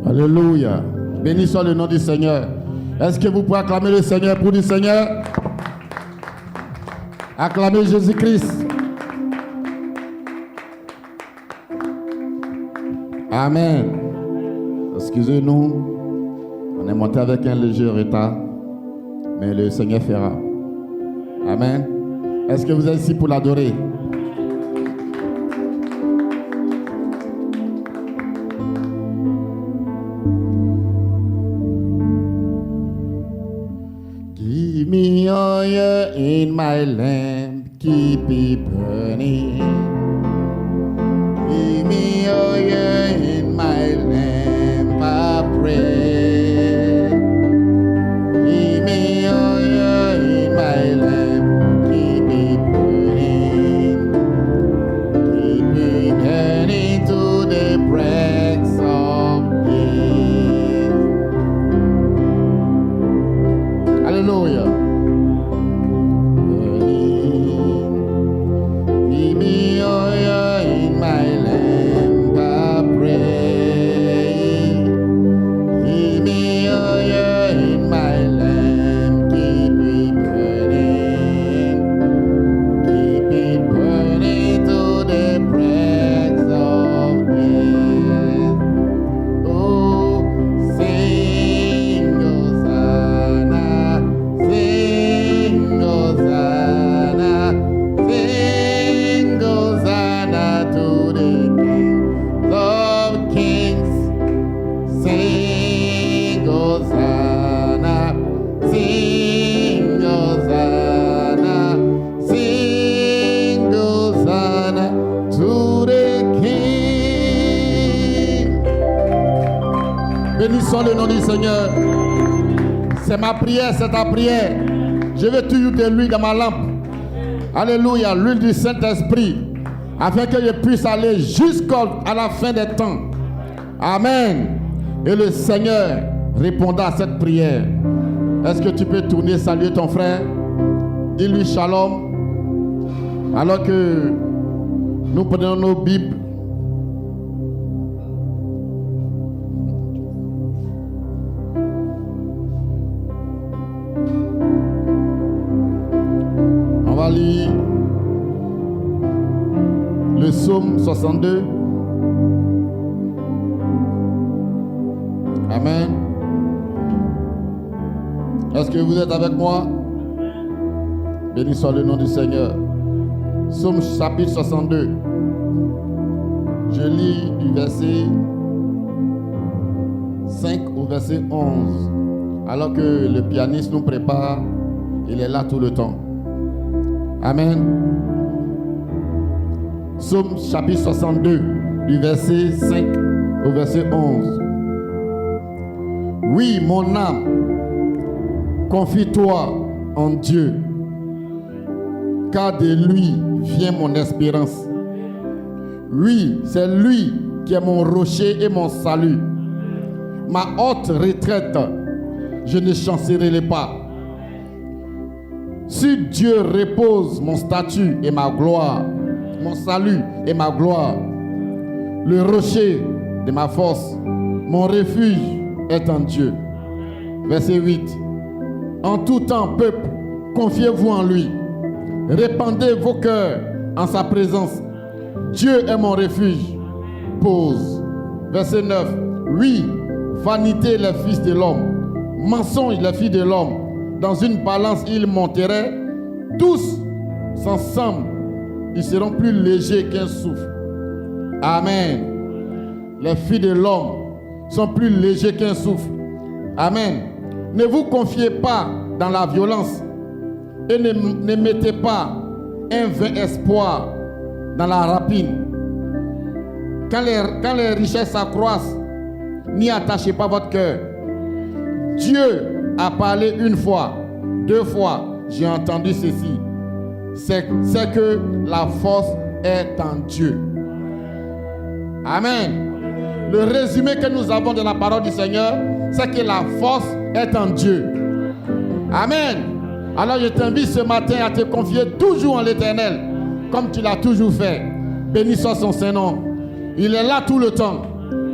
Alléluia. Béni soit le nom du Seigneur. Est-ce que vous pouvez acclamer le Seigneur pour du Seigneur? Acclamez Jésus-Christ. Amen. Excusez-nous, on est monté avec un léger retard, mais le Seigneur fera. Amen. Est-ce que vous êtes ici pour l'adorer? Give me oil in my lamp, keep it burning. Give me oil in my lamp, I pray. Give me oil in my lamp, keep it burning. Keep it burning to the breaks of day. Hallelujah. Give me oil in my lamp, I pray. Give me oil in my lamp, keep it burning. Keep it burning to the breaks of day. Oh, sing Hosanna, sing Hosanna, sing Hosanna to the King of Kings. Sing Hosanna, sing Hosanna, sing Hosanna to the King. Bénissons le nom du Seigneur. C'est ma prière, c'est ta prière. Je veux toujours de l'huile dans ma lampe. Alléluia, l'huile du Saint-Esprit, afin que je puisse aller jusqu'à la fin des temps. Amen. Et le Seigneur répondra à cette prière. Est-ce que tu peux tourner, saluer ton frère? Dis-lui shalom. Alors que nous prenons nos Bibles. On va lire le psaume 62. Amen. Est-ce que vous êtes avec moi? Béni soit le nom du Seigneur. Psaume chapitre 62. Je lis du verset 5 au verset 11. Alors que le pianiste nous prépare, il est là tout le temps. Amen. Psaume chapitre 62, du verset 5 au verset 11. Oui, mon âme, confie-toi en Dieu, car de lui vient mon espérance. Oui, c'est lui qui est mon rocher et mon salut. Ma haute retraite, je ne chancellerai pas. Si Dieu repose mon statut et ma gloire, mon salut et ma gloire, le rocher de ma force, mon refuge est en Dieu. Verset 8. En tout temps, peuple, confiez-vous en lui. Répandez vos cœurs en sa présence. Dieu est mon refuge. Pause. Verset 9. Oui, vanité les fils de l'homme, mensonge les filles de l'homme. Dans une balance, ils monteraient tous ensemble. Ils seront plus légers qu'un souffle. Amen. Les filles de l'homme sont plus légers qu'un souffle. Amen. Ne vous confiez pas dans la violence et ne mettez pas un vain espoir dans la rapine. Quand les richesses s'accroissent, n'y attachez pas votre cœur. Dieu a parlé une fois, 2 fois, j'ai entendu ceci. C'est que la force est en Dieu. Amen. Le résumé que nous avons de la parole du Seigneur, c'est que la force est en Dieu. Amen. Alors je t'invite ce matin à te confier toujours en l'Éternel, comme tu l'as toujours fait. Béni soit son Saint-Nom. Il est là tout le temps.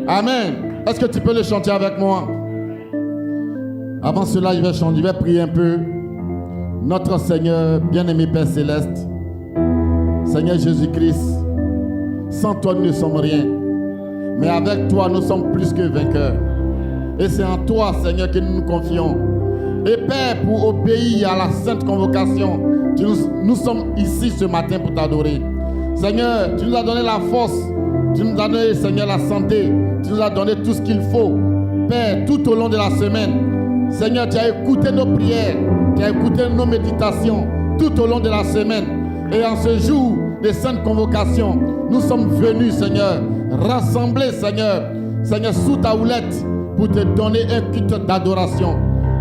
Amen. Est-ce que tu peux le chanter avec moi? Avant cela, je vais prier un peu. Notre Seigneur, bien-aimé Père Céleste, Seigneur Jésus-Christ, sans toi nous ne sommes rien. Mais avec toi, nous sommes plus que vainqueurs. Et c'est en toi, Seigneur, que nous nous confions. Et Père, pour obéir à la sainte convocation, nous sommes ici ce matin pour t'adorer. Seigneur, tu nous as donné la force, tu nous as donné, Seigneur, la santé, tu nous as donné tout ce qu'il faut. Père, tout au long de la semaine, Seigneur, tu as écouté nos prières, tu as écouté nos méditations tout au long de la semaine. Et en ce jour de sainte convocation, nous sommes venus, Seigneur, rassemblés, Seigneur, sous ta houlette pour te donner un culte d'adoration.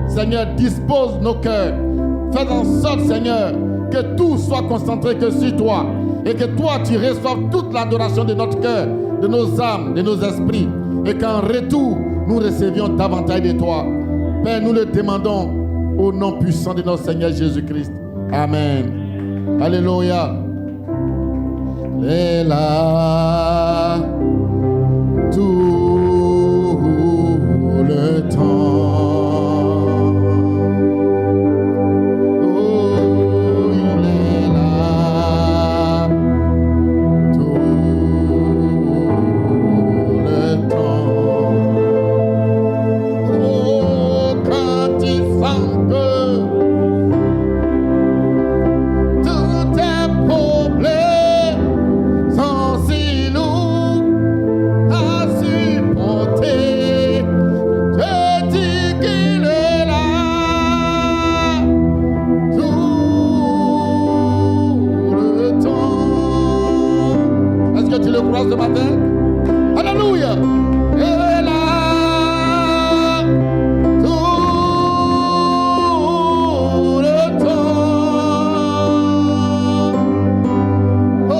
Seigneur, dispose nos cœurs. Fais en sorte, Seigneur, que tout soit concentré que sur toi. Et que toi, tu reçoives toute l'adoration de notre cœur, de nos âmes, de nos esprits. Et qu'en retour, nous recevions davantage de toi. Père, nous le demandons au nom puissant de notre Seigneur Jésus-Christ. Amen. Alléluia. Et là, tout le temps. Ce matin, alléluia. Et là, tout le temps. Oh,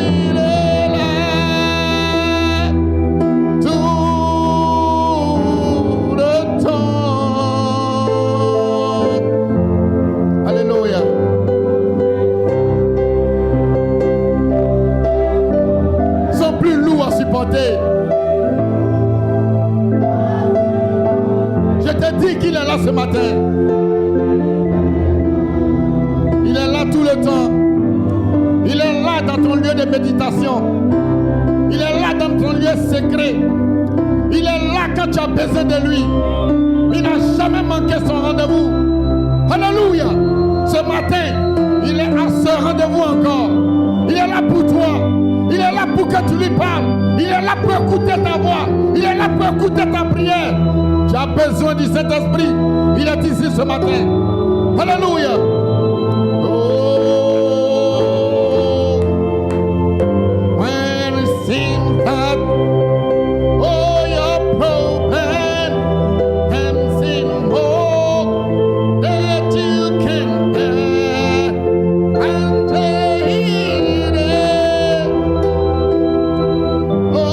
il est là, tout le temps. Alléluia. Plus lourd à supporter. Je te dis qu'il est là ce matin. Il est là tout le temps. Il est là dans ton lieu de méditation. Il est là dans ton lieu secret. Il est là quand tu as besoin de lui. Il n'a jamais manqué son rendez-vous. Alléluia. Ce matin, il est à ce rendez-vous encore. Il est là pour toi. Il est là pour que tu lui parles. Il est là pour écouter ta voix. Il est là pour écouter ta prière. Tu as besoin du Saint-Esprit. Il est ici ce matin. Alléluia. Oh, when it seems that all your problems can seem more that you can bear and take it. Oh,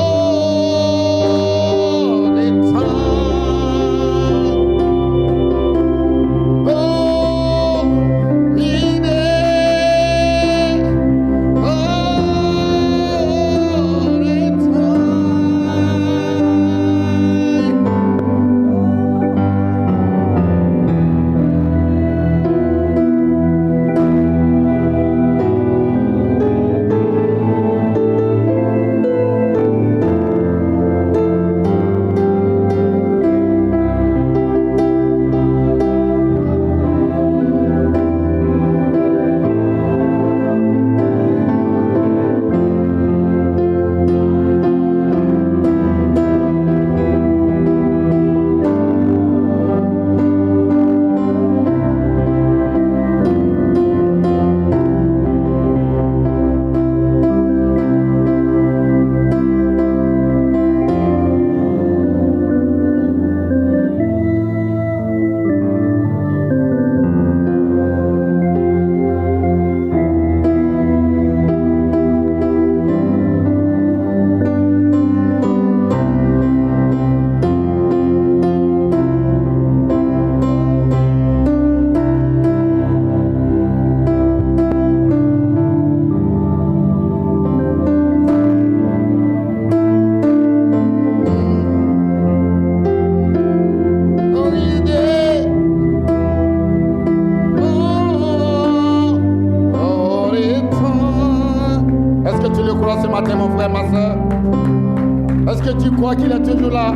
Est-ce que tu crois qu'il est toujours là?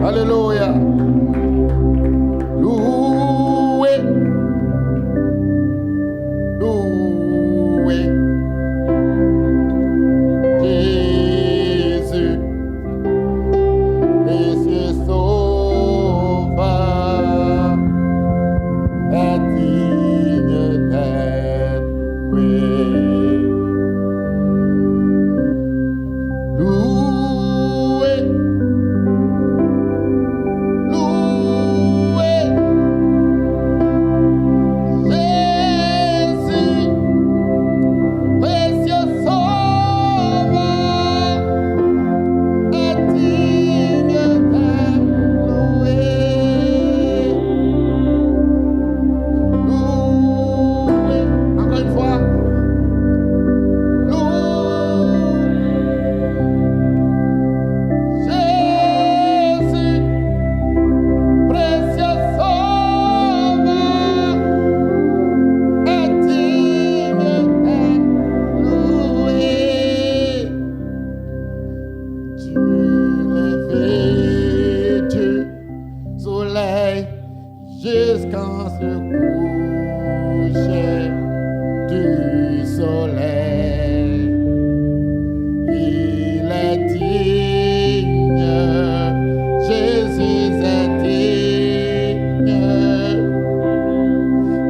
Alléluia. Loué. Loué. Jésus. Précieux Sauveur. Est digne d'être loué. Loué. Loué. Jésus, précieux Sauveur, est digne d'être loué. Loué. Encore une fois. Jésus, précieux Sauveur, est digne d'être loué. Dieu levé, Dieu soleil, jusqu'à ce coucher du soleil. Il est digne, Jésus est digne,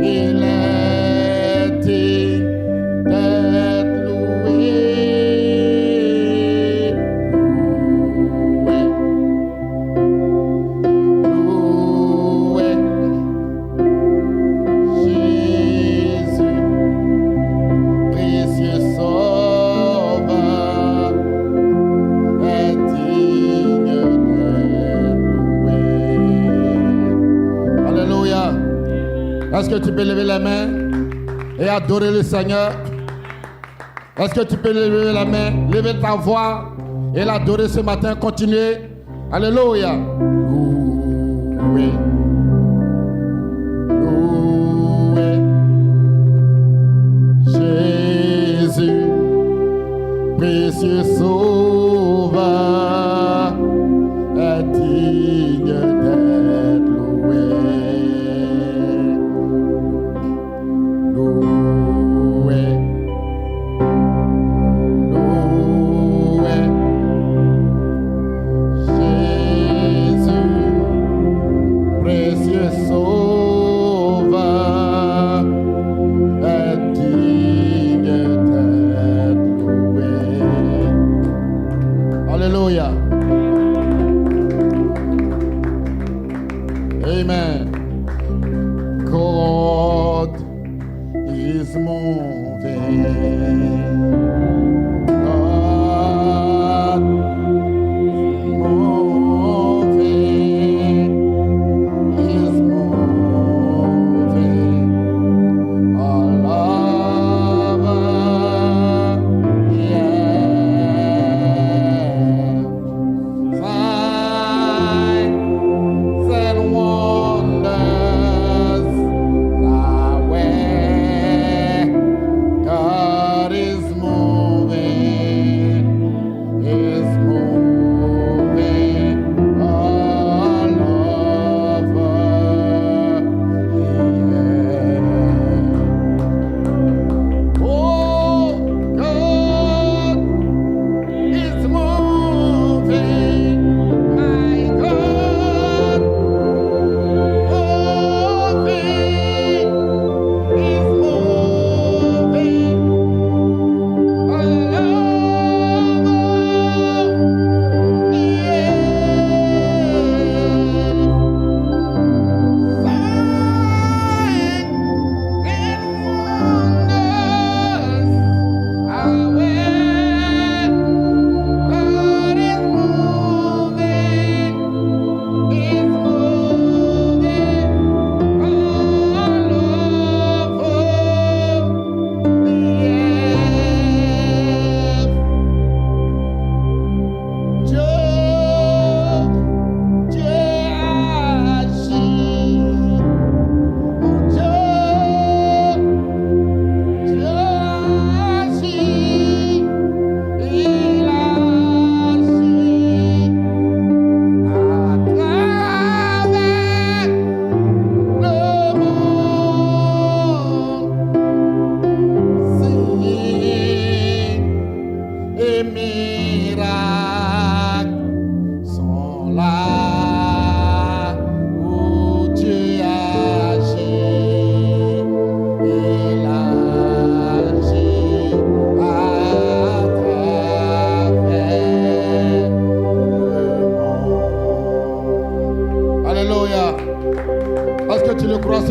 il est digne d'être loué. Loué, loué, Jésus, précieux Sauveur, est digne d'être loué. Alléluia. Est-ce que tu peux lever les mains et adorer le Seigneur? Est-ce que tu peux lever la main, lever ta voix et l'adorer ce matin? Continuez. Alléluia. Loué. Loué. Jésus, précieux Sauveur, est digne d'être loué. Loué. Loué. Jésus, précieux Sauveur, est digne d'être loué. Alléluia. Amen. God is moving. God moving. Is moving. All over. Yeah. Signs and wonders are where God is moving.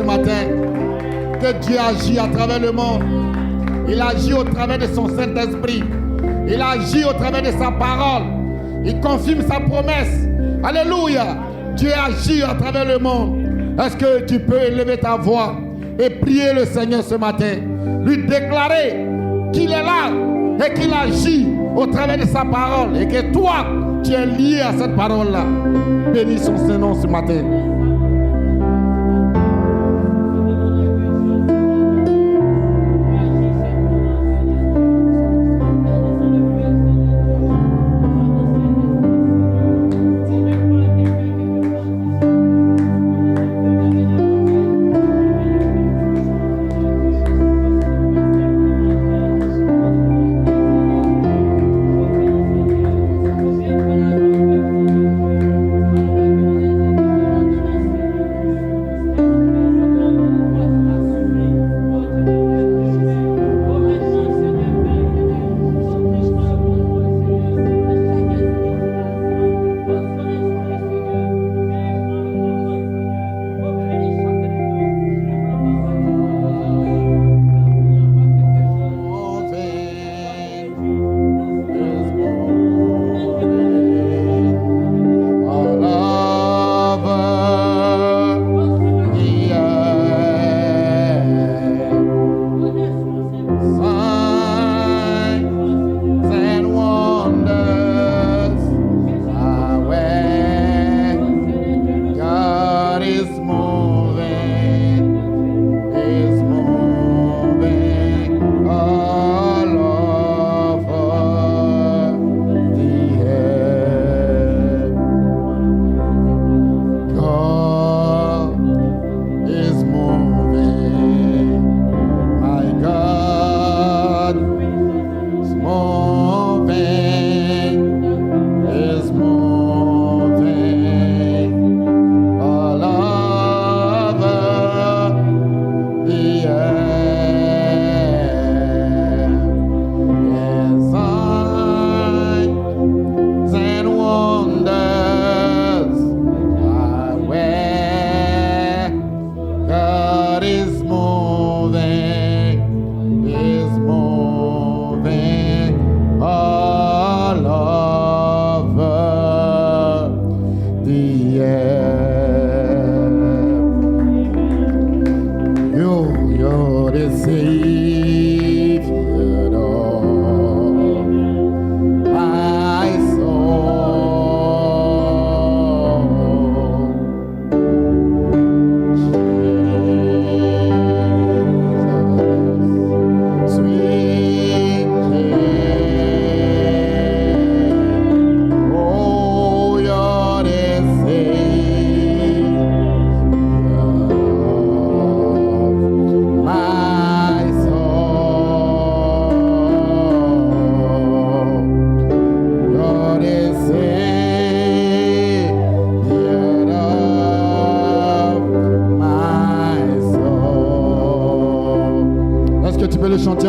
ce matin que Dieu agit à travers le monde. Il agit au travers de son Saint-Esprit. Il agit au travers de sa parole. Il confirme sa promesse. Alléluia. Dieu agit à travers le monde. Est-ce que tu peux élever ta voix et prier le Seigneur ce matin? Lui déclarer qu'il est là et qu'il agit au travers de sa parole. Et que toi, tu es lié à cette parole-là. Bénis son Saint-Nom ce matin.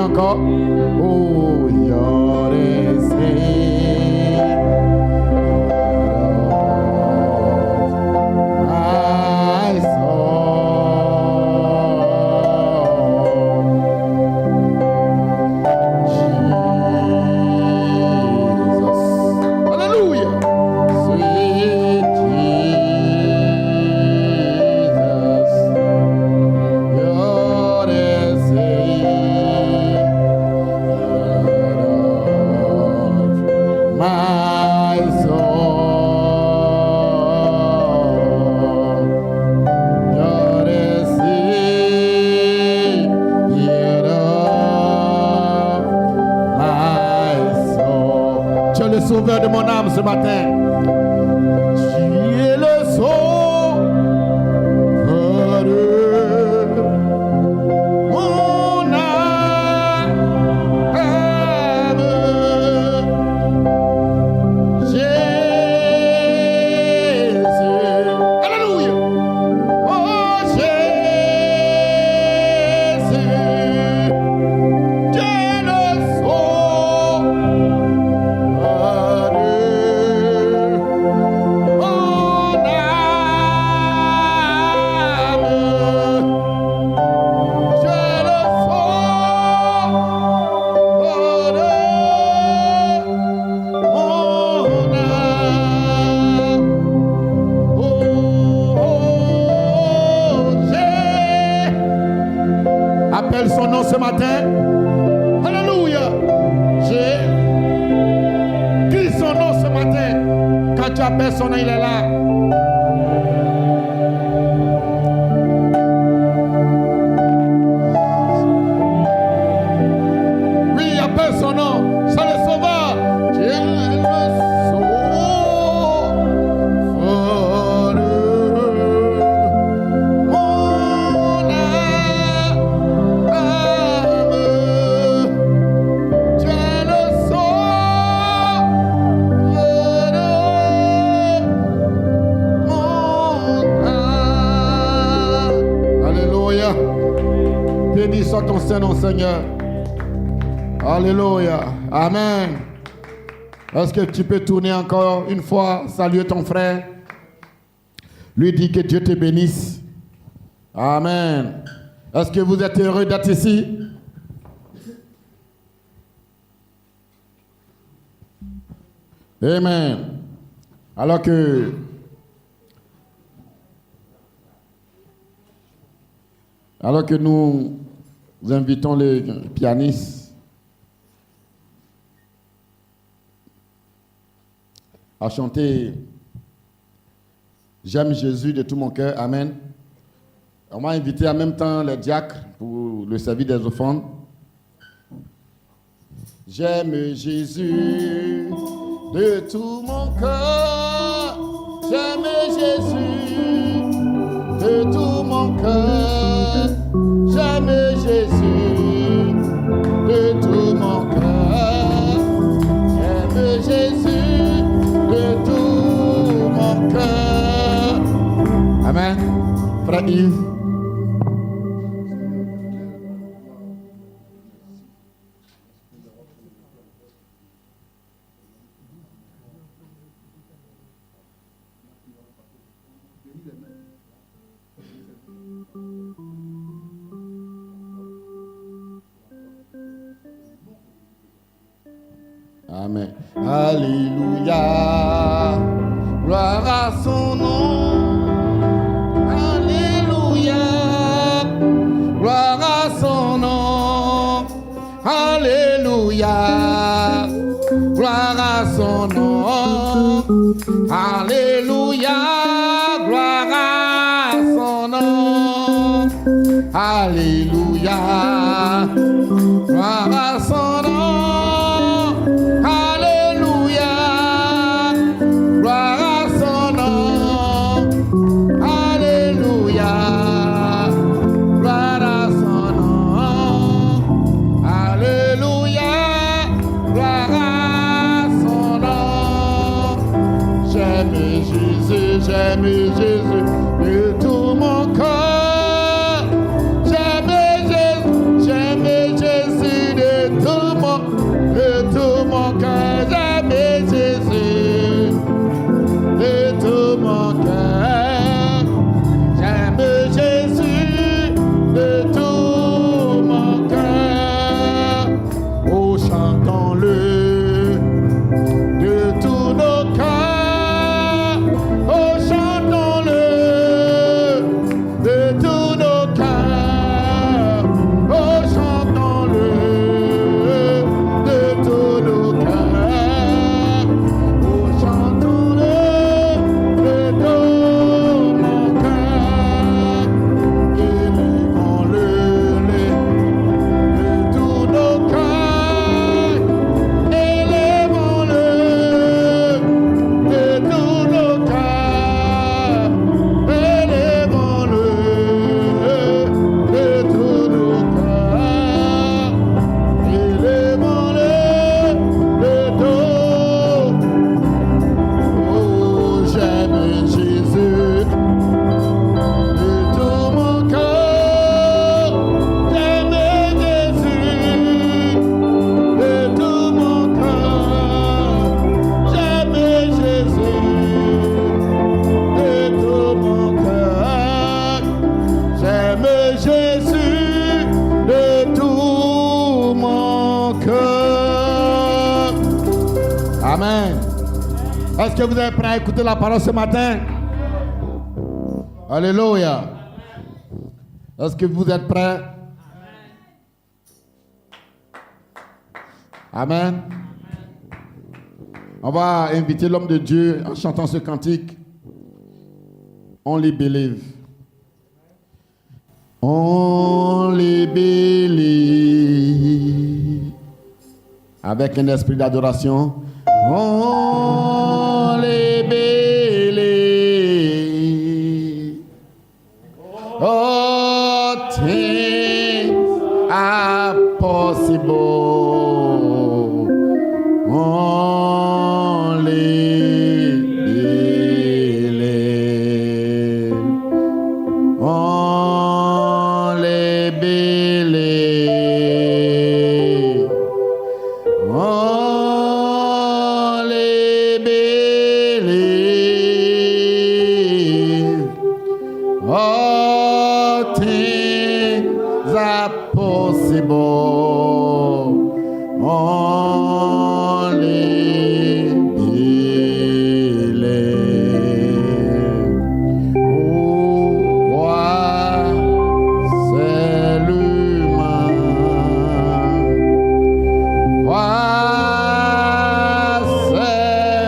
encore. Oh, you're my soul. Jesus. Hallelujah. Sweet Jesus. You're the my soul, you're the Savior of my soul. Tu es le sauveur de mon âme ce matin. Tu es le sauveur de mon âme. tu appelles son nom, il est là. Oui, appelle son nom. C'est le sauveur. Dieu est le sauveur. Mon âme. Dieu est le sauveur. Alléluia. Béni soit ton Saint-Nom, Seigneur. Alléluia. Amen. Est-ce que tu peux tourner encore une fois, saluer ton frère, lui dire que Dieu te bénisse. Amen. Est-ce que vous êtes heureux d'être ici? Amen. Alors que nous invitons les pianistes à chanter J'aime Jésus de tout mon cœur. Amen. On m'a invité en même temps les diacres pour le service des offrandes. J'aime Jésus de tout mon cœur. J'aime Jésus de tout mon cœur. J'aime Jésus de tout mon cœur. J'aime Jésus de tout mon cœur. Amen. Frère Yves. Amen. Alléluia. Gloire à son nom. Alléluia. Gloire à son nom. Alléluia. Gloire à son nom. Alléluia. Gloire à son nom. Alléluia. Gloire à son nom. J'aime Jésus de tout mon cœur. J'aime Jésus de tout mon cœur. J'aime Jésus de tout mon cœur. J'aime Jésus de tout mon cœur. Oh, chantons-le de tous nos cœurs. Amen. Est-ce que vous êtes prêts à écouter la parole ce matin? Alléluia. Est-ce que vous êtes prêts? Amen. On va inviter l'homme de Dieu en chantant ce cantique. Only believe. Only believe. Avec un esprit d'adoration. Only believe. All things are possible. Only believe. Only believe. Only believe. All things are possible. Only believe. Oh, crois seulement. Crois seulement.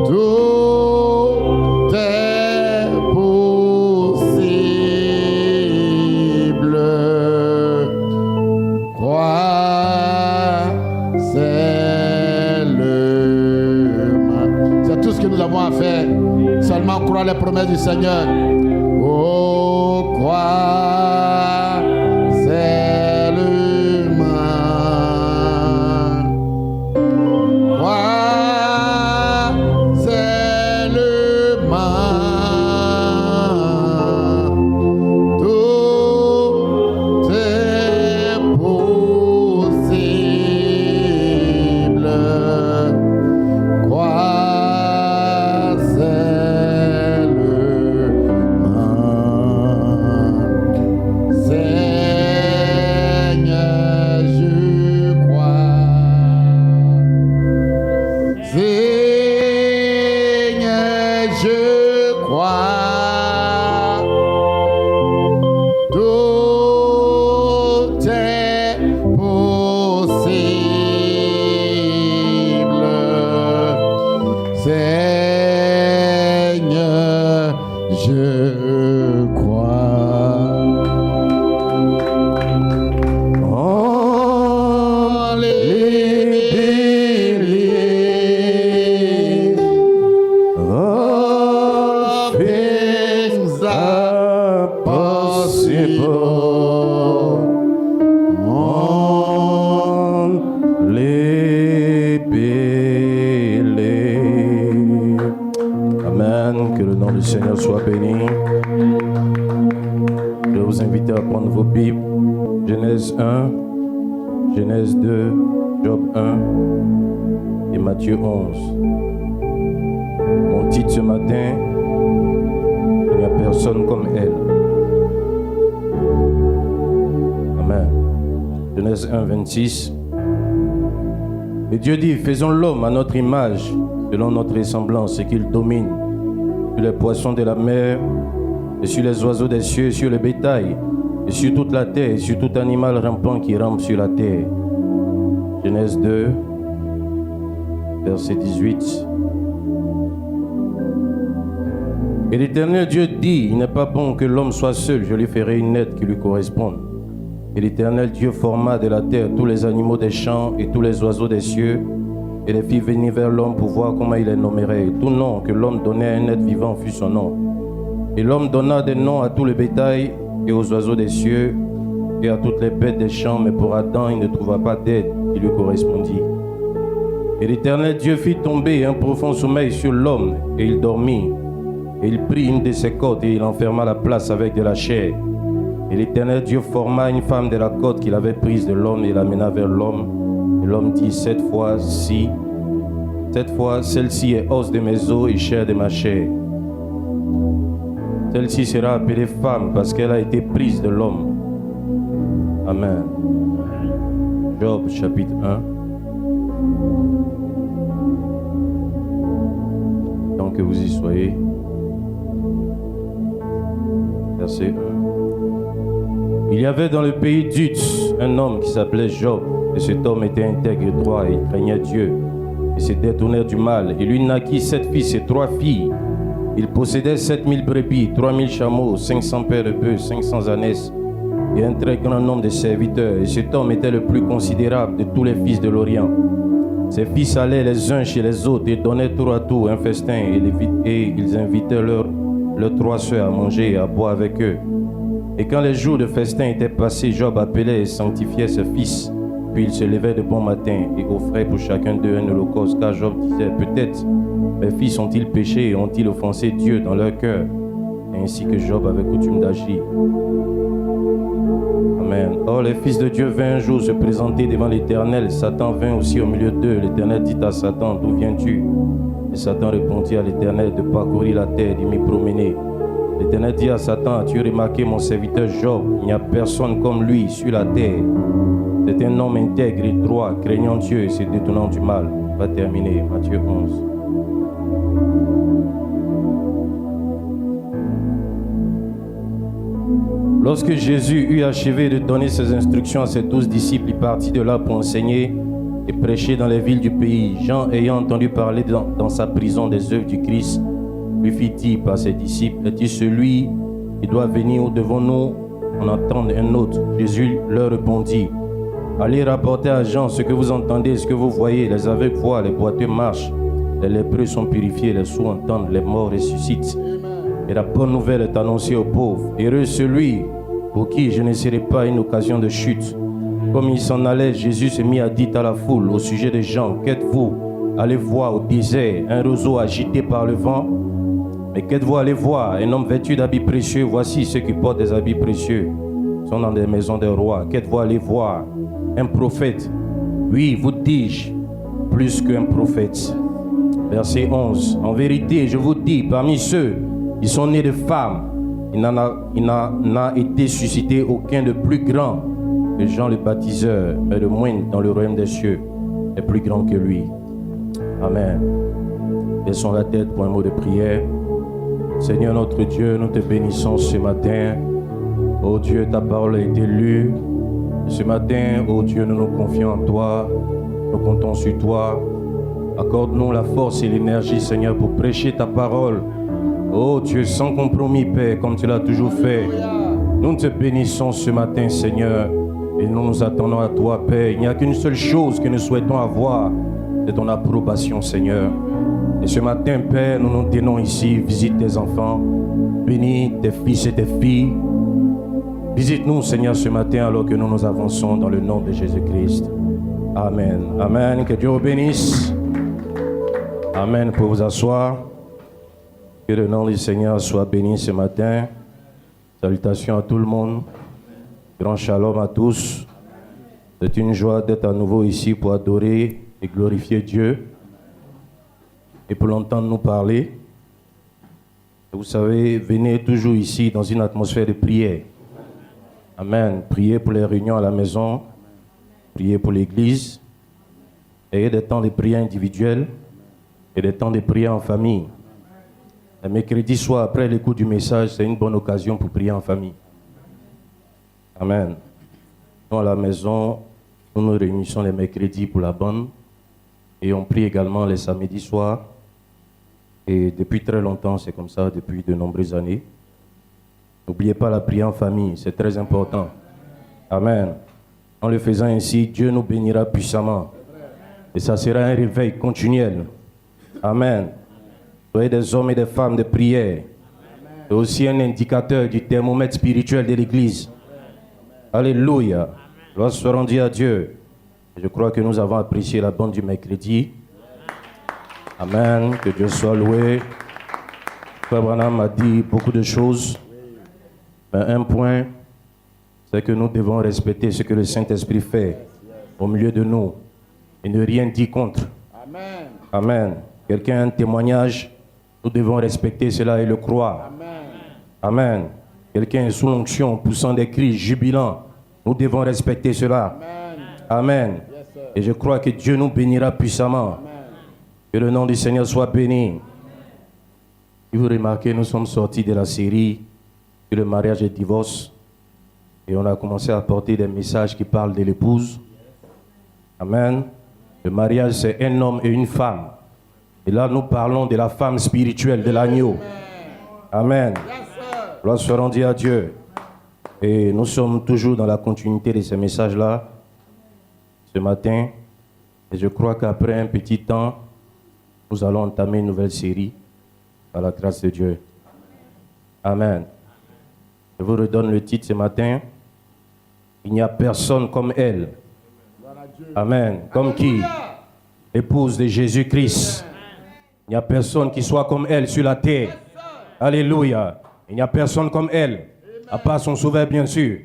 Tout est possible. Crois seulement. C'est tout ce que nous avons à faire. Seulement croire les promesses du Seigneur. Oh, crois seulement. Crois seulement. Tout est possible. Crois seulement. Seigneur, je crois. Seigneur, je crois. Tout est possible. Seigneur, je crois. Only believe. All things are possible. Only believe. Amen. Que le nom du Seigneur soit béni. Je vais vous inviter à prendre vos Bibles. Genèse 1, Genèse 2, Job 1 et Matthieu 11. Mon titre ce matin, il n'y a personne comme elle. Amen. Genèse 1, 26. Et Dieu dit, faisons l'homme à notre image, selon notre ressemblance, et qu'il domine sur les poissons de la mer, et sur les oiseaux des cieux, et sur le bétail, et sur toute la terre, et sur tout animal rampant qui rampe sur la terre. Genèse 2, verset 18. Et l'Éternel Dieu dit, il n'est pas bon que l'homme soit seul, je lui ferai une aide qui lui corresponde. Et l'Éternel Dieu forma de la terre tous les animaux des champs et tous les oiseaux des cieux, et les fit venir vers l'homme pour voir comment il les nommerait. Et tout nom que l'homme donnait à un être vivant fut son nom. Et l'homme donna des noms à tout le bétail et aux oiseaux des cieux et à toutes les bêtes des champs, mais pour Adam il ne trouva pas d'aide qui lui correspondit. Et l'Éternel Dieu fit tomber un profond sommeil sur l'homme, et il dormit. Et il prit une de ses côtes et il enferma la place avec de la chair. Et l'Éternel Dieu forma une femme de la côte qu'il avait prise de l'homme et l'amena vers l'homme. Et l'homme dit, cette fois, celle-ci est os de mes os et chair de ma chair. Celle-ci sera appelée femme parce qu'elle a été prise de l'homme. Amen. Job chapitre 1. Tant que vous y soyez. Verset 1. Il y avait dans le pays d'Uz un homme qui s'appelait Job. Et cet homme était intègre et droit et il craignait Dieu et se détournait du mal. Et lui naquit 7 fils et 3 filles. Il possédait 7000 brebis, 3000 chameaux, 500 paires de bœufs, 500 ânesses et un très grand nombre de serviteurs. Et cet homme était le plus considérable de tous les fils de l'Orient. Ses fils allaient les uns chez les autres et donnaient tour à tour un festin et ils invitaient leurs 3 sœurs à manger et à boire avec eux. Et quand les jours de festin étaient passés, Job appelait et sanctifiait ses fils. Puis il se levait de bon matin et offrait pour chacun d'eux un holocauste, car Job disait, peut-être mes fils ont-ils péché et ont-ils offensé Dieu dans leur cœur, ainsi que Job avait coutume d'agir. Amen. Or les fils de Dieu vinrent un jour se présenter devant l'Éternel. Satan vint aussi au milieu d'eux. L'Éternel dit à Satan, d'où viens-tu? Et Satan répondit à l'Éternel, de parcourir la terre, de m'y promener. L'Éternel dit à Satan, as-tu remarqué mon serviteur Job? Il n'y a personne comme lui sur la terre. C'est un homme intègre et droit, craignant Dieu et se détournant du mal. On va terminer, Matthieu 11. Lorsque Jésus eut achevé de donner ses instructions à ses 12 disciples, il partit de là pour enseigner et prêcher dans les villes du pays. Jean, ayant entendu parler dans sa prison des œuvres du Christ, lui fit dire par ses disciples, est-il celui qui doit venir ou devons-nous en entendre un autre? Jésus leur répondit, allez rapporter à Jean ce que vous entendez, ce que vous voyez. Les aveugles voient, les boiteux marchent, les lépreux sont purifiés, les sourds entendent, les morts ressuscitent. Et la bonne nouvelle est annoncée aux pauvres. Heureux celui pour qui je ne serai pas une occasion de chute. Comme il s'en allait, Jésus se mit à dire à la foule au sujet de Jean, qu'êtes-vous allez voir au désert un roseau agité par le vent? Mais qu'êtes-vous allé voir? Un homme vêtu d'habits précieux? Voici ceux qui portent des habits précieux sont dans des maisons des rois. Qu'êtes-vous allé voir? Un prophète? Oui, vous dis-je, plus qu'un prophète. Verset 11. En vérité, je vous dis, parmi ceux qui sont nés de femmes, il n'en a été suscité aucun de plus grand que Jean le baptiseur, mais le moindre dans le royaume des cieux est plus grand que lui. Amen. Laissons la tête pour un mot de prière. Seigneur notre Dieu, nous te bénissons ce matin. Oh Dieu, ta parole a été lue. Ce matin, oh Dieu, nous nous confions en toi. Nous comptons sur toi. Accorde-nous la force et l'énergie, Seigneur, pour prêcher ta parole. Oh Dieu, sans compromis, Père, comme tu l'as toujours fait. Nous te bénissons ce matin, Seigneur, et nous nous attendons à toi, Père. Il n'y a qu'une seule chose que nous souhaitons avoir, c'est ton approbation, Seigneur. Et ce matin, Père, nous nous tenons ici, visite tes enfants, bénis tes fils et tes filles. Visite-nous, Seigneur, ce matin, alors que nous nous avançons dans le nom de Jésus-Christ. Amen. Amen. Que Dieu vous bénisse. Amen. Pour vous asseoir. Que le nom du Seigneur soit béni ce matin. Salutations à tout le monde. Grand shalom à tous. C'est une joie d'être à nouveau ici pour adorer et glorifier Dieu et pour l'entendre nous parler. Vous savez, venez toujours ici dans une atmosphère de prière. Amen. Priez pour les réunions à la maison. Priez pour l'église. Ayez des temps de prière individuels et des temps de prière en famille. Le mercredi soir, après l'écoute du message, c'est une bonne occasion pour prier en famille. Amen. Nous, à la maison, nous nous réunissons les mercredis pour la bande et on prie également les samedis soirs. Et depuis très longtemps, c'est comme ça, depuis de nombreuses années. N'oubliez pas la prière en famille, c'est très important. Amen. En le faisant ainsi, Dieu nous bénira puissamment. Et ça sera un réveil continuel. Amen. Soyez des hommes et des femmes de prière. C'est aussi un indicateur du thermomètre spirituel de l'Église. Alléluia. Gloire soit rendue à Dieu. Je crois que nous avons apprécié la bande du mercredi. Amen. Que Dieu soit loué. Frère Branham a dit beaucoup de choses. Mais un point, c'est que nous devons respecter ce que le Saint-Esprit fait au milieu de nous et ne rien dire contre. Amen. Amen. Quelqu'un a un témoignage, nous devons respecter cela et le croire. Amen. Amen. Quelqu'un est sous l'onction, poussant des cris, jubilant, nous devons respecter cela. Amen. Amen. Yes, et je crois que Dieu nous bénira puissamment. Amen. Que le nom du Seigneur soit béni. Si vous remarquez, nous sommes sortis de la série sur le mariage et le divorce. Et on a commencé à apporter des messages qui parlent de l'épouse. Amen. Le mariage, c'est un homme et une femme. Et là, nous parlons de la femme spirituelle, de l'agneau. Amen. Gloire soit rendue à Dieu. Et nous sommes toujours dans la continuité de ces messages-là ce matin. Et je crois qu'après un petit temps, nous allons entamer une nouvelle série par la grâce de Dieu. Amen. Je vous redonne le titre ce matin. Il n'y a personne comme elle. Amen. Comme qui? Épouse de Jésus-Christ. Il n'y a personne qui soit comme elle sur la terre. Alléluia. Il n'y a personne comme elle, à part son sauveur, bien sûr.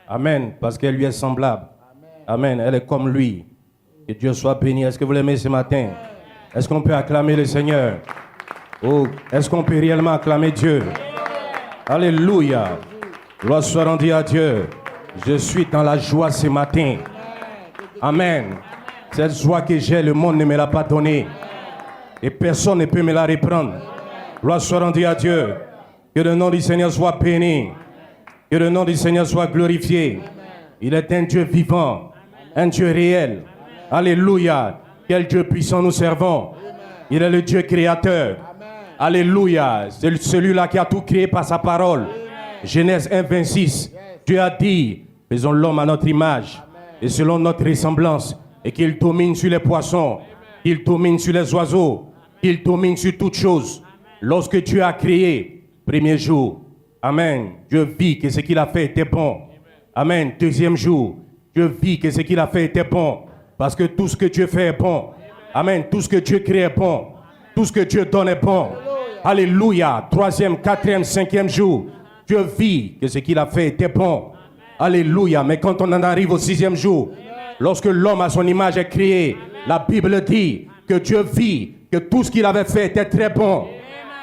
Amen. Parce qu'elle lui est semblable. Amen. Elle est comme lui. Que Dieu soit béni. Est-ce que vous l'aimez ce matin? Est-ce qu'on peut acclamer le Seigneur? Oh, est-ce qu'on peut réellement acclamer Dieu? Alléluia. Gloire soit rendue à Dieu. Je suis dans la joie ce matin. Amen. Cette joie que j'ai, le monde ne me l'a pas donnée. Et personne ne peut me la reprendre. Gloire soit rendue à Dieu. Que le nom du Seigneur soit béni. Que le nom du Seigneur soit glorifié. Il est un Dieu vivant, un Dieu réel. Alléluia. Quel Dieu puissant nous servons. Il est le Dieu créateur. Alléluia. C'est celui-là qui a tout créé par sa parole. Genèse 1, 26. Dieu a dit, faisons l'homme à notre image et selon notre ressemblance, et qu'il domine sur les poissons, qu'il domine sur les oiseaux, qu'il domine sur toutes choses. Lorsque Dieu a créé, premier jour, amen, Dieu vit que ce qu'il a fait était bon. Amen, deuxième jour, Dieu vit que ce qu'il a fait était bon, parce que tout ce que Dieu fait est bon. Amen, tout ce que Dieu crée est bon, tout ce que Dieu donne est bon. Alléluia, troisième, quatrième, cinquième jour, Dieu vit que ce qu'il a fait était bon. Alléluia. Mais quand on en arrive au sixième jour, lorsque l'homme à son image est créé, la Bible dit que Dieu vit que tout ce qu'il avait fait était très bon.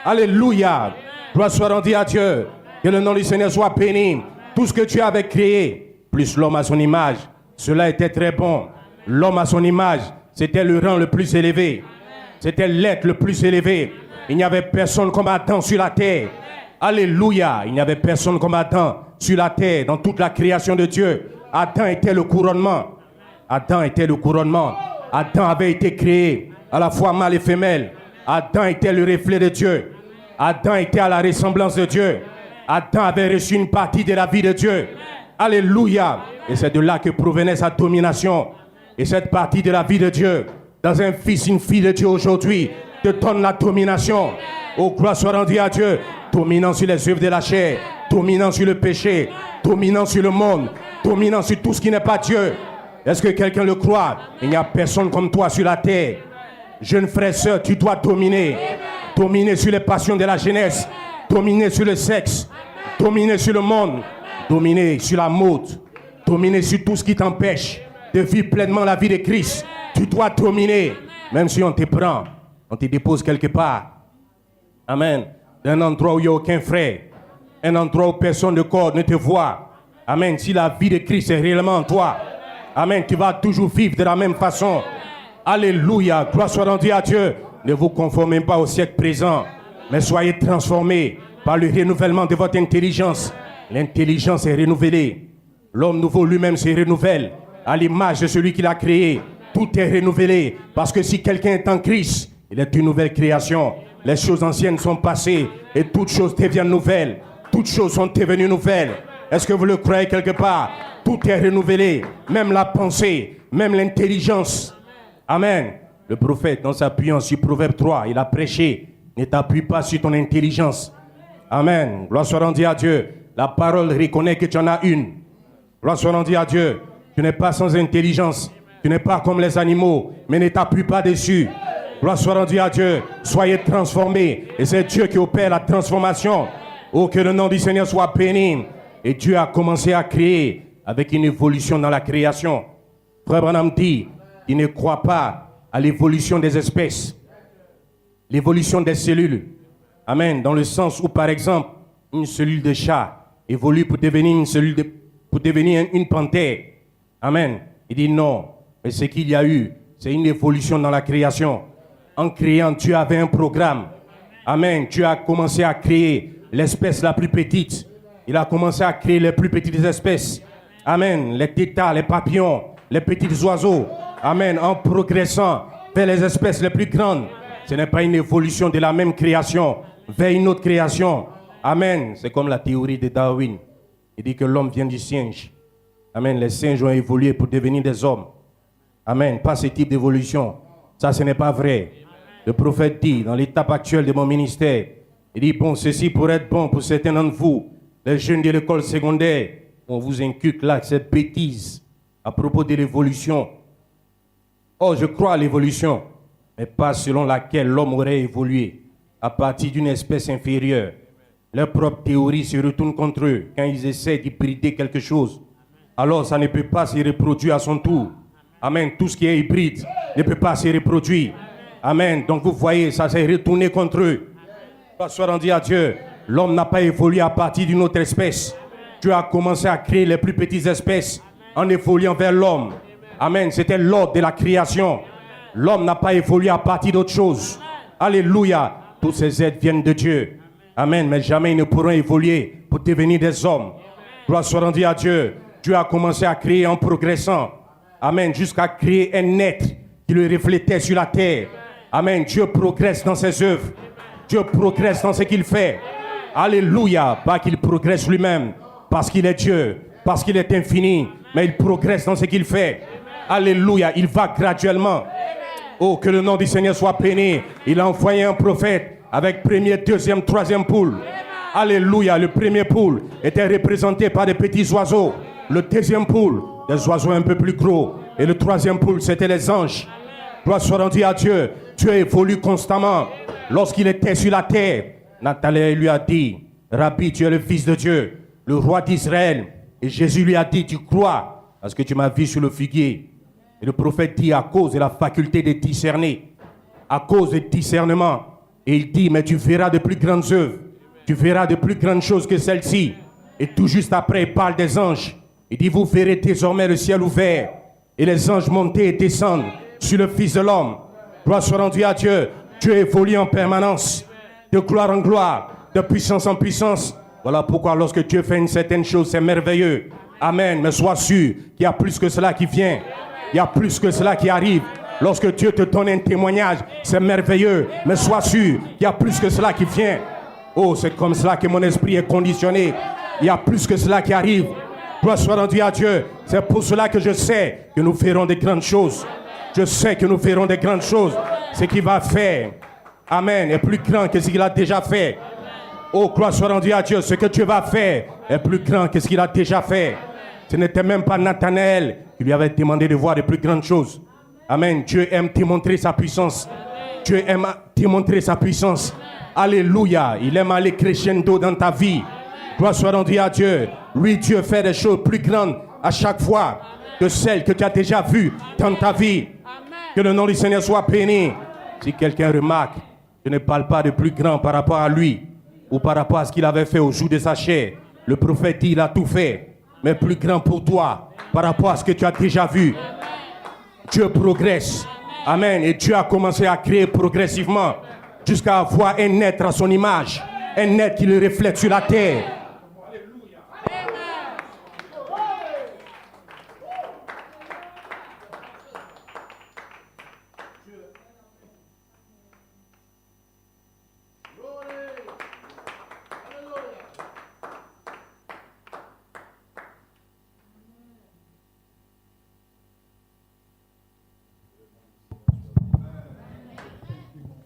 Alléluia. Gloire soit rendue à Dieu. Que le nom du Seigneur soit béni. Tout ce que Dieu avait créé, plus l'homme à son image, cela était très bon. L'homme à son image, c'était le rang le plus élevé. C'était l'être le plus élevé. Il n'y avait personne comme Adam sur la terre. Alléluia. Il n'y avait personne comme Adam sur la terre, dans toute la création de Dieu. Adam était le couronnement. Adam était le couronnement. Adam avait été créé à la fois mâle et femelle. Adam était le reflet de Dieu. Adam était à la ressemblance de Dieu. Adam avait reçu une partie de la vie de Dieu. Alléluia. Et c'est de là que provenait sa domination. Et cette partie de la vie de Dieu, dans un fils, une fille de Dieu aujourd'hui, te donne la domination. Oh, gloire soit rendue à Dieu. Dominant sur les œuvres de la chair, dominant sur le péché, dominant sur le monde, dominant sur tout ce qui n'est pas Dieu. Est-ce que quelqu'un le croit? Il n'y a personne comme toi sur la terre. Jeune frère, sœur, tu dois dominer. Dominer sur les passions de la jeunesse, dominer sur le sexe, dominer sur le monde, dominer sur la mode, dominer sur tout ce qui t'empêche de vivre pleinement la vie de Christ. Tu dois dominer, même si on te prend, on te dépose quelque part. Amen. D'un endroit où il n'y a aucun frère, un endroit où personne de corps ne te voit. Amen. Si la vie de Christ est réellement en toi, amen, tu vas toujours vivre de la même façon. Alléluia. Gloire soit rendue à Dieu. Ne vous conformez pas au siècle présent, mais soyez transformés par le renouvellement de votre intelligence. L'intelligence est renouvelée. L'homme nouveau lui-même se renouvelle à l'image de celui qui l'a créé. Tout est renouvelé parce que si quelqu'un est en Christ, il est une nouvelle création. Les choses anciennes sont passées et toutes choses deviennent nouvelles. Toutes choses sont devenues nouvelles. Est-ce que vous le croyez quelque part? Tout est renouvelé, même la pensée, même l'intelligence. Amen. Le prophète, dans s'appuyant sur Proverbe 3, il a prêché. Ne t'appuie pas sur ton intelligence. Amen. Gloire soit rendue à Dieu. La parole reconnaît que tu en as une. Gloire soit rendue à Dieu. Tu n'es pas sans intelligence. Tu n'es pas comme les animaux, mais ne t'appuie pas dessus. Gloire soit rendue à Dieu. Soyez transformés. Et c'est Dieu qui opère la transformation. Oh, que le nom du Seigneur soit béni. Et Dieu a commencé à créer avec une évolution dans la création. Frère Branham dit, il ne croit pas à l'évolution des espèces, l'évolution des cellules. Amen. Dans le sens où, par exemple, une cellule de chat évolue pour devenir une panthère. Amen. Il dit non. Mais ce qu'il y a eu, c'est une évolution dans la création. En créant, Dieu avait un programme. Amen. Dieu a commencé à créer l'espèce la plus petite. Il a commencé à créer les plus petites espèces. Amen. Les tétards, les papillons, les petits oiseaux. Amen. En progressant vers les espèces les plus grandes. Ce n'est pas une évolution de la même création vers une autre création. Amen. C'est comme la théorie de Darwin. Il dit que l'homme vient du singe. Amen. Les singes ont évolué pour devenir des hommes. Amen. Pas ce type d'évolution. Ça, ce n'est pas vrai. Le prophète dit, dans l'étape actuelle de mon ministère, il dit, bon, ceci pourrait être bon pour certains d'entre vous, les jeunes de l'école secondaire, on vous inculque là cette bêtise à propos de l'évolution. Oh, je crois à l'évolution, mais pas selon laquelle l'homme aurait évolué à partir d'une espèce inférieure. Leur propre théorie se retourne contre eux quand ils essaient d'hybrider quelque chose. Alors, ça ne peut pas se reproduire à son tour. Amen. Tout ce qui est hybride ne peut pas se reproduire. Amen. Donc, vous voyez, ça s'est retourné contre eux. Soit rendu à Dieu. L'homme n'a pas évolué à partir d'une autre espèce. Dieu a commencé à créer les plus petites espèces en évoluant vers l'homme. Amen. C'était l'ordre de la création. L'homme n'a pas évolué à partir d'autre chose. Alléluia. Tous ces êtres viennent de Dieu. Amen. Mais jamais ils ne pourront évoluer pour devenir des hommes. Gloire soit rendue à Dieu. Dieu a commencé à créer en progressant. Amen. Jusqu'à créer un être qui le reflétait sur la terre. Amen. Dieu progresse dans ses œuvres. Dieu progresse dans ce qu'il fait. Alléluia. Pas qu'il progresse lui-même. Parce qu'il est Dieu. Parce qu'il est infini. Mais il progresse dans ce qu'il fait. Alléluia. Il va graduellement. Oh, que le nom du Seigneur soit béni. Il a envoyé un prophète avec premier, deuxième, troisième poule. Alléluia. Le premier poule était représenté par des petits oiseaux. Le deuxième poule, des oiseaux un peu plus gros. Et le troisième poule, c'était les anges. Gloire soit rendue à Dieu. Dieu évolue constamment. Lorsqu'il était sur la terre, Nathanaël lui a dit, Rabbi, tu es le Fils de Dieu, le roi d'Israël. Et Jésus lui a dit, tu crois parce que tu m'as vu sur le figuier. Et le prophète dit, à cause de la faculté de discerner, à cause du discernement. Et il dit, mais tu verras de plus grandes œuvres. Tu verras de plus grandes choses que celles-ci. Et tout juste après, il parle des anges. Il dit, vous verrez désormais le ciel ouvert et les anges monter et descendre sur le Fils de l'homme. Gloire soit rendue à Dieu. Dieu évolue en permanence, de gloire en gloire, de puissance en puissance. Voilà pourquoi lorsque Dieu fait une certaine chose, c'est merveilleux. Amen. Mais sois sûr qu'il y a plus que cela qui vient. Il y a plus que cela qui arrive. Lorsque Dieu te donne un témoignage, c'est merveilleux. Mais sois sûr qu'il y a plus que cela qui vient. Oh, c'est comme cela que mon esprit est conditionné. Il y a plus que cela qui arrive. Gloire soit rendue à Dieu. C'est pour cela que je sais que nous ferons de grandes choses. Je sais que nous ferons de grandes choses. Ce qu'il va faire, amen, est plus grand que ce qu'il a déjà fait. Oh, gloire soit rendue à Dieu. Ce que Dieu va faire est plus grand que ce qu'il a déjà fait. Ce n'était même pas Nathanaël qui lui avait demandé de voir de plus grandes choses. Amen. Dieu aime te montrer sa puissance. Dieu aime te montrer sa puissance. Alléluia. Il aime aller crescendo dans ta vie. Gloire soit rendue à Dieu. Lui, Dieu fait des choses plus grandes à chaque fois que celles que tu as déjà vues dans ta vie. Que le nom du Seigneur soit béni. Si quelqu'un remarque, je ne parle pas de plus grand par rapport à lui ou par rapport à ce qu'il avait fait au jour de sa chair. Le prophète dit, il a tout fait, mais plus grand pour toi par rapport à ce que tu as déjà vu. Dieu progresse. Amen. Et Dieu a commencé à créer progressivement jusqu'à avoir un être à son image, un être qui le reflète sur la terre.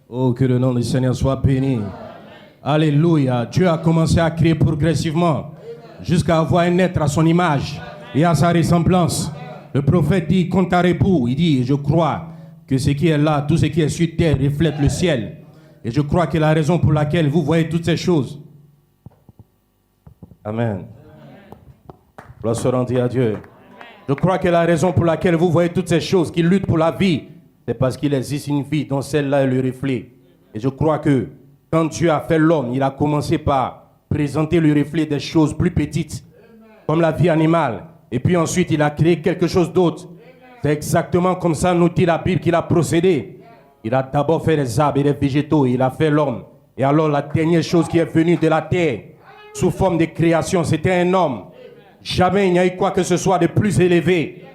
Oh, que le nom du Seigneur soit béni. Alléluia. Dieu a commencé à créer progressivement jusqu'à avoir un être à son image et à sa ressemblance. Le prophète dit, compte à rebours, il dit, je crois que ce qui est là, tout ce qui est sur terre reflète le ciel. Et je crois que la raison pour laquelle vous voyez toutes ces choses. Amen. Gloire soit rendue à Dieu. Je crois que la raison pour laquelle vous voyez toutes ces choses qui luttent pour la vie, c'est parce qu'il existe une vie dont celle-là est le reflet. Et je crois que quand Dieu a fait l'homme, il a commencé par présenter le reflet des choses plus petites, comme la vie animale. Et puis ensuite, il a créé quelque chose d'autre. C'est exactement comme ça, nous dit la Bible, qu'il a procédé. Il a d'abord fait les arbres et les végétaux, et il a fait l'homme. Et alors, la dernière chose qui est venue de la terre, sous forme de création, c'était un homme. Jamais il n'y a eu quoi que ce soit de plus élevé.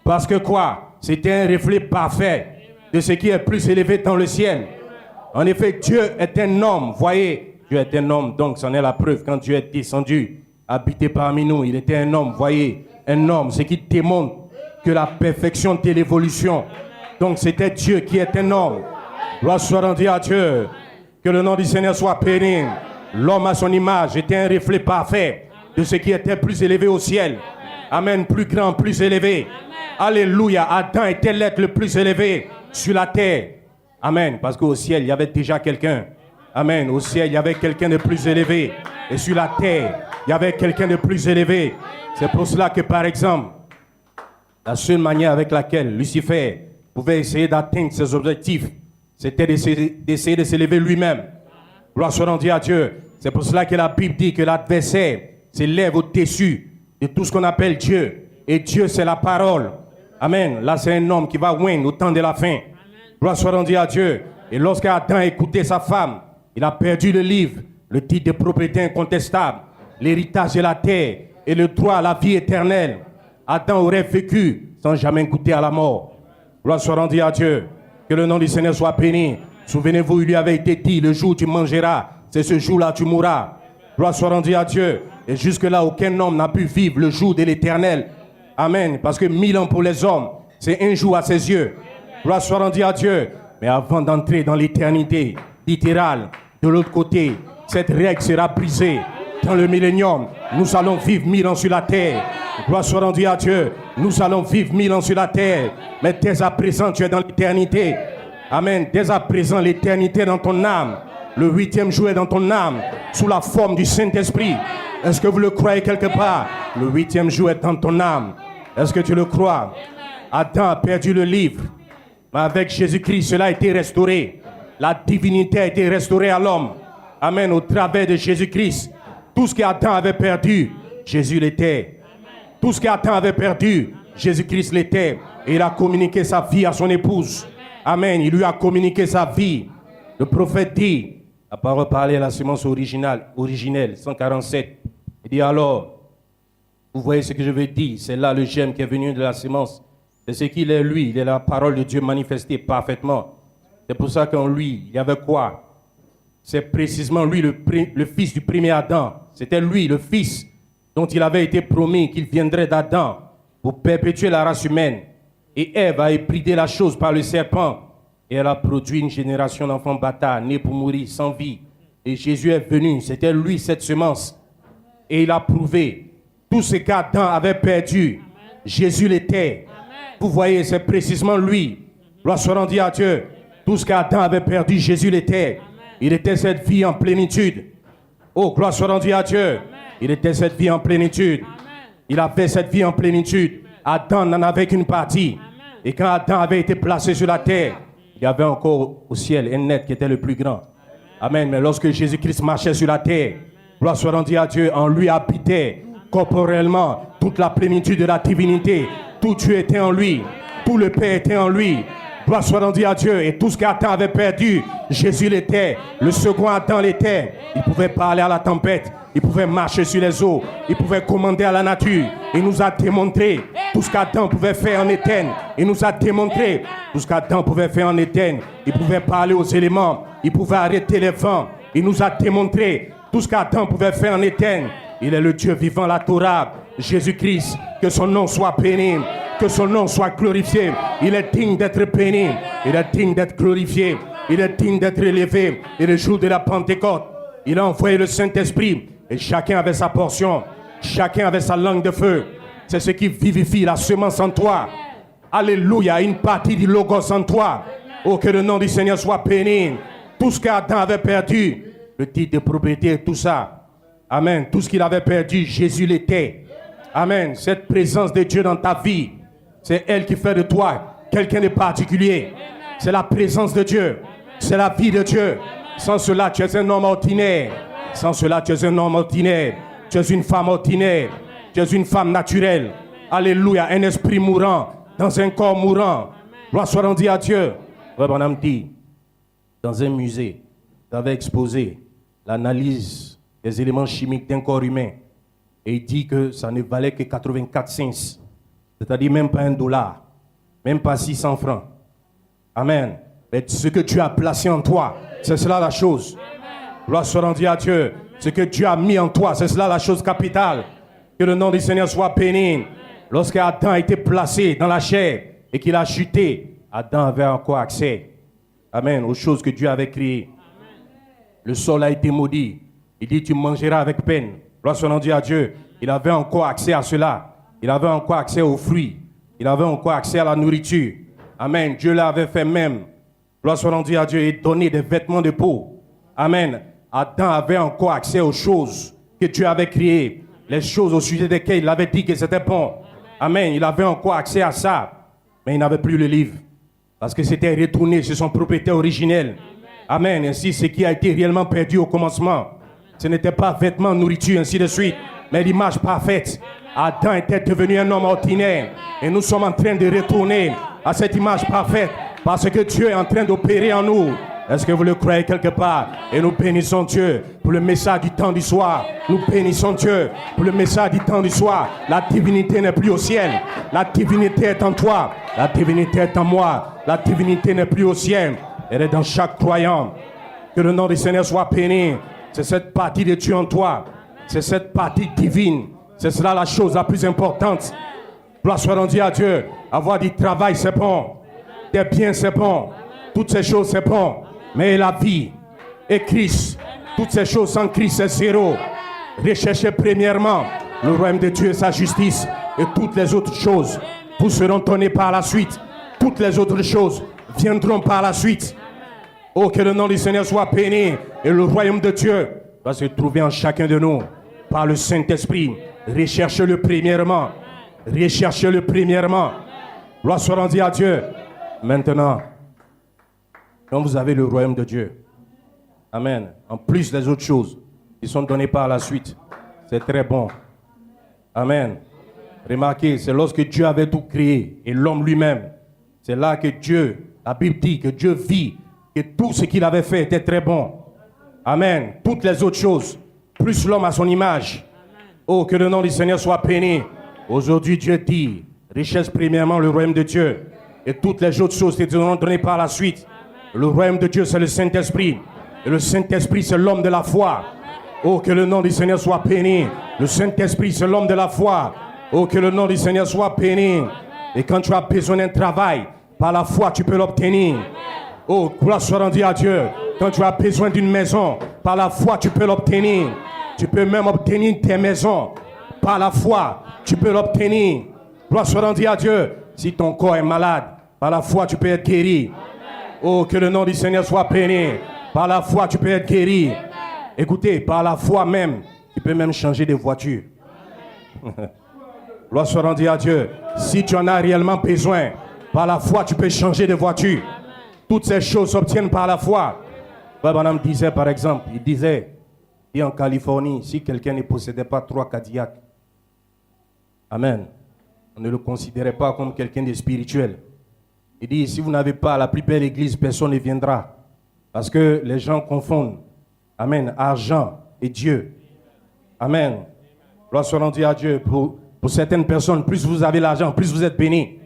Parce que quoi? C'était un reflet parfait de ce qui est plus élevé dans le ciel. En effet, Dieu est un homme. Voyez, Dieu est un homme, donc c'en est la preuve. Quand Dieu est descendu, habité parmi nous, il était un homme. Voyez, un homme, ce qui démontre que la perfection de l'évolution. Donc c'était Dieu qui est un homme. Gloire soit rendue à Dieu. Que le nom du Seigneur soit béni. L'homme à son image était un reflet parfait de ce qui était plus élevé au ciel. Amen, plus grand, plus élevé. Alléluia, Adam était l'être le plus élevé sur la terre. Amen, parce qu'au ciel, il y avait déjà quelqu'un. Amen, au ciel, il y avait quelqu'un de plus élevé. Et sur la terre, il y avait quelqu'un de plus élevé. C'est pour cela que, par exemple, la seule manière avec laquelle Lucifer pouvait essayer d'atteindre ses objectifs, c'était d'essayer de s'élever lui-même. Gloire soit rendue à Dieu. C'est pour cela que la Bible dit que l'adversaire s'élève au-dessus de tout ce qu'on appelle Dieu. Et Dieu, c'est la parole. Amen. Là, c'est un homme qui va winner au temps de la fin. Gloire soit rendue à Dieu. Et lorsqu'Adam a écouté sa femme, il a perdu le livre, le titre de propriété incontestable, l'héritage de la terre et le droit à la vie éternelle. Adam aurait vécu sans jamais goûter à la mort. Gloire soit rendue à Dieu. Que le nom du Seigneur soit béni. Souvenez-vous, il lui avait été dit, le jour où tu mangeras, c'est ce jour-là tu mourras. Gloire soit rendue à Dieu. Et jusque-là, aucun homme n'a pu vivre le jour de l'éternel. Amen. Parce que 1000 ans pour les hommes, c'est un jour à ses yeux. Gloire soit rendue à Dieu. Mais avant d'entrer dans l'éternité littérale, de l'autre côté, cette règle sera brisée. Dans le millénium, nous allons vivre 1000 ans sur la terre. Gloire soit rendue à Dieu. Nous allons vivre 1000 ans sur la terre. Mais dès à présent, tu es dans l'éternité. Amen. Dès à présent, l'éternité est dans ton âme. Le 8e jour est dans ton âme, sous la forme du Saint-Esprit. Est-ce que vous le croyez quelque part? Le 8e jour est dans ton âme. Est-ce que tu le crois? Adam a perdu le livre. Mais avec Jésus-Christ, cela a été restauré. La divinité a été restaurée à l'homme. Amen. Au travers de Jésus-Christ. Tout ce qu'Adam avait perdu, Jésus l'était. Tout ce qu'Adam avait perdu, Jésus-Christ l'était. Et il a communiqué sa vie à son épouse. Amen. Il lui a communiqué sa vie. Le prophète dit, la parole parlait à la sémence originelle, 147. Il dit alors, vous voyez ce que je veux dire, c'est là le germe qui est venu de la sémence. C'est ce qu'il est lui, il est la parole de Dieu manifestée parfaitement. C'est pour ça qu'en lui, il y avait quoi? C'est précisément lui le fils du premier Adam. C'était lui le fils dont il avait été promis qu'il viendrait d'Adam pour perpétuer la race humaine. Et Ève a ébridé la chose par le serpent. Et elle a produit une génération d'enfants bâtards, nés pour mourir, sans vie. Et Jésus est venu, c'était lui cette semence. Et il a prouvé tout ce qu'Adam avait perdu. Jésus l'était. Vous voyez, c'est précisément lui. Gloire soit rendue à Dieu. Tout ce qu'Adam avait perdu, Jésus l'était. Il était cette vie en plénitude. Oh, gloire soit rendue à Dieu. Il était cette vie en plénitude. Il avait cette vie en plénitude. Adam n'en avait qu'une partie. Et quand Adam avait été placé sur la terre, il y avait encore au ciel un être qui était le plus grand. Amen. Mais lorsque Jésus-Christ marchait sur la terre, gloire soit rendue à Dieu, en lui habitait corporellement toute la plénitude de la divinité. Tout Dieu était en lui. Tout le Père était en lui. Gloire soit rendue à Dieu. Et tout ce qu'Adam avait perdu, Jésus l'était. Le second Adam l'était. Il pouvait parler à la tempête. Il pouvait marcher sur les eaux. Il pouvait commander à la nature. Il nous a démontré tout ce qu'Adam pouvait faire en Éden. Il nous a démontré tout ce qu'Adam pouvait faire en Éden. Il pouvait parler aux éléments. Il pouvait arrêter les vents. Il nous a démontré tout ce qu'Adam pouvait faire en Éden. Il est le Dieu vivant, la Torah, Jésus-Christ. Que son nom soit béni. Que son nom soit glorifié. Il est digne d'être béni. Il est digne d'être glorifié. Il est digne d'être élevé. Et le jour de la Pentecôte, il a envoyé le Saint-Esprit. Et chacun avait sa portion. Chacun avait sa langue de feu. C'est ce qui vivifie la semence en toi. Alléluia. Une partie du Logos en toi. Oh, que le nom du Seigneur soit béni. Tout ce qu'Adam avait perdu, le titre de propriété, tout ça. Amen. Tout ce qu'il avait perdu, Jésus l'était. Amen. Cette présence de Dieu dans ta vie, c'est elle qui fait de toi quelqu'un de particulier. C'est la présence de Dieu. C'est la vie de Dieu. Sans cela, tu es un homme ordinaire. Sans cela, tu es un homme ordinaire. Tu es une femme ordinaire. Tu es une femme naturelle. Alléluia. Un esprit mourant dans un corps mourant. Gloire soit rendue à Dieu. Ouais, mon âme dit, dans un musée, tu avais exposé l'analyse des éléments chimiques d'un corps humain. Et il dit que ça ne valait que 84 cents. C'est-à-dire même pas $1. même pas 600 francs. Amen. Mais ce que Dieu a placé en toi, c'est cela la chose. Gloire soit rendue à Dieu. Ce que Dieu a mis en toi, c'est cela la chose capitale. Que le nom du Seigneur soit béni. Lorsque Adam a été placé dans la chair et qu'il a chuté, Adam avait encore accès. Amen. Aux choses que Dieu avait créées. Le sol a été maudit. Il dit, tu mangeras avec peine. Gloire soit rendue à Dieu. Il avait encore accès à cela. Il avait encore accès aux fruits. Il avait encore accès à la nourriture. Amen. Dieu l'avait fait même. Gloire soit rendue à Dieu et donné des vêtements de peau. Amen. Adam avait encore accès aux choses que Dieu avait créées. Les choses au sujet desquelles il avait dit que c'était bon. Amen. Il avait encore accès à ça. Mais il n'avait plus le livre. Parce que c'était retourné sur son propriétaire originel. Amen. Ainsi, ce qui a été réellement perdu au commencement, ce n'était pas vêtements, nourriture, ainsi de suite, mais l'image parfaite. Adam était devenu un homme ordinaire. Et nous sommes en train de retourner à cette image parfaite. Parce que Dieu est en train d'opérer en nous. Est-ce que vous le croyez quelque part? Et nous bénissons Dieu pour le message du temps du soir. Nous bénissons Dieu pour le message du temps du soir. La divinité n'est plus au ciel. La divinité est en toi. La divinité est en moi. La divinité n'est plus au ciel. Elle est dans chaque croyant. Que le nom du Seigneur soit béni. C'est cette partie de Dieu en toi. C'est cette partie divine. C'est cela la chose la plus importante. Gloire soit rendue à Dieu. Avoir du travail, c'est bon. Des biens, c'est bon. Toutes ces choses, c'est bon. Mais la vie et Christ, toutes ces choses sans Christ, c'est zéro. Recherchez premièrement le royaume de Dieu et sa justice. Et toutes les autres choses vous seront données par la suite. Toutes les autres choses viendront par la suite. Oh, que le nom du Seigneur soit béni. Et le royaume de Dieu va se trouver en chacun de nous. Par le Saint-Esprit. Recherchez-le premièrement. Recherchez-le premièrement. Gloire soit rendue à Dieu. Maintenant, quand vous avez le royaume de Dieu, amen, en plus des autres choses qui sont données par la suite, c'est très bon. Amen. Remarquez, c'est lorsque Dieu avait tout créé et l'homme lui-même, c'est là que Dieu, la Bible dit que Dieu vit, que tout ce qu'il avait fait était très bon. Amen. Toutes les autres choses, plus l'homme à son image. Oh, que le nom du Seigneur soit béni. Aujourd'hui, Dieu dit, recherche premièrement le royaume de Dieu. Et toutes les autres choses te seront données par la suite. Le royaume de Dieu, c'est le Saint-Esprit. Et le Saint-Esprit, c'est l'homme de la foi. Oh, que le nom du Seigneur soit béni. Le Saint-Esprit, c'est l'homme de la foi. Oh, que le nom du Seigneur soit béni. Et quand tu as besoin d'un travail, par la foi, tu peux l'obtenir. Oh, gloire soit rendue à Dieu. Quand tu as besoin d'une maison, par la foi, tu peux l'obtenir. Tu peux même obtenir tes maisons. Par la foi, tu peux l'obtenir. Gloire soit rendue à Dieu. Si ton corps est malade, par la foi, tu peux être guéri. Oh, que le nom du Seigneur soit béni. Par la foi, tu peux être guéri. Écoutez, par la foi même, tu peux même changer de voiture. Gloire soit rendue à Dieu. Si tu en as réellement besoin, par la foi, tu peux changer de voiture. Toutes ces choses s'obtiennent par la foi. Branham disait, par exemple, il disait, et en Californie, si quelqu'un ne possédait pas 3 Cadillacs, amen, on ne le considérait pas comme quelqu'un de spirituel. Il dit, si vous n'avez pas la plus belle église, personne ne viendra. Parce que les gens confondent, amen, argent et Dieu. Amen. Gloire soit rendue à Dieu. Pour certaines personnes, plus vous avez l'argent, plus vous êtes bénis.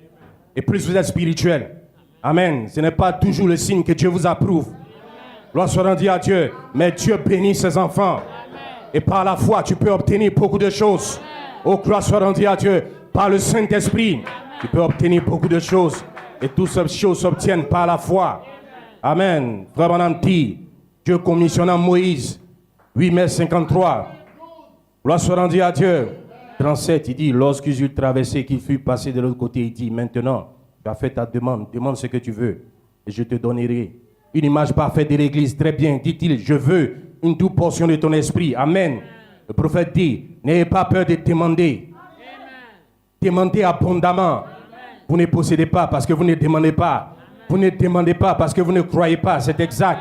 Et plus vous êtes spirituel. Amen. Ce n'est pas toujours le signe que Dieu vous approuve. Gloire soit rendue à Dieu. Mais Dieu bénit ses enfants. Et par la foi, tu peux obtenir beaucoup de choses. Oh, gloire soit rendue à Dieu. Par le Saint-Esprit, tu peux obtenir beaucoup de choses. Et toutes ces choses s'obtiennent par la foi. Amen. Frère Branham dit, Dieu commissionnant Moïse, 8 mai 53. Gloire soit rendue à Dieu. 37, il dit, lorsqu'ils eurent traversé, qu'il fut passé de l'autre côté, il dit, maintenant, tu as fait ta demande, demande ce que tu veux, et je te donnerai une image parfaite de l'église. Très bien, dit-il, je veux une double portion de ton esprit. Amen. Le prophète dit, n'ayez pas peur de demander. Demandez abondamment. Vous ne possédez pas parce que vous ne demandez pas. Vous ne demandez pas parce que vous ne croyez pas. C'est exact.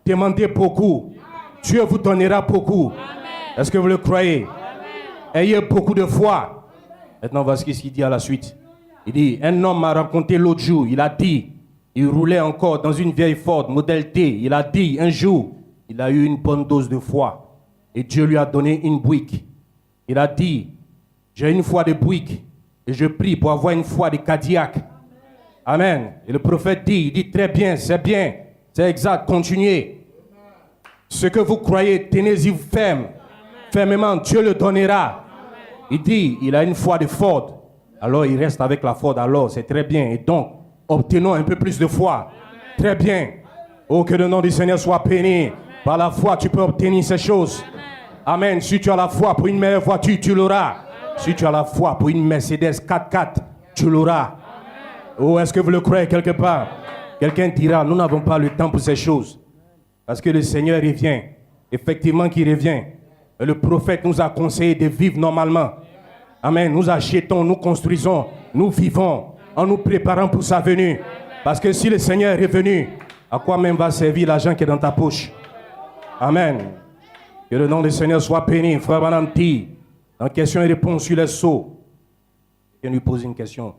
Demandez beaucoup. Dieu vous donnera beaucoup. Est-ce que vous le croyez? Ayez beaucoup de foi. Maintenant, voici ce qu'il dit à la suite. Il dit, un homme m'a raconté l'autre jour. Il a dit, il roulait encore dans une vieille Ford Model T. Il a dit, un jour, il a eu une bonne dose de foi. Et Dieu lui a donné une Buick. Il a dit, j'ai une foi de Buick. Et je prie pour avoir une foi de Cadillac. Amen. Et le prophète dit, il dit très bien, c'est exact, continuez. Ce que vous croyez, tenez-y ferme. Fermement, Dieu le donnera. Il dit, il a une foi de Ford. Alors il reste avec la foi, alors c'est très bien. Et donc, obtenons un peu plus de foi. Très bien. Oh, que le nom du Seigneur soit béni. Par la foi, tu peux obtenir ces choses. Amen. Si tu as la foi pour une meilleure voiture, tu l'auras. Si tu as la foi pour une Mercedes 4x4, tu l'auras. Oh, est-ce que vous le croyez quelque part? Quelqu'un dira, nous n'avons pas le temps pour ces choses. Parce que le Seigneur revient. Effectivement qu'il revient. Et le prophète nous a conseillé de vivre normalement. Amen. Nous achetons, nous construisons, nous vivons en nous préparant pour sa venue. Parce que si le Seigneur est venu, à quoi même va servir l'argent qui est dans ta poche? Amen. Que le nom du Seigneur soit béni. Frère Banamti, en question et réponse sur les sceaux. Je lui pose une question.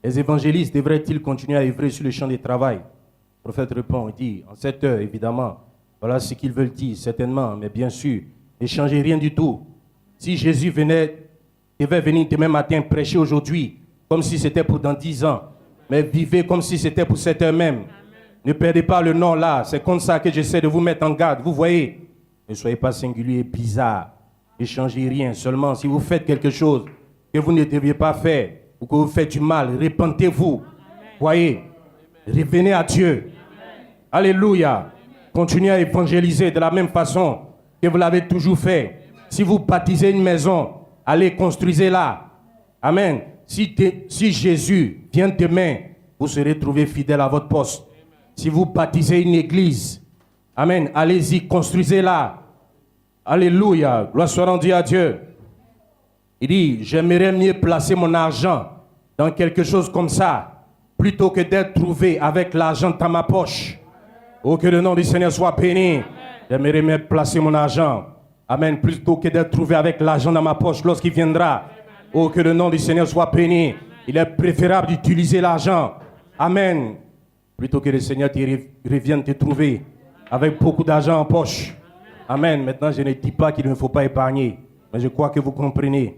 Les évangélistes devraient-ils continuer à œuvrer sur le champ du travail? Le prophète répond, il dit, en cette heure, évidemment, voilà ce qu'ils veulent dire, certainement, mais bien sûr, ne changez rien du tout. Si Jésus devait venir demain matin prêcher aujourd'hui, comme si c'était pour dans 10 ans, mais vivez comme si c'était pour cette heure même. Ne perdez pas le nom là, c'est comme ça que j'essaie de vous mettre en garde, vous voyez. Ne soyez pas singulier et bizarre, ne changez rien, seulement si vous faites quelque chose que vous ne deviez pas faire, ou que vous faites du mal, repentez-vous, voyez, revenez à Dieu. Alléluia. Continuez à évangéliser de la même façon que vous l'avez toujours fait. Si vous baptisez une maison, allez, construisez-la. Amen. Si Jésus vient demain, vous serez trouvé fidèle à votre poste. Si vous baptisez une église, amen, allez-y, construisez-la. Alléluia. Gloire soit rendue à Dieu. Il dit, j'aimerais mieux placer mon argent dans quelque chose comme ça, plutôt que d'être trouvé avec l'argent dans ma poche. Oh, que le nom du Seigneur soit béni. J'aimerais mieux placer mon argent, amen, plutôt que d'être trouvé avec l'argent dans ma poche lorsqu'il viendra. Oh, que le nom du Seigneur soit béni. Il est préférable d'utiliser l'argent, amen, plutôt que le Seigneur revienne te trouver avec beaucoup d'argent en poche. Amen. Maintenant, je ne dis pas qu'il ne faut pas épargner, mais je crois que vous comprenez.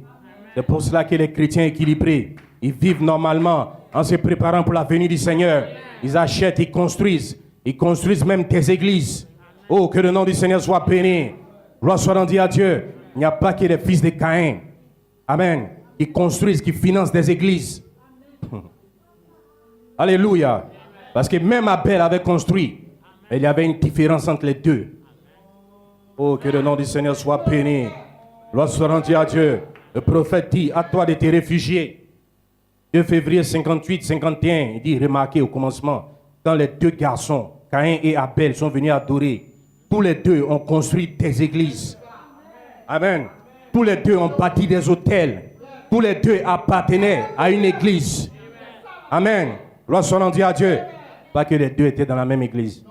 C'est pour cela que les chrétiens équilibrés, ils vivent normalement en se préparant pour la venue du Seigneur. Ils achètent, ils construisent même des églises. Oh, que le nom du Seigneur soit béni. Gloire soit rendue à Dieu. Il n'y a pas que les fils de Caïn, amen, qui construisent, qui financent des églises. Alléluia. Parce que même Abel avait construit, mais il y avait une différence entre les deux. Oh, que le nom du Seigneur soit béni. Gloire soit rendue à Dieu. Le prophète dit, à toi de te réfugier. 2 février 58-51, il dit, remarquez au commencement, quand les deux garçons, Caïn et Abel, sont venus adorer, tous les deux ont construit des églises. Amen. Tous les deux ont bâti des hôtels. Tous les deux appartenaient à une église. Amen. Gloire soit rendue à Dieu. Pas que les deux étaient dans la même église.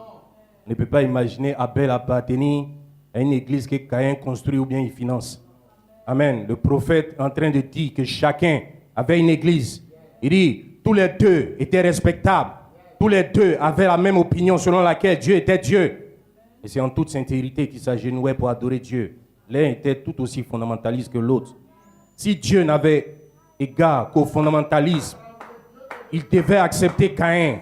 On ne peut pas imaginer Abel appartenir à une église que Caïn construit ou bien il finance. Amen. Le prophète est en train de dire que chacun avait une église. Il dit, tous les deux étaient respectables. Tous les deux avaient la même opinion selon laquelle Dieu était Dieu. Et c'est en toute sincérité qu'ils s'agenouaient pour adorer Dieu. L'un était tout aussi fondamentaliste que l'autre. Si Dieu n'avait égard qu'au fondamentalisme, il devait accepter Caïn,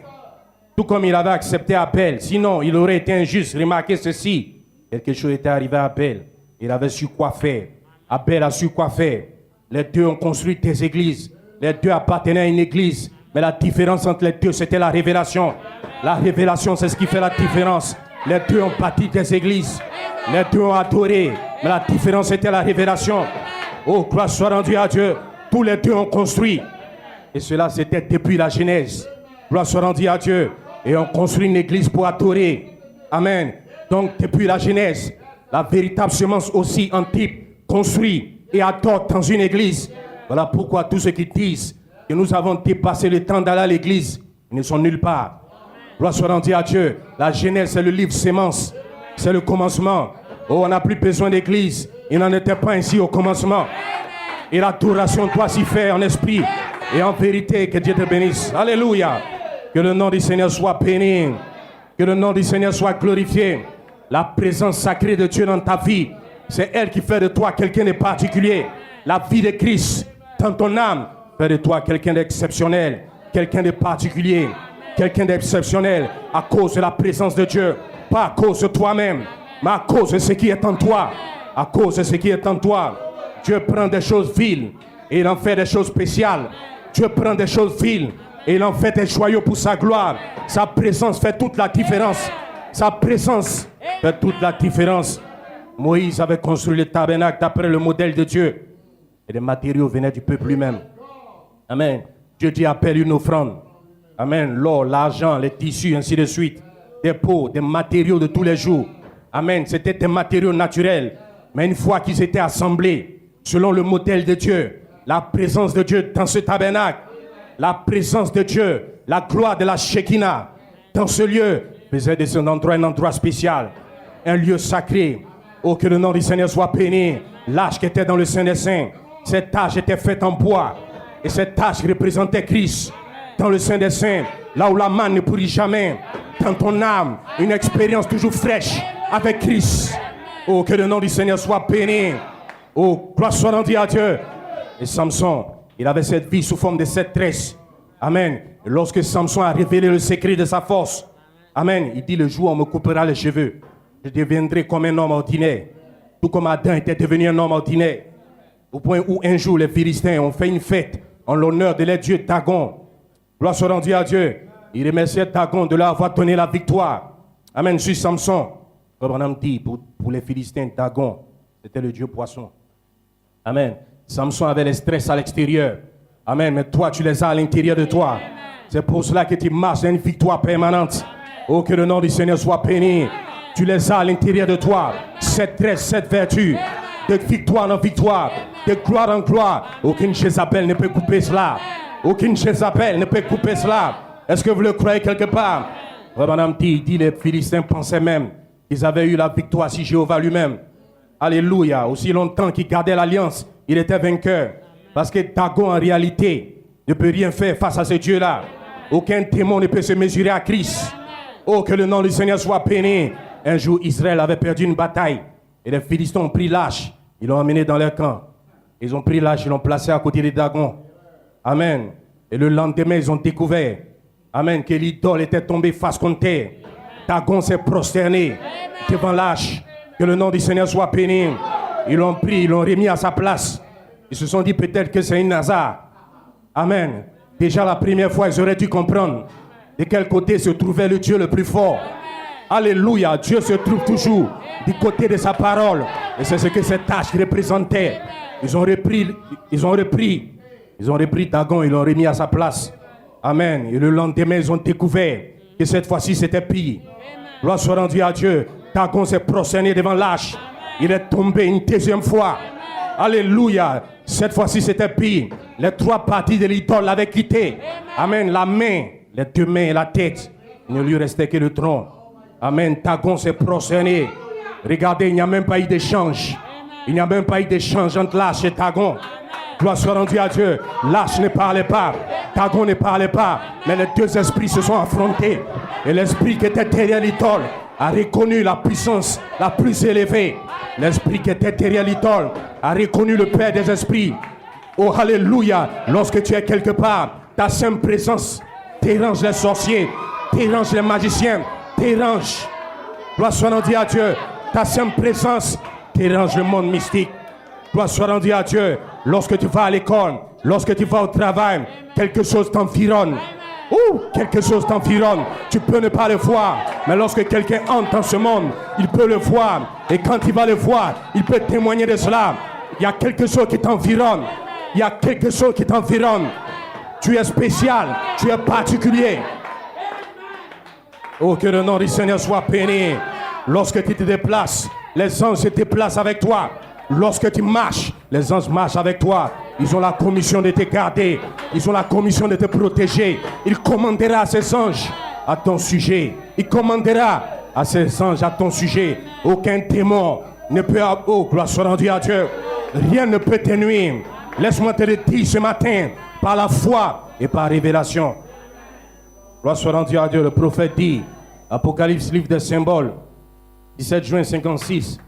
tout comme il avait accepté Abel. Sinon, il aurait été injuste. Remarquez ceci. Quelque chose était arrivé à Abel. Il avait su quoi faire. Abel a su quoi faire. Les deux ont construit des églises. Les deux appartenaient à une église. Mais la différence entre les deux, c'était la révélation. La révélation, c'est ce qui fait la différence. Les deux ont bâti des églises. Les deux ont adoré. Mais la différence, c'était la révélation. Oh, gloire soit rendue à Dieu. Tous les deux ont construit. Et cela, c'était depuis la Genèse. Gloire soit rendue à Dieu. Et on construit une église pour adorer. Amen. Donc, depuis la Genèse, la véritable semence aussi en type construit et adore dans une église. Voilà pourquoi tous ceux qui disent que nous avons dépassé le temps d'aller à l'église, ils ne sont nulle part. Gloire soit rendue à Dieu. La Genèse, c'est le livre sémence. C'est le commencement. Oh, on n'a plus besoin d'église. Il n'en était pas ainsi au commencement. Et l'adoration doit s'y faire en esprit et en vérité. Que Dieu te bénisse. Alléluia. Que le nom du Seigneur soit béni. Que le nom du Seigneur soit glorifié. La présence sacrée de Dieu dans ta vie, c'est elle qui fait de toi quelqu'un de particulier. La vie de Christ dans ton âme fait de toi quelqu'un d'exceptionnel. quelqu'un de particulier, quelqu'un d'exceptionnel à cause de la présence de Dieu, pas à cause de toi-même, mais à cause de ce qui est en toi. À cause de ce qui est en toi, Dieu prend des choses viles et il en fait des choses spéciales. Dieu prend des choses viles et il en fait des joyaux pour sa gloire. Sa présence fait toute la différence. Sa présence fait toute la différence. Moïse avait construit le tabernacle d'après le modèle de Dieu. Et les matériaux venaient du peuple lui-même. Amen. Dieu dit appelle une offrande. Amen. L'or, l'argent, les tissus, ainsi de suite. Des pots, des matériaux de tous les jours. Amen. C'était des matériaux naturels. Mais une fois qu'ils étaient assemblés, selon le modèle de Dieu, la présence de Dieu dans ce tabernacle, la présence de Dieu, la gloire de la Shekinah, dans ce lieu, faisait de cet endroit un endroit spécial, un lieu sacré. Oh, que le nom du Seigneur soit béni. L'arche qui était dans le Saint des Saints, cette tâche était faite en bois. Et cette tâche représentait Christ dans le Saint des Saints, là où la manne ne pourrit jamais. Dans ton âme, une expérience toujours fraîche avec Christ. Oh, que le nom du Seigneur soit béni. Oh, gloire soit rendue à Dieu. Et Samson, il avait cette vie sous forme de 7 tresses. Amen. Et lorsque Samson a révélé le secret de sa force, amen, il dit le jour où on me coupera les cheveux, je deviendrai comme un homme ordinaire. Tout comme Adam était devenu un homme ordinaire. Au point où un jour les Philistins ont fait une fête en l'honneur de leur dieu Dagon. Gloire soit rendue à Dieu. Il remerciait Dagon de leur avoir donné la victoire. Amen, sur Samson. Comme on a dit, pour les Philistins, Dagon, c'était le dieu poisson. Amen. Samson avait les stress à l'extérieur. Amen. Mais toi, tu les as à l'intérieur de toi. C'est pour cela que tu marches dans une victoire permanente. Oh, que le nom du Seigneur soit béni. Tu les as à l'intérieur de toi. Cette stress, cette vertu. De victoire en victoire. De gloire en gloire. Aucune Jézabel ne peut couper cela. Aucune Jézabel ne peut couper cela. Est-ce que vous le croyez quelque part? Madame dit, les Philistins pensaient même qu'ils avaient eu la victoire sur Jéhovah lui-même. Alléluia. Aussi longtemps qu'ils gardaient l'alliance, il était vainqueur. Parce que Dagon, en réalité, ne peut rien faire face à ce Dieu-là. Aucun démon ne peut se mesurer à Christ. Oh, que le nom du Seigneur soit béni. Un jour, Israël avait perdu une bataille. Et les Philistins ont pris l'âge. Ils l'ont emmené dans leur camp. Ils ont pris l'âge, ils l'ont placé à côté de Dagon. Amen. Et le lendemain, ils ont découvert, amen, que l'idole était tombée face contre terre. Dagon s'est prosterné devant l'âge. Que le nom du Seigneur soit béni. Ils l'ont pris, ils l'ont remis à sa place. Ils se sont dit peut-être que c'est une hasard. Amen. Déjà la première fois, ils auraient dû comprendre de quel côté se trouvait le Dieu le plus fort. Alléluia. Dieu se trouve toujours du côté de sa parole. Et c'est ce que cette tâche représentait. Ils ont repris Dagon, ils l'ont remis à sa place. Amen. Et le lendemain, ils ont découvert que cette fois-ci, c'était pire. Gloire soit rendue à Dieu. Dagon s'est prosterné devant l'âge. Il est tombé une deuxième fois. Alléluia. Cette fois-ci, c'était pire. Les 3 parties de l'idole l'avaient quitté. Amen. La main, les 2 mains et la tête. Il ne lui restait que le tronc. Amen. Dagon s'est prosterné. Regardez, il n'y a même pas eu d'échange. Il n'y a même pas eu d'échange entre l'âge et Dagon. Gloire soit rendue à Dieu. L'âge ne parlait pas. Dagon ne parlait pas. Mais les 2 esprits se sont affrontés. Et l'esprit qui était derrière l'idole a reconnu la puissance la plus élevée. L'esprit qui était derrière l'idole a reconnu le Père des esprits. Oh, alléluia. Lorsque tu es quelque part, ta simple présence dérange les sorciers, dérange les magiciens, dérange. Gloire soit rendue à Dieu. Ta simple présence dérange le monde mystique. Gloire soit rendue à Dieu. Lorsque tu vas à l'école, lorsque tu vas au travail, quelque chose t'environne. Quelque chose t'environne. Tu peux ne pas le voir. Mais lorsque quelqu'un entre dans ce monde, il peut le voir. Et quand il va le voir, il peut témoigner de cela. Il y a quelque chose qui t'environne. Il y a quelque chose qui t'environne. Tu es spécial. Tu es particulier. Oh, que le nom du Seigneur soit béni. Lorsque tu te déplaces, les anges se déplacent avec toi. Lorsque tu marches, les anges marchent avec toi. Ils ont la commission de te garder. Ils ont la commission de te protéger. Il commandera à ces anges à ton sujet. Il commandera à ces anges à ton sujet. Aucun démon ne peut... Oh, gloire soit rendue à Dieu. Rien ne peut te nuire. Laisse-moi te le dire ce matin, par la foi et par révélation. Gloire soit rendue à Dieu. Le prophète dit, Apocalypse, livre des symboles, 17 juin 56,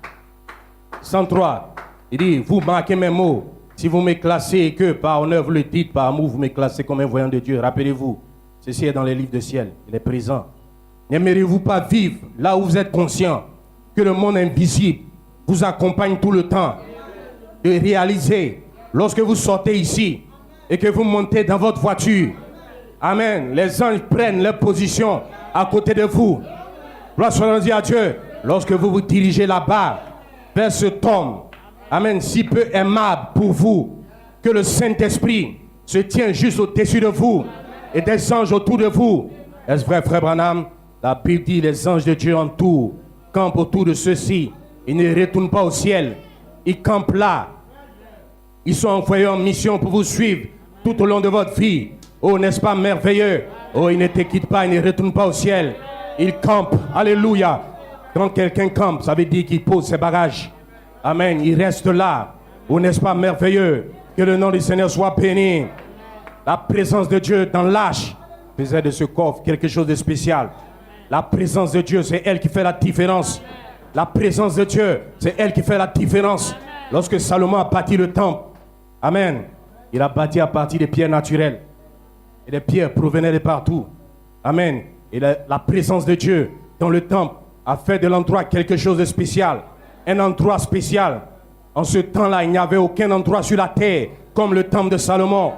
103. Il dit, vous marquez mes mots. Si vous me classez et que par honneur vous le dites, par amour vous me classez comme un voyant de Dieu, rappelez-vous, ceci est dans les livres du ciel, il est présent. N'aimeriez-vous pas vivre là où vous êtes conscient que le monde invisible vous accompagne tout le temps? De réaliser, lorsque vous sortez ici et que vous montez dans votre voiture, amen, les anges prennent leur position à côté de vous. Gloire soit rendue à Dieu. Lorsque vous vous dirigez là-bas, vers cet homme, amen, si peu aimable pour vous, que le Saint-Esprit se tient juste au-dessus de vous et des anges autour de vous. Est-ce vrai, frère Branham? La Bible dit, les anges de Dieu entourent, campent autour de ceux-ci. Ils ne retournent pas au ciel. Ils campent là. Ils sont envoyés en mission pour vous suivre tout au long de votre vie. Oh, n'est-ce pas merveilleux? Oh, ils ne te quittent pas, ils ne retournent pas au ciel. Ils campent. Alléluia. Quand quelqu'un campe, ça veut dire qu'il pose ses bagages. Amen. Il reste là. Oh, n'est-ce pas merveilleux? Que le nom du Seigneur soit béni. La présence de Dieu dans l'âge faisait de ce coffre quelque chose de spécial. La présence de Dieu, c'est elle qui fait la différence. La présence de Dieu, c'est elle qui fait la différence. Lorsque Salomon a bâti le temple, amen, il a bâti à partir des pierres naturelles. Et les pierres provenaient de partout. Amen. Et la présence de Dieu dans le temple a fait de l'endroit quelque chose de spécial. Un endroit spécial. En ce temps-là, il n'y avait aucun endroit sur la terre comme le temple de Salomon.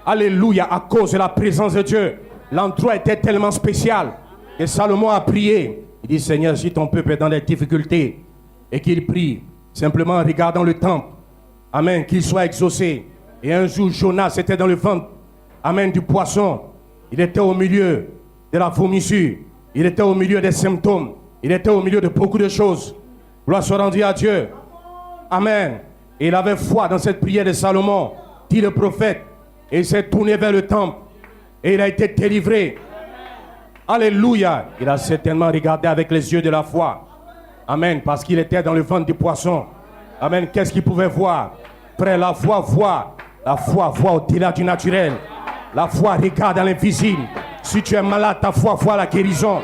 Alléluia, à cause de la présence de Dieu. L'endroit était tellement spécial que Salomon a prié. Il dit, Seigneur, si ton peuple est dans des difficultés et qu'il prie, simplement en regardant le temple, amen, qu'il soit exaucé. Et un jour, Jonas était dans le ventre, amen, du poisson. Il était au milieu de la vomissure. Il était au milieu des symptômes. Il était au milieu de beaucoup de choses. Gloire soit rendue à Dieu. Amen. Et il avait foi dans cette prière de Salomon, dit le prophète. Et il s'est tourné vers le temple. Et il a été délivré. Alléluia. Il a certainement regardé avec les yeux de la foi. Amen. Parce qu'il était dans le ventre du poisson. Amen. Qu'est-ce qu'il pouvait voir? Frère, la foi voit. La foi voit au-delà du naturel. La foi regarde à l'invisible. Si tu es malade, ta foi voit la guérison.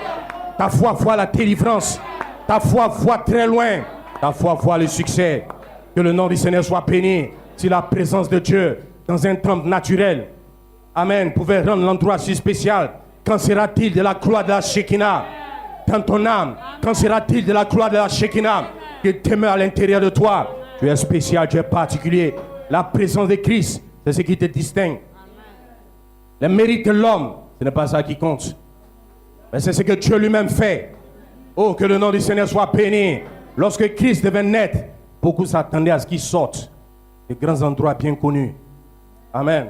Ta foi voit la délivrance. Ta foi voit très loin. Ta foi voit le succès. Que le nom du Seigneur soit béni. Si la présence de Dieu dans un temple naturel, amen, pouvait rendre l'endroit si spécial, qu'en sera-t-il de la gloire de la Shekinah dans ton âme? Qu'en sera-t-il de la gloire de la Shekinah qui demeure à l'intérieur de toi? Tu es spécial, tu es particulier. La présence de Christ, c'est ce qui te distingue. Le mérite de l'homme, ce n'est pas ça qui compte. Mais c'est ce que Dieu lui-même fait. Oh, que le nom du Seigneur soit béni. Lorsque Christ devait naître, beaucoup s'attendaient à ce qu'il sorte de grands endroits bien connus. Amen.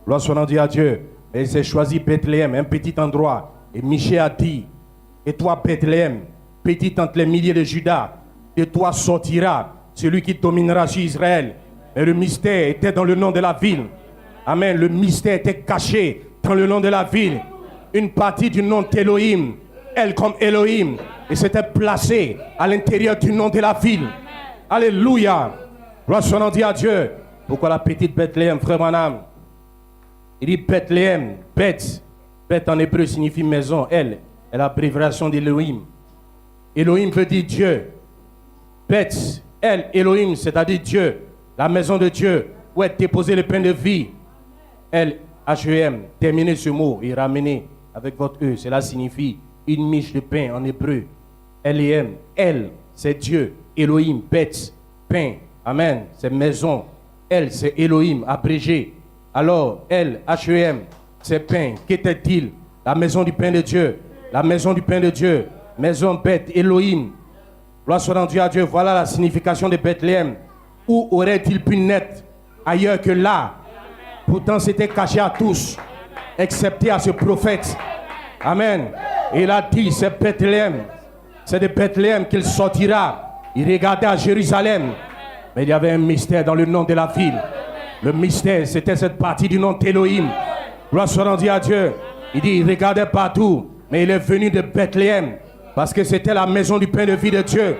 Lorsqu'on a dit à Dieu, et il s'est choisi Bethléem, un petit endroit. Et Michée a dit, et toi Bethléem, petit entre les milliers de Judas, de toi sortira celui qui dominera sur Israël. Et le mystère était dans le nom de la ville. Amen. Le mystère était caché dans le nom de la ville. Une partie du nom d'Élohim, elle comme Elohim, et s'était placée à l'intérieur du nom de la ville. Alléluia. Gloire soit rendue à Dieu. Pourquoi la petite Bethléem, frère Branham? Il dit Bethléem, Beth. Beth en hébreu signifie maison. Elle est l'abréviation d'Elohim. Elohim veut dire Dieu. Beth, elle, Elohim, c'est-à-dire Dieu. La maison de Dieu, où est déposé le pain de vie. Elle, H-E-M, terminez ce mot et ramenez avec votre E. Cela signifie une miche de pain en hébreu. L-E-M, elle, c'est Dieu. Elohim, Beth, pain. Amen, c'est maison. Elle, c'est Elohim, abrégé. Alors, elle, H-E-M, c'est pain. Qu'était-il? La maison du pain de Dieu. La maison du pain de Dieu. Maison Beth, Elohim. Gloire soit rendue à Dieu. Voilà la signification de Bethléem. Où aurait-il pu naître ailleurs que là? Pourtant, c'était caché à tous, excepté à ce prophète. Amen. Et il a dit, c'est Bethléem. C'est de Bethléem qu'il sortira. Il regardait à Jérusalem. Mais il y avait un mystère dans le nom de la ville. Le mystère, c'était cette partie du nom d'Élohim. Gloire soit rendue à Dieu. Il dit, il regardait partout, mais il est venu de Bethléem, parce que c'était la maison du pain de vie de Dieu.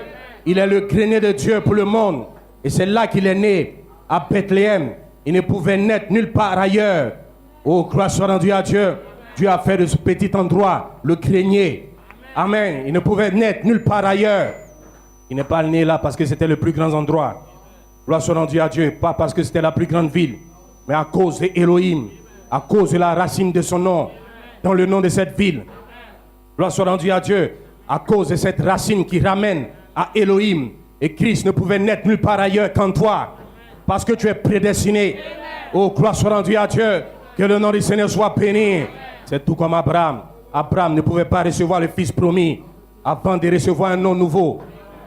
Il est le grenier de Dieu pour le monde. Et c'est là qu'il est né, à Bethléem. Il ne pouvait naître nulle part ailleurs. Oh, gloire soit rendue à Dieu. Dieu a fait de ce petit endroit le grenier. Amen. Il ne pouvait naître nulle part ailleurs. Il n'est pas né là parce que c'était le plus grand endroit. Gloire soit rendue à Dieu, pas parce que c'était la plus grande ville, mais à cause d'Élohim, à cause de la racine de son nom, dans le nom de cette ville. Gloire soit rendue à Dieu, à cause de cette racine qui ramène à Elohim. Et Christ ne pouvait naître nulle part ailleurs qu'en toi, parce que tu es prédestiné. Oh, gloire soit rendue à Dieu, que le nom du Seigneur soit béni. C'est tout comme Abraham. Abraham ne pouvait pas recevoir le fils promis avant de recevoir un nom nouveau.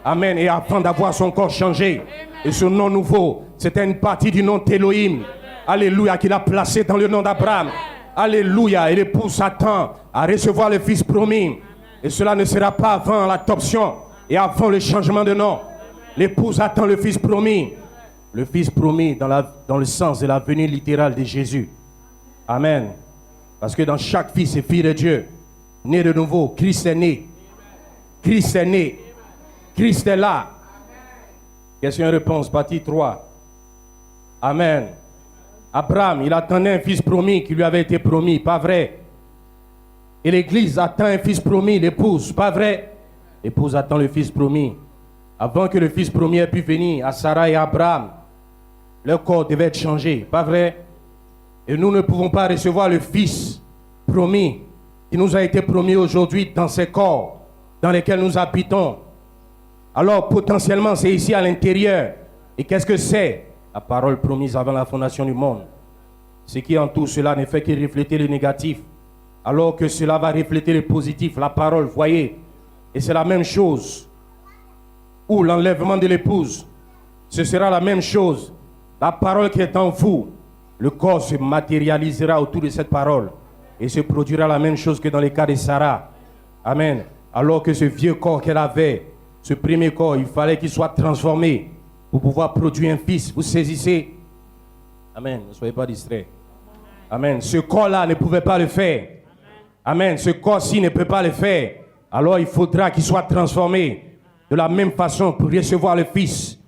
Amen. Et avant d'avoir son corps changé. Et ce nom nouveau, c'était une partie du nom d'Elohim. Alléluia, qu'il a placé dans le nom d'Abraham. Alléluia. Et l'épouse s'attend à recevoir le fils promis. Et cela ne sera pas avant l'adoption et avant le changement de nom. L'épouse attend le fils promis. Le fils promis dans le sens de la venue littérale de Jésus. Amen. Parce que dans chaque fils et fille de Dieu, né de nouveau, Christ est né. Christ est né. Christ est là. Question-réponse, partie 3. Amen. Abraham, il attendait un fils promis qui lui avait été promis, pas vrai? Et l'église attend un fils promis, l'épouse, pas vrai? L'épouse attend le fils promis. Avant que le fils promis ait pu venir à Sarah et à Abraham, leur corps devait être changé, pas vrai? Et nous ne pouvons pas recevoir le fils promis qui nous a été promis aujourd'hui dans ces corps dans lesquels nous habitons. Alors potentiellement c'est ici à l'intérieur. Et qu'est-ce que c'est? La parole promise avant la fondation du monde. Ce qui entoure cela ne fait que refléter le négatif, alors que cela va refléter le positif, la parole, voyez. Et c'est la même chose. Ou l'enlèvement de l'épouse, ce sera la même chose. La parole qui est en vous, le corps se matérialisera autour de cette parole et se produira la même chose que dans le cas de Sarah. Amen. Alors que ce vieux corps qu'elle avait, ce premier corps, il fallait qu'il soit transformé pour pouvoir produire un fils. Vous saisissez? Amen. Ne soyez pas distraits. Amen. Ce corps-là ne pouvait pas le faire. Amen. Ce corps-ci ne peut pas le faire. Alors il faudra qu'il soit transformé de la même façon pour recevoir le fils.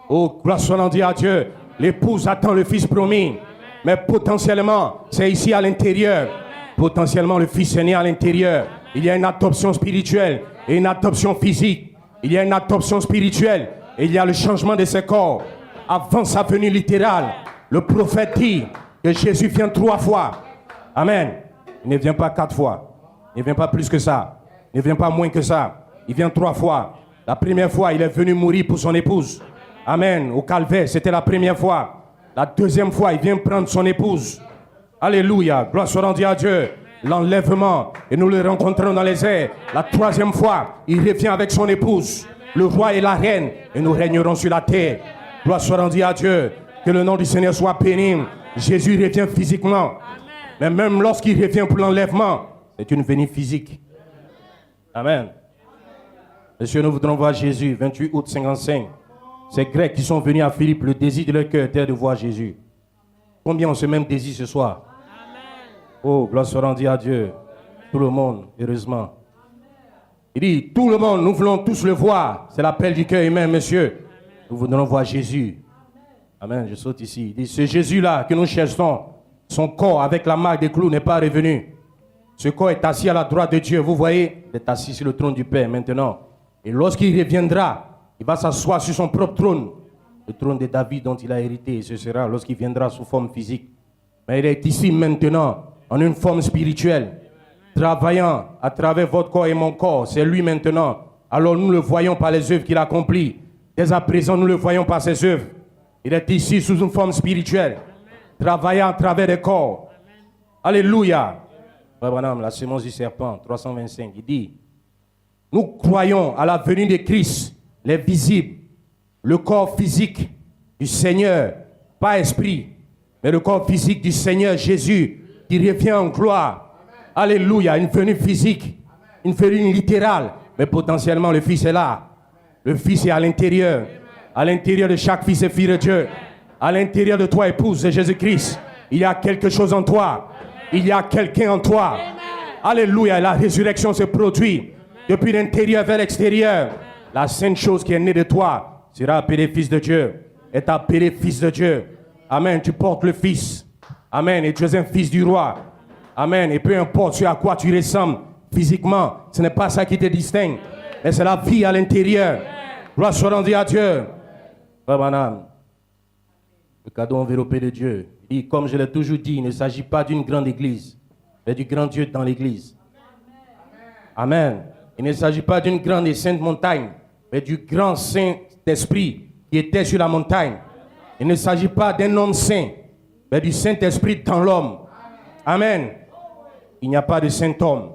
Oh, gloire soit rendue à Dieu. L'épouse attend le fils promis. Mais potentiellement, c'est ici à l'intérieur. Potentiellement, le fils est né à l'intérieur. Il y a une adoption spirituelle et une adoption physique. Il y a une adoption spirituelle et il y a le changement de ses corps. Avant sa venue littérale, le prophète dit que Jésus vient 3 fois. Amen. Il ne vient pas 4 fois. Il ne vient pas plus que ça. Il ne vient pas moins que ça. Il vient 3 fois. La première fois, il est venu mourir pour son épouse. Amen. Au calvaire, c'était la première fois. La deuxième fois, il vient prendre son épouse. Alléluia. Gloire soit rendue à Dieu. L'enlèvement. Et nous le rencontrons dans les airs. La troisième fois, il revient avec son épouse. Le roi et la reine. Et nous régnerons sur la terre. Gloire soit rendue à Dieu. Que le nom du Seigneur soit béni. Jésus revient physiquement. Mais même lorsqu'il revient pour l'enlèvement, c'est une venue physique. Amen. Monsieur, nous voudrons voir Jésus. 28 août 55. Ces Grecs qui sont venus à Philippe, le désir de leur cœur était de voir Jésus. Combien ont ce même désir ce soir? Oh, gloire soit rendue à Dieu. Tout le monde, heureusement. Il dit, tout le monde, nous voulons tous le voir. C'est l'appel du cœur humain, monsieur. Nous voudrons voir Jésus. Amen, je saute ici. Il dit, ce Jésus-là que nous cherchons, son corps avec la marque des clous n'est pas revenu. Ce corps est assis à la droite de Dieu. Vous voyez, il est assis sur le trône du Père maintenant. Et lorsqu'il reviendra, il va s'asseoir sur son propre trône. Le trône de David dont il a hérité. Et ce sera lorsqu'il viendra sous forme physique. Mais il est ici maintenant, en une forme spirituelle, travaillant à travers votre corps et mon corps. C'est lui maintenant. Alors nous le voyons par les œuvres qu'il accomplit. Dès à présent, nous le voyons par ses œuvres. Il est ici sous une forme spirituelle, travaillant à travers les corps. Alléluia. La sémence du serpent, 325, il dit, nous croyons à la venue de Christ, les visibles, le corps physique du Seigneur, pas esprit, mais le corps physique du Seigneur Jésus, qui revient en gloire. Alléluia, une venue physique, une venue littérale, mais potentiellement le Fils est là. Le Fils est à l'intérieur de chaque fils et fille de Dieu, à l'intérieur de toi, épouse de Jésus-Christ. Il y a quelque chose en toi. Il y a quelqu'un en toi. Alléluia, la résurrection se produit depuis l'intérieur vers l'extérieur. La sainte chose qui est née de toi sera appelée fils de Dieu. Est appelée fils de Dieu. Amen, tu portes le Fils. Amen, et tu es un fils du roi. Amen, et peu importe à quoi tu ressembles physiquement, ce n'est pas ça qui te distingue, mais c'est la vie à l'intérieur. Gloire soit rendue à Dieu. Le cadeau enveloppé de Dieu. Il dit, comme je l'ai toujours dit, il ne s'agit pas d'une grande église, mais du grand Dieu dans l'église. Amen. Il ne s'agit pas d'une grande et sainte montagne, mais du grand Saint-Esprit qui était sur la montagne. Il ne s'agit pas d'un homme saint, mais du Saint-Esprit dans l'homme. Amen. Il n'y a pas de saint homme,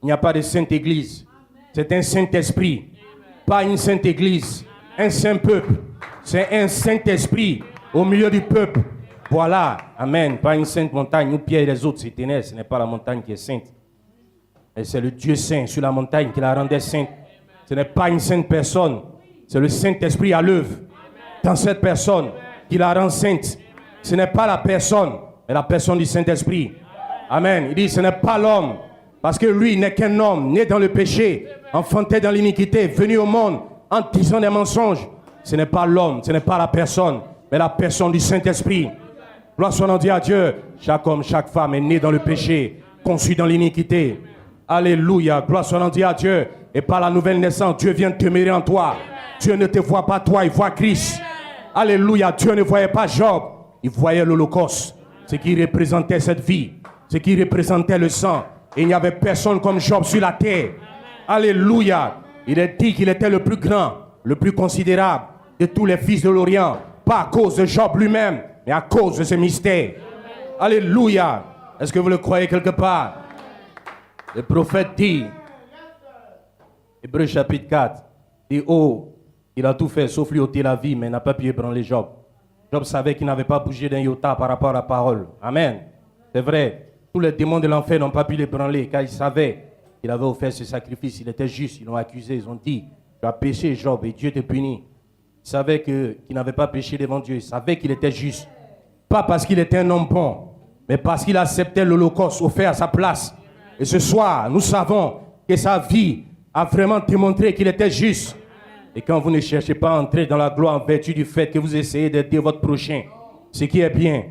il n'y a pas de sainte église. C'est un Saint-Esprit, pas une sainte église, un saint peuple. C'est un Saint-Esprit au milieu du peuple. Voilà, amen. Pas une sainte montagne où Pierre et les autres s'éteignaient. Ce n'est pas la montagne qui est sainte. Mais c'est le Dieu saint sur la montagne qui la rendait sainte. Ce n'est pas une sainte personne. C'est le Saint-Esprit à l'œuvre dans cette personne qui la rend sainte. Ce n'est pas la personne, mais la personne du Saint-Esprit. Amen. Il dit ce n'est pas l'homme. Parce que lui n'est qu'un homme né dans le péché, enfanté dans l'iniquité, venu au monde en disant des mensonges. Ce n'est pas l'homme, ce n'est pas la personne, mais la personne du Saint-Esprit. Gloire soit rendue à Dieu. Chaque homme, chaque femme est né dans le péché, conçu dans l'iniquité. Alléluia. Gloire soit rendue à Dieu. Et par la nouvelle naissance, Dieu vient demeurer en toi. Dieu ne te voit pas toi, il voit Christ. Alléluia. Dieu ne voyait pas Job, il voyait l'Holocauste. Ce qui représentait cette vie, ce qui représentait le sang. Et il n'y avait personne comme Job sur la terre. Alléluia. Il est dit qu'il était le plus grand, le plus considérable de tous les fils de l'Orient. Pas à cause de Job lui-même, mais à cause de ce mystère. Alléluia. Est-ce que vous le croyez quelque part? Le prophète dit, Hébreux chapitre 4, dit, oh, il a tout fait sauf lui ôter la vie, mais n'a pas pu ébranler Job. Job savait qu'il n'avait pas bougé d'un iota par rapport à la parole. Amen. C'est vrai. Tous les démons de l'enfer n'ont pas pu l'ébranler car ils savaient qu'il avait offert ce sacrifice. Il était juste. Ils l'ont accusé. Ils ont dit, tu as péché Job et Dieu te punit. Ils savaient qu'il n'avait pas péché devant Dieu. Ils savaient qu'il était juste. Pas parce qu'il était un homme bon, mais parce qu'il acceptait l'Holocauste offert à sa place. Et ce soir, nous savons que sa vie a vraiment démontré qu'il était juste. Et quand vous ne cherchez pas à entrer dans la gloire en vertu du fait que vous essayez d'aider votre prochain, ce qui est bien,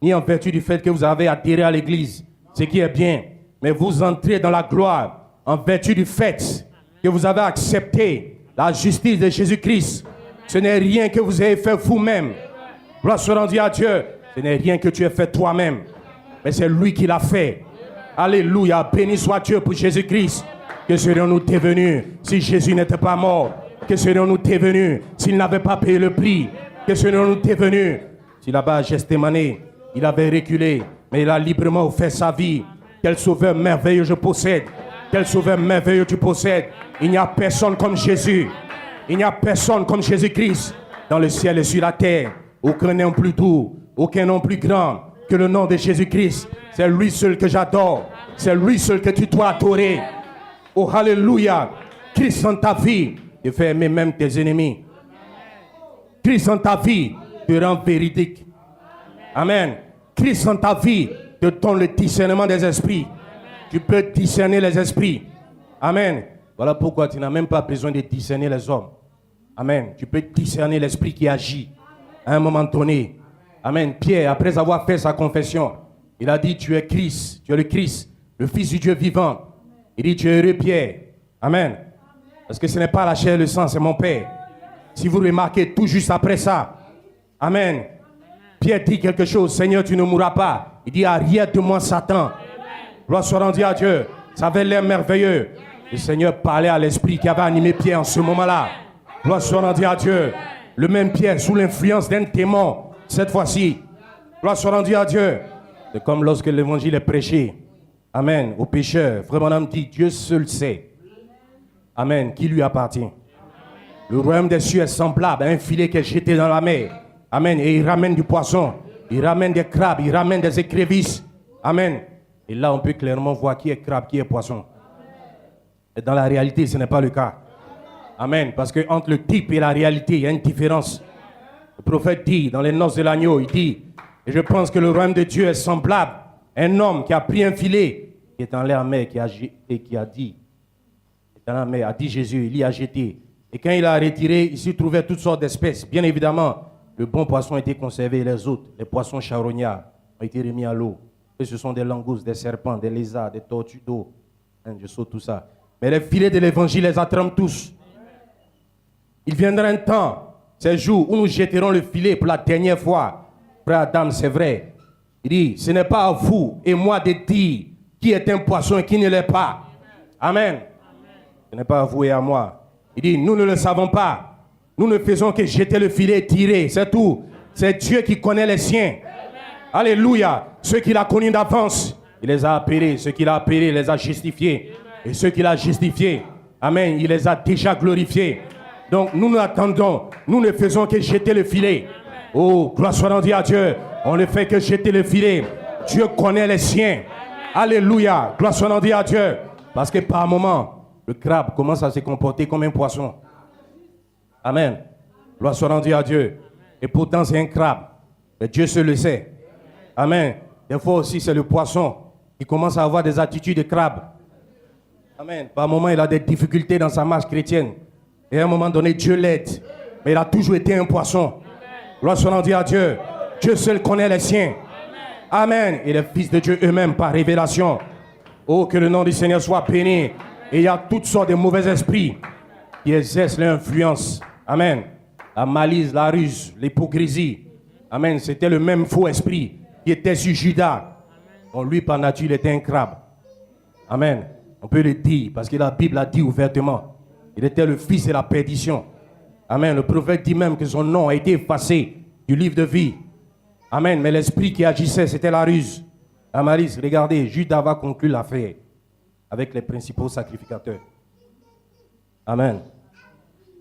ni en vertu du fait que vous avez adhéré à l'église, ce qui est bien, mais vous entrez dans la gloire en vertu du fait que vous avez accepté la justice de Jésus-Christ. Ce n'est rien que vous ayez fait vous-même. Gloire soit rendue à Dieu. Ce n'est rien que tu aies fait toi-même, mais c'est lui qui l'a fait. Alléluia. Béni soit Dieu pour Jésus-Christ. Que serions-nous devenus si Jésus n'était pas mort? Que serions-nous devenus s'il n'avait pas payé le prix? Que serions-nous devenus si là-bas à Gethsémani, il avait reculé, mais il a librement offert sa vie? Quel sauveur merveilleux je possède. Quel sauveur merveilleux tu possèdes. Il n'y a personne comme Jésus. Il n'y a personne comme Jésus-Christ dans le ciel et sur la terre. Aucun nom plus doux, aucun nom plus grand que le nom de Jésus-Christ. C'est lui seul que j'adore. C'est lui seul que tu dois adorer. Oh, alléluia. Christ en ta vie te fait aimer même tes ennemis. Christ en ta vie te rend véridique. Amen. Christ en ta vie te donne le discernement des esprits. Tu peux discerner les esprits. Amen. Voilà pourquoi tu n'as même pas besoin de discerner les hommes. Amen. Tu peux discerner l'esprit qui agit à un moment donné. Amen. Pierre, après avoir fait sa confession, il a dit, tu es Christ, tu es le Christ, le Fils du Dieu vivant. Il dit, tu es heureux, Pierre. Amen. Parce que ce n'est pas la chair et le sang, c'est mon Père. Si vous remarquez tout juste après ça, amen. Pierre dit quelque chose, Seigneur, tu ne mourras pas. Il dit, arrière de moi, Satan. Gloire soit rendue à Dieu. Ça avait l'air merveilleux. Le Seigneur parlait à l'esprit qui avait animé Pierre en ce moment-là. Gloire soit rendue à Dieu. Le même Pierre, sous l'influence d'un démon, cette fois-ci. Gloire soit rendue à Dieu. C'est comme lorsque l'évangile est prêché. Amen. Aux pécheurs. Frère Branham dit, Dieu seul sait. Amen. Qui lui appartient. Le royaume des cieux est semblable à un filet qui est jeté dans la mer. Amen. Et il ramène du poisson. Il ramène des crabes. Il ramène des écrevisses. Amen. Et là, on peut clairement voir qui est crabe, qui est poisson. Et dans la réalité, ce n'est pas le cas. Amen. Parce que entre le type et la réalité, il y a une différence. Le prophète dit, dans les noces de l'agneau, il dit, et je pense que le royaume de Dieu est semblable à un homme qui a pris un filet, qui est en l'air mer, qui a dit, dans la mer, a dit Jésus, il y a jeté. Et quand il a retiré, il s'y trouvait toutes sortes d'espèces. Bien évidemment, le bon poisson a été conservé, les autres, les poissons charognards, ont été remis à l'eau. Et ce sont des langoustes, des serpents, des lézards, des tortues d'eau. Je saute tout ça. Mais les filets de l'évangile les attrapent tous. Il viendra un temps, ces jours où nous jetterons le filet pour la dernière fois. Frère Adam, c'est vrai. Il dit, ce n'est pas à vous et moi de dire qui est un poisson et qui ne l'est pas. Amen. Ce n'est pas à vous et à moi. Il dit, nous ne le savons pas. Nous ne faisons que jeter le filet et tirer, c'est tout. C'est Dieu qui connaît les siens. Alléluia. Ceux qu'il a connus d'avance, il les a appelés. Ceux qu'il a appelés, il les a justifiés. Et ceux qu'il a justifiés, amen, il les a déjà glorifiés. Donc nous nous attendons. Nous ne faisons que jeter le filet. Oh, gloire soit rendue à Dieu. On ne fait que jeter le filet. Dieu connaît les siens. Alléluia. Gloire soit rendue à Dieu. Parce que par moment, le crabe commence à se comporter comme un poisson. Amen. Gloire soit rendue à Dieu. Et pourtant, c'est un crabe. Mais Dieu se le sait. Amen. Des fois aussi, c'est le poisson qui commence à avoir des attitudes de crabe. Amen. Par moment, il a des difficultés dans sa marche chrétienne. Et à un moment donné, Dieu l'aide. Mais il a toujours été un poisson. Gloire soit rendue à Dieu. Dieu seul connaît les siens. Amen. Et les fils de Dieu eux-mêmes par révélation. Oh, que le nom du Seigneur soit béni. Et il y a toutes sortes de mauvais esprits qui exercent leur influence. Amen. La malice, la ruse, l'hypocrisie. Amen. C'était le même faux esprit qui était sur Judas. Bon, lui, par nature, il était un crabe. Amen. On peut le dire parce que la Bible a dit ouvertement. Il était le fils de la perdition. Amen. Le prophète dit même que son nom a été effacé du livre de vie. Amen. Mais l'esprit qui agissait, c'était la ruse. La malice. Regardez, Judas va conclure l'affaire avec les principaux sacrificateurs. Amen.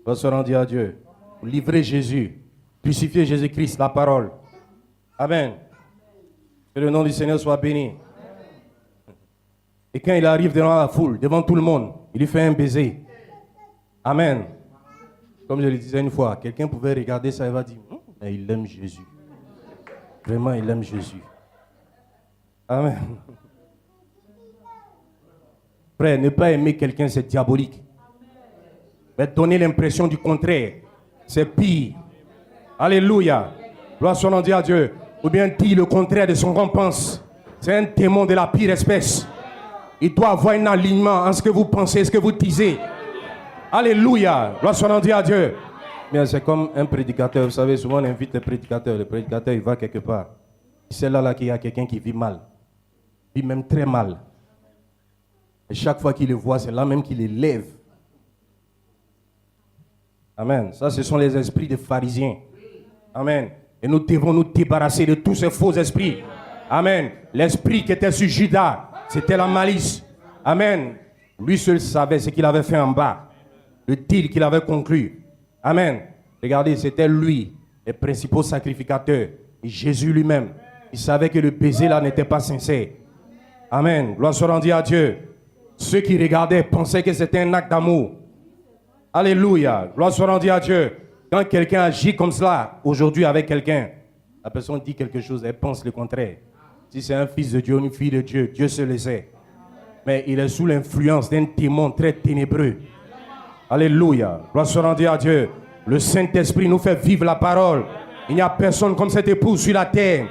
Va se rendre à Dieu. Livrer Jésus. Crucifier Jésus-Christ, la parole. Amen. Que le nom du Seigneur soit béni. Et quand il arrive devant la foule, devant tout le monde, il lui fait un baiser. Amen. Comme je le disais une fois, quelqu'un pouvait regarder ça et va dire, mais il aime Jésus. Vraiment, il aime Jésus. Amen. Frère, ne pas aimer quelqu'un, c'est diabolique. Mais donner l'impression du contraire, c'est pire. Alléluia. Gloire soit rendue à Dieu. Ou bien dire le contraire de son qu'on pense. C'est un démon de la pire espèce. Il doit avoir un alignement en ce que vous pensez, ce que vous disiez. Alléluia. Gloire soit rendue à Dieu. Bien, c'est comme un prédicateur. Vous savez, souvent on invite les prédicateurs. Le prédicateur, il va quelque part. C'est là qu'il y a quelqu'un qui vit mal. Il vit même très mal. Et chaque fois qu'il le voit, c'est là même qu'il les lève. Amen. Ça, ce sont les esprits des pharisiens. Amen. Et nous devons nous débarrasser de tous ces faux esprits. Amen. L'esprit qui était sur Judas, c'était la malice. Amen. Lui seul savait ce qu'il avait fait en bas. Le deal qu'il avait conclu. Amen. Regardez, c'était lui, les principaux sacrificateurs. Et Jésus lui-même. Il savait que le baiser là n'était pas sincère. Amen. Gloire soit rendue à Dieu. Ceux qui regardaient pensaient que c'était un acte d'amour. Alléluia. Gloire soit rendue à Dieu. Quand quelqu'un agit comme cela, aujourd'hui avec quelqu'un, la personne dit quelque chose, elle pense le contraire. Si c'est un fils de Dieu ou une fille de Dieu, Dieu se le sait. Mais il est sous l'influence d'un démon très ténébreux. Alléluia. Gloire soit rendue à Dieu. Le Saint-Esprit nous fait vivre la parole. Il n'y a personne comme cette épouse sur la terre.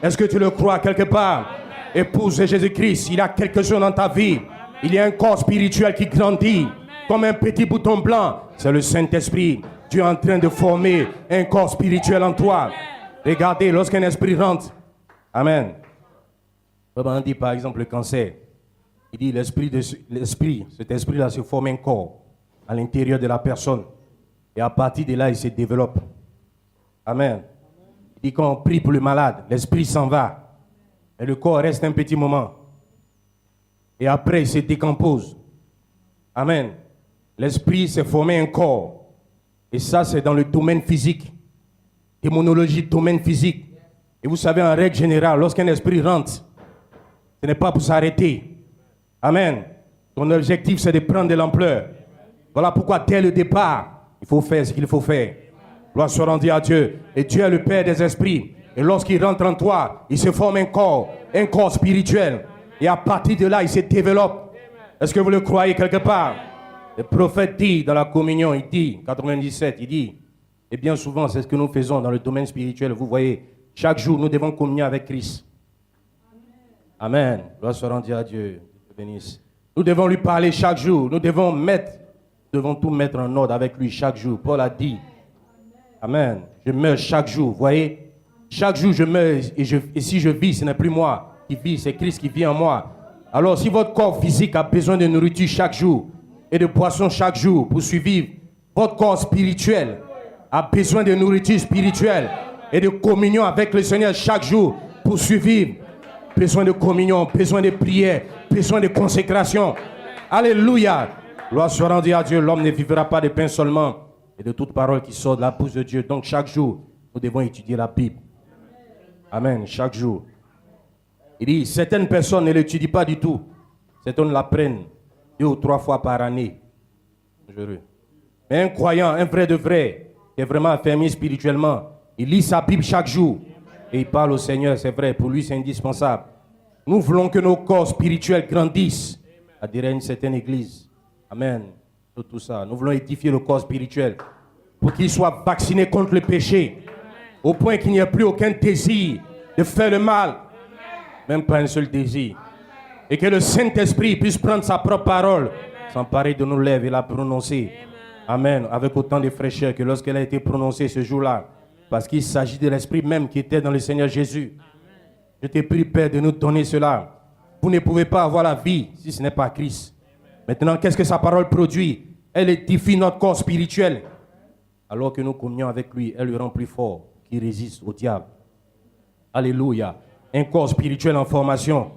Est-ce que tu le crois quelque part? Épouse de Jésus-Christ, il y a quelque chose dans ta vie. Il y a un corps spirituel qui grandit comme un petit bouton blanc. C'est le Saint-Esprit. Dieu est en train de former un corps spirituel en toi. Regardez, lorsqu'un esprit rentre. Amen. On dit par exemple le cancer. Il dit cet esprit-là se forme un corps à l'intérieur de la personne. Et à partir de là, il se développe. Amen. Il dit quand on prie pour le malade, l'esprit s'en va. Et le corps reste un petit moment. Et après, il se décompose. Amen. L'esprit s'est formé un corps. Et ça, c'est dans le domaine physique. Démonologie, domaine physique. Et vous savez, en règle générale, lorsqu'un esprit rentre, ce n'est pas pour s'arrêter. Amen. Ton objectif, c'est de prendre de l'ampleur. Voilà pourquoi, dès le départ, il faut faire ce qu'il faut faire. Gloire soit rendue à Dieu. Et Dieu est le Père des esprits. Et lorsqu'il rentre en toi, il se forme un corps spirituel. Et à partir de là, il se développe. Est-ce que vous le croyez quelque part? Le prophète dit dans la communion, il dit, 97, il dit, et bien souvent, c'est ce que nous faisons dans le domaine spirituel. Vous voyez, chaque jour, nous devons communier avec Christ. Amen. Gloire soit rendue à Dieu. Bénisse. Nous devons lui parler chaque jour. Nous devons tout mettre en ordre avec lui chaque jour. Paul a dit, Amen, je meurs chaque jour. Vous voyez, Chaque jour, je meurs et si je vis, ce n'est plus moi qui vis, c'est Christ qui vit en moi. Alors, si votre corps physique a besoin de nourriture chaque jour et de boisson chaque jour pour survivre, votre corps spirituel a besoin de nourriture spirituelle et de communion avec le Seigneur chaque jour pour survivre. Besoin de communion, besoin de prière, besoin de consécration. Alléluia. Gloire soit rendue à Dieu. L'homme ne vivra pas de pain seulement, et de toute parole qui sort de la bouche de Dieu. Donc chaque jour, nous devons étudier la Bible. Amen. Chaque jour. Il dit, certaines personnes ne l'étudient pas du tout. Certaines l'apprennent 2 ou 3 fois par année. Mais un croyant, un vrai de vrai, qui est vraiment affermi spirituellement, il lit sa Bible chaque jour. Et il parle au Seigneur, c'est vrai. Pour lui, c'est indispensable. Nous voulons que nos corps spirituels grandissent. Adhérer à une certaine église. Amen. Tout ça. Nous voulons édifier le corps spirituel pour qu'il soit vacciné contre le péché, au point qu'il n'y ait plus aucun désir de faire le mal, même pas un seul désir. Et que le Saint-Esprit puisse prendre sa propre parole, s'emparer de nos lèvres et la prononcer. Amen. Avec autant de fraîcheur que lorsqu'elle a été prononcée ce jour-là, parce qu'il s'agit de l'Esprit même qui était dans le Seigneur Jésus. Je te prie, Père, de nous donner cela. Vous ne pouvez pas avoir la vie si ce n'est pas Christ. Maintenant, qu'est-ce que sa parole produit? Elle édifie notre corps spirituel. Alors que nous communions avec lui, elle le rend plus fort, qui résiste au diable. Alléluia. Un corps spirituel en formation.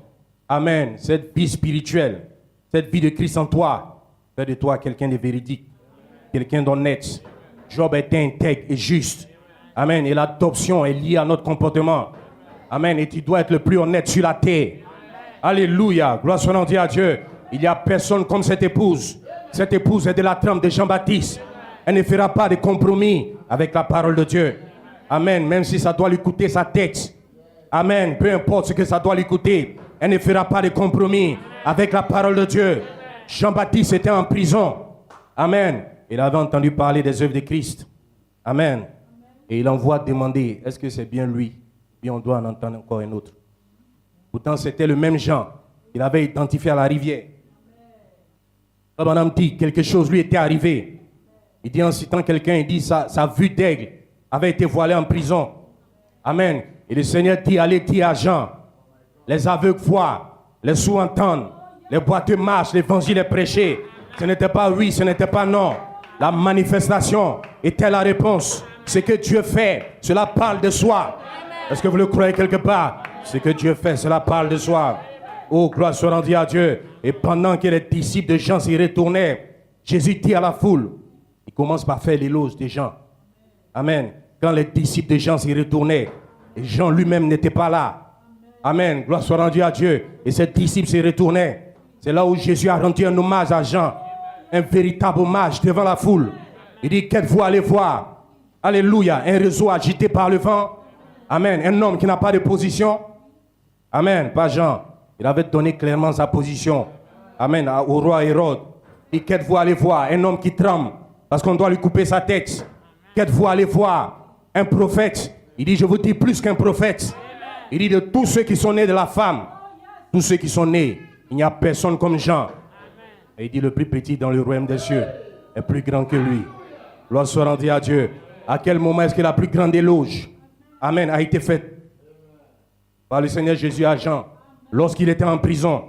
Amen. Cette vie spirituelle, cette vie de Christ en toi, fait de toi quelqu'un de véridique, quelqu'un d'honnête. Job était intègre et juste. Amen. Et l'adoption est liée à notre comportement. Amen. Et tu dois être le plus honnête sur la terre. Alléluia. Gloire soit rendue à Dieu. Il n'y a personne comme cette épouse. Cette épouse est de la trempe de Jean-Baptiste. Elle ne fera pas de compromis avec la parole de Dieu. Amen. Même si ça doit lui coûter sa tête. Amen. Peu importe ce que ça doit lui coûter. Elle ne fera pas de compromis avec la parole de Dieu. Jean-Baptiste était en prison. Amen. Il avait entendu parler des œuvres de Christ. Amen. Et il envoie demander, est-ce que c'est bien lui? Bien, on doit en entendre encore un autre. Pourtant, c'était le même Jean. Il avait identifié à la rivière. Madame dit, quelque chose lui était arrivé. Il dit en citant quelqu'un, il dit, sa vue d'aigle avait été voilée en prison. Amen. Et le Seigneur dit, allez dire à Jean, les aveugles voient, les sourds entendent, les boiteux marchent, l'évangile est prêché. Ce n'était pas oui, ce n'était pas non. La manifestation était la réponse. Ce que Dieu fait, cela parle de soi. Est-ce que vous le croyez quelque part? Ce que Dieu fait, cela parle de soi. Oh, gloire soit rendue à Dieu. Et pendant que les disciples de Jean s'y retournaient, Jésus dit à la foule, il commence par faire l'éloge des gens. Amen. Quand les disciples de Jean s'y retournaient, et Jean lui-même n'était pas là. Amen. Gloire soit rendue à Dieu. Et ces disciples s'y retournaient. C'est là où Jésus a rendu un hommage à Jean. Un véritable hommage devant la foule. Il dit, qu'êtes-vous allé voir? Alléluia. Un réseau agité par le vent. Amen. Un homme qui n'a pas de position. Amen. Pas Jean. Il avait donné clairement sa position. Amen. Au roi Hérode. Et qu'êtes-vous allé voir? Un homme qui tremble parce qu'on doit lui couper sa tête. Qu'êtes-vous allé voir? Un prophète. Il dit, je vous dis plus qu'un prophète. Il dit, de tous ceux qui sont nés de la femme, tous ceux qui sont nés, il n'y a personne comme Jean. Et il dit, le plus petit dans le royaume des cieux est plus grand que lui. Gloire soit rendue à Dieu. À quel moment est-ce que la plus grande éloge, amen, a été faite par le Seigneur Jésus à Jean, lorsqu'il était en prison,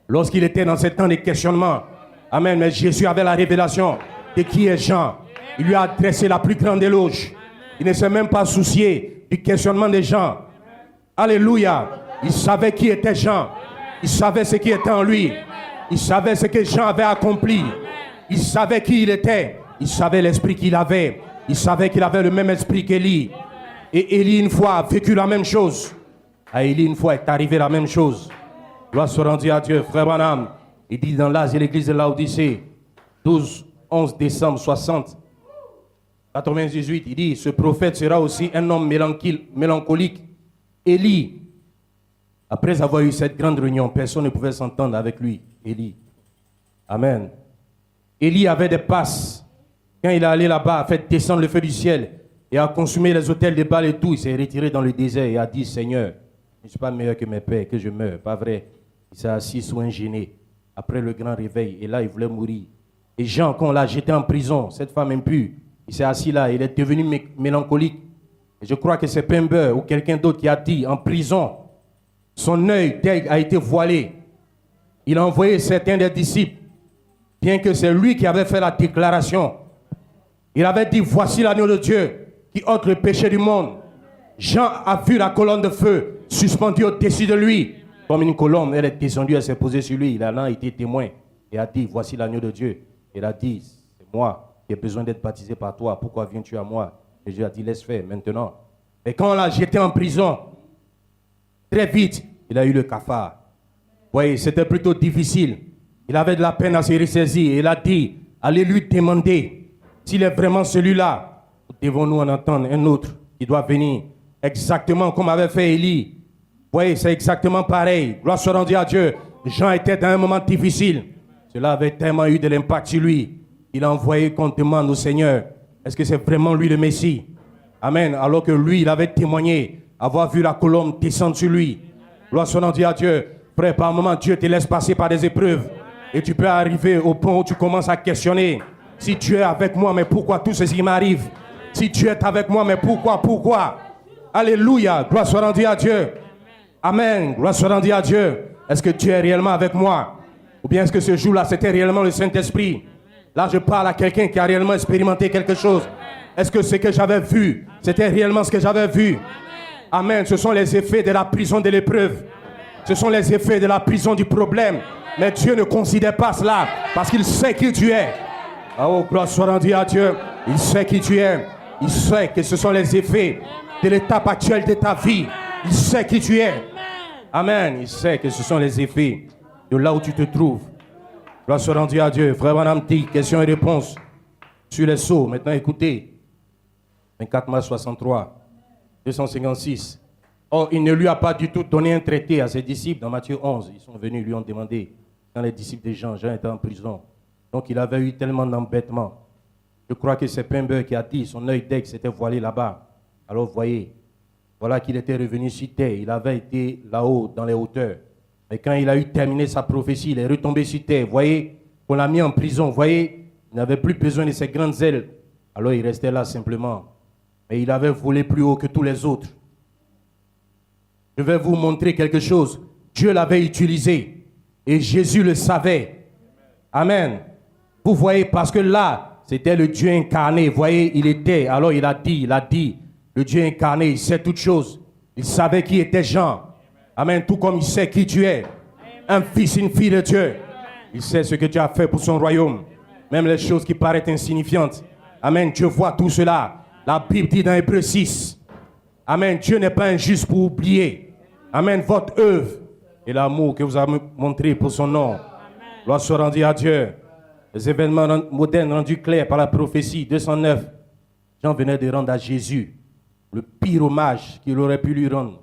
lorsqu'il était dans ce temps de questionnement. Amen, mais Jésus avait la révélation de qui est Jean. Il lui a adressé la plus grande éloge. Il ne s'est même pas soucié du questionnement des gens. Alléluia. Il savait qui était Jean. Il savait ce qui était en lui. Il savait ce que Jean avait accompli. Il savait qui il était. Il savait l'esprit qu'il avait. Il savait qu'il avait le même esprit qu'Élie. Et Élie, une fois, a vécu la même chose. À Élie, une fois, est arrivé la même chose. Gloire soit rendue à Dieu. Frère Branham, il dit dans l'Asie, l'église de Laodicée, 11 décembre 60, 98, il dit, ce prophète sera aussi un homme mélancolique. Élie, après avoir eu cette grande réunion, personne ne pouvait s'entendre avec lui. Élie. Amen. Élie avait des passes. Quand il est allé là-bas, a fait descendre le feu du ciel et a consumé les autels de Baal et tout, il s'est retiré dans le désert et a dit, Seigneur, je ne suis pas meilleur que mes pères, que je meure. Pas vrai. Il s'est assis sous un genêt après le grand réveil et là, il voulait mourir. Et Jean, quand on l'a jeté en prison, cette femme impure, il s'est assis là, il est devenu mélancolique. Et je crois que c'est Pember ou quelqu'un d'autre qui a dit en prison, son œil d'aigle a été voilé. Il a envoyé certains des disciples, bien que c'est lui qui avait fait la déclaration. Il avait dit, voici l'agneau de Dieu qui ôte le péché du monde. Jean a vu la colonne de feu suspendue au-dessus de lui. Comme une colonne, elle est descendue, elle s'est posée sur lui. Il a été témoin et a dit, voici l'agneau de Dieu. Il a dit, c'est moi qui ai besoin d'être baptisé par toi. Pourquoi viens-tu à moi? Et Dieu a dit, laisse faire maintenant. Et quand on l'a jeté en prison, très vite, il a eu le cafard. Vous voyez, c'était plutôt difficile. Il avait de la peine à se ressaisir. Il a dit, allez lui demander s'il est vraiment celui-là. Devons-nous en entendre un autre qui doit venir exactement comme avait fait Élie. Vous voyez, c'est exactement pareil. Gloire soit rendue à Dieu. Jean était dans un moment difficile. Cela avait tellement eu de l'impact sur lui. Il a envoyé qu'on demande au Seigneur, est-ce que c'est vraiment lui le Messie? Amen. Alors que lui, il avait témoigné, avoir vu la colombe descendre sur lui. Gloire soit rendue à Dieu. Frère, par un moment, Dieu te laisse passer par des épreuves. Et tu peux arriver au point où tu commences à questionner. Si Dieu est avec moi, mais pourquoi tout ceci m'arrive? Si Dieu est avec moi, mais pourquoi? Alléluia. Gloire soit rendue à Dieu. Amen. Gloire soit rendue à Dieu. Est-ce que Dieu est réellement avec moi? Ou bien est-ce que ce jour-là, c'était réellement le Saint-Esprit? Là, je parle à quelqu'un qui a réellement expérimenté quelque chose. Est-ce que ce que j'avais vu, c'était réellement ce que j'avais vu? Amen. Ce sont les effets de la prison de l'épreuve. Ce sont les effets de la prison du problème. Mais Dieu ne considère pas cela parce qu'il sait qui tu es. Oh, gloire soit rendue à Dieu. Il sait qui tu es. Il sait que ce sont les effets de l'étape actuelle de ta vie. Il sait qui tu es. Amen. Il sait que ce sont les effets de là où tu te trouves. Gloire soit rendue à Dieu. Frère Madame dit, questions et réponses sur les sceaux. Maintenant, écoutez. 24 mars 63, 256. Or, il ne lui a pas du tout donné un traité à ses disciples. Dans Matthieu 11, ils sont venus, lui ont demandé. Quand les disciples de Jean était en prison. Donc, il avait eu tellement d'embêtements. Je crois que c'est Pember qui a dit, son œil d'aigle s'était voilé là-bas. Alors, vous voyez, voilà qu'il était revenu sur terre. Il avait été là-haut, dans les hauteurs. Mais quand il a eu terminé sa prophétie, il est retombé sur terre. Vous voyez, on l'a mis en prison. Vous voyez, il n'avait plus besoin de ses grandes ailes. Alors, il restait là simplement. Mais il avait volé plus haut que tous les autres. Je vais vous montrer quelque chose. Dieu l'avait utilisé. Et Jésus le savait. Amen. Vous voyez, parce que là, c'était le Dieu incarné. Vous voyez, il était. Alors il a dit. Le Dieu incarné, il sait toutes choses. Il savait qui était Jean. Amen. Tout comme il sait qui tu es. Un fils, une fille de Dieu. Il sait ce que tu as fait pour son royaume. Même les choses qui paraissent insignifiantes. Amen. Dieu voit tout cela. La Bible dit dans Hébreux 6. Amen. Dieu n'est pas injuste pour oublier. Amen. Votre œuvre et l'amour que vous avez montré pour son nom. Gloire soit rendue à Dieu. Les événements modernes rendus clairs par la prophétie 209. Jean venait de rendre à Jésus le pire hommage qu'il aurait pu lui rendre.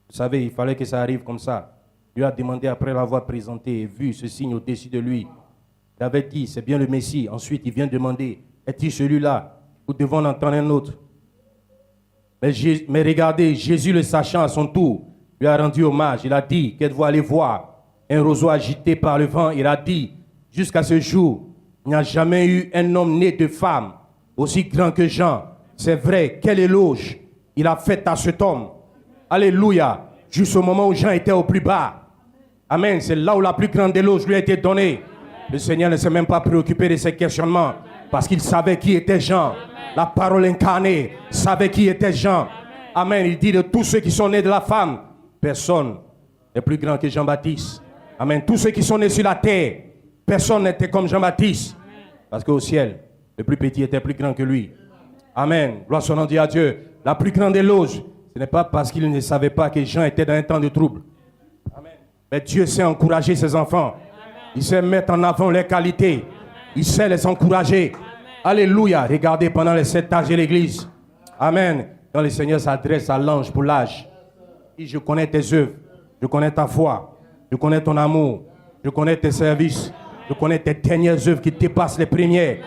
Vous savez, il fallait que ça arrive comme ça. Dieu a demandé après l'avoir présenté et vu ce signe au-dessus de lui. Il avait dit, c'est bien le Messie. Ensuite, il vient demander, est-il celui-là? Nous devons en entendre un autre. Mais regardez, Jésus le sachant à son tour, lui a rendu hommage. Il a dit, qu'êtes-vous allé voir? Un roseau agité par le vent. Il a dit, jusqu'à ce jour, il n'y a jamais eu un homme né de femme aussi grand que Jean. C'est vrai, quel éloge il a fait à cet homme. Alléluia. Jusqu'au moment où Jean était au plus bas. Amen. C'est là où la plus grande éloge lui a été donnée. Le Seigneur ne s'est même pas préoccupé de ces questionnements parce qu'il savait qui était Jean. La parole incarnée savait qui était Jean. Amen. Il dit de tous ceux qui sont nés de la femme, personne n'est plus grand que Jean-Baptiste. Amen. Tous ceux qui sont nés sur la terre, personne n'était comme Jean-Baptiste. Parce qu'au ciel, le plus petit était plus grand que lui. Amen. Gloire soit rendue à Dieu. La plus grande éloge, ce n'est pas parce qu'il ne savait pas que Jean était dans un temps de trouble. Amen. Mais Dieu sait encourager ses enfants. Il sait mettre en avant leurs qualités. Il sait les encourager. Alléluia. Regardez pendant les 7 âges de l'église. Amen. Quand le Seigneur s'adresse à l'ange pour l'âge, il dit, je connais tes œuvres, je connais ta foi, je connais ton amour, je connais tes services, je connais tes dernières œuvres qui dépassent les premières.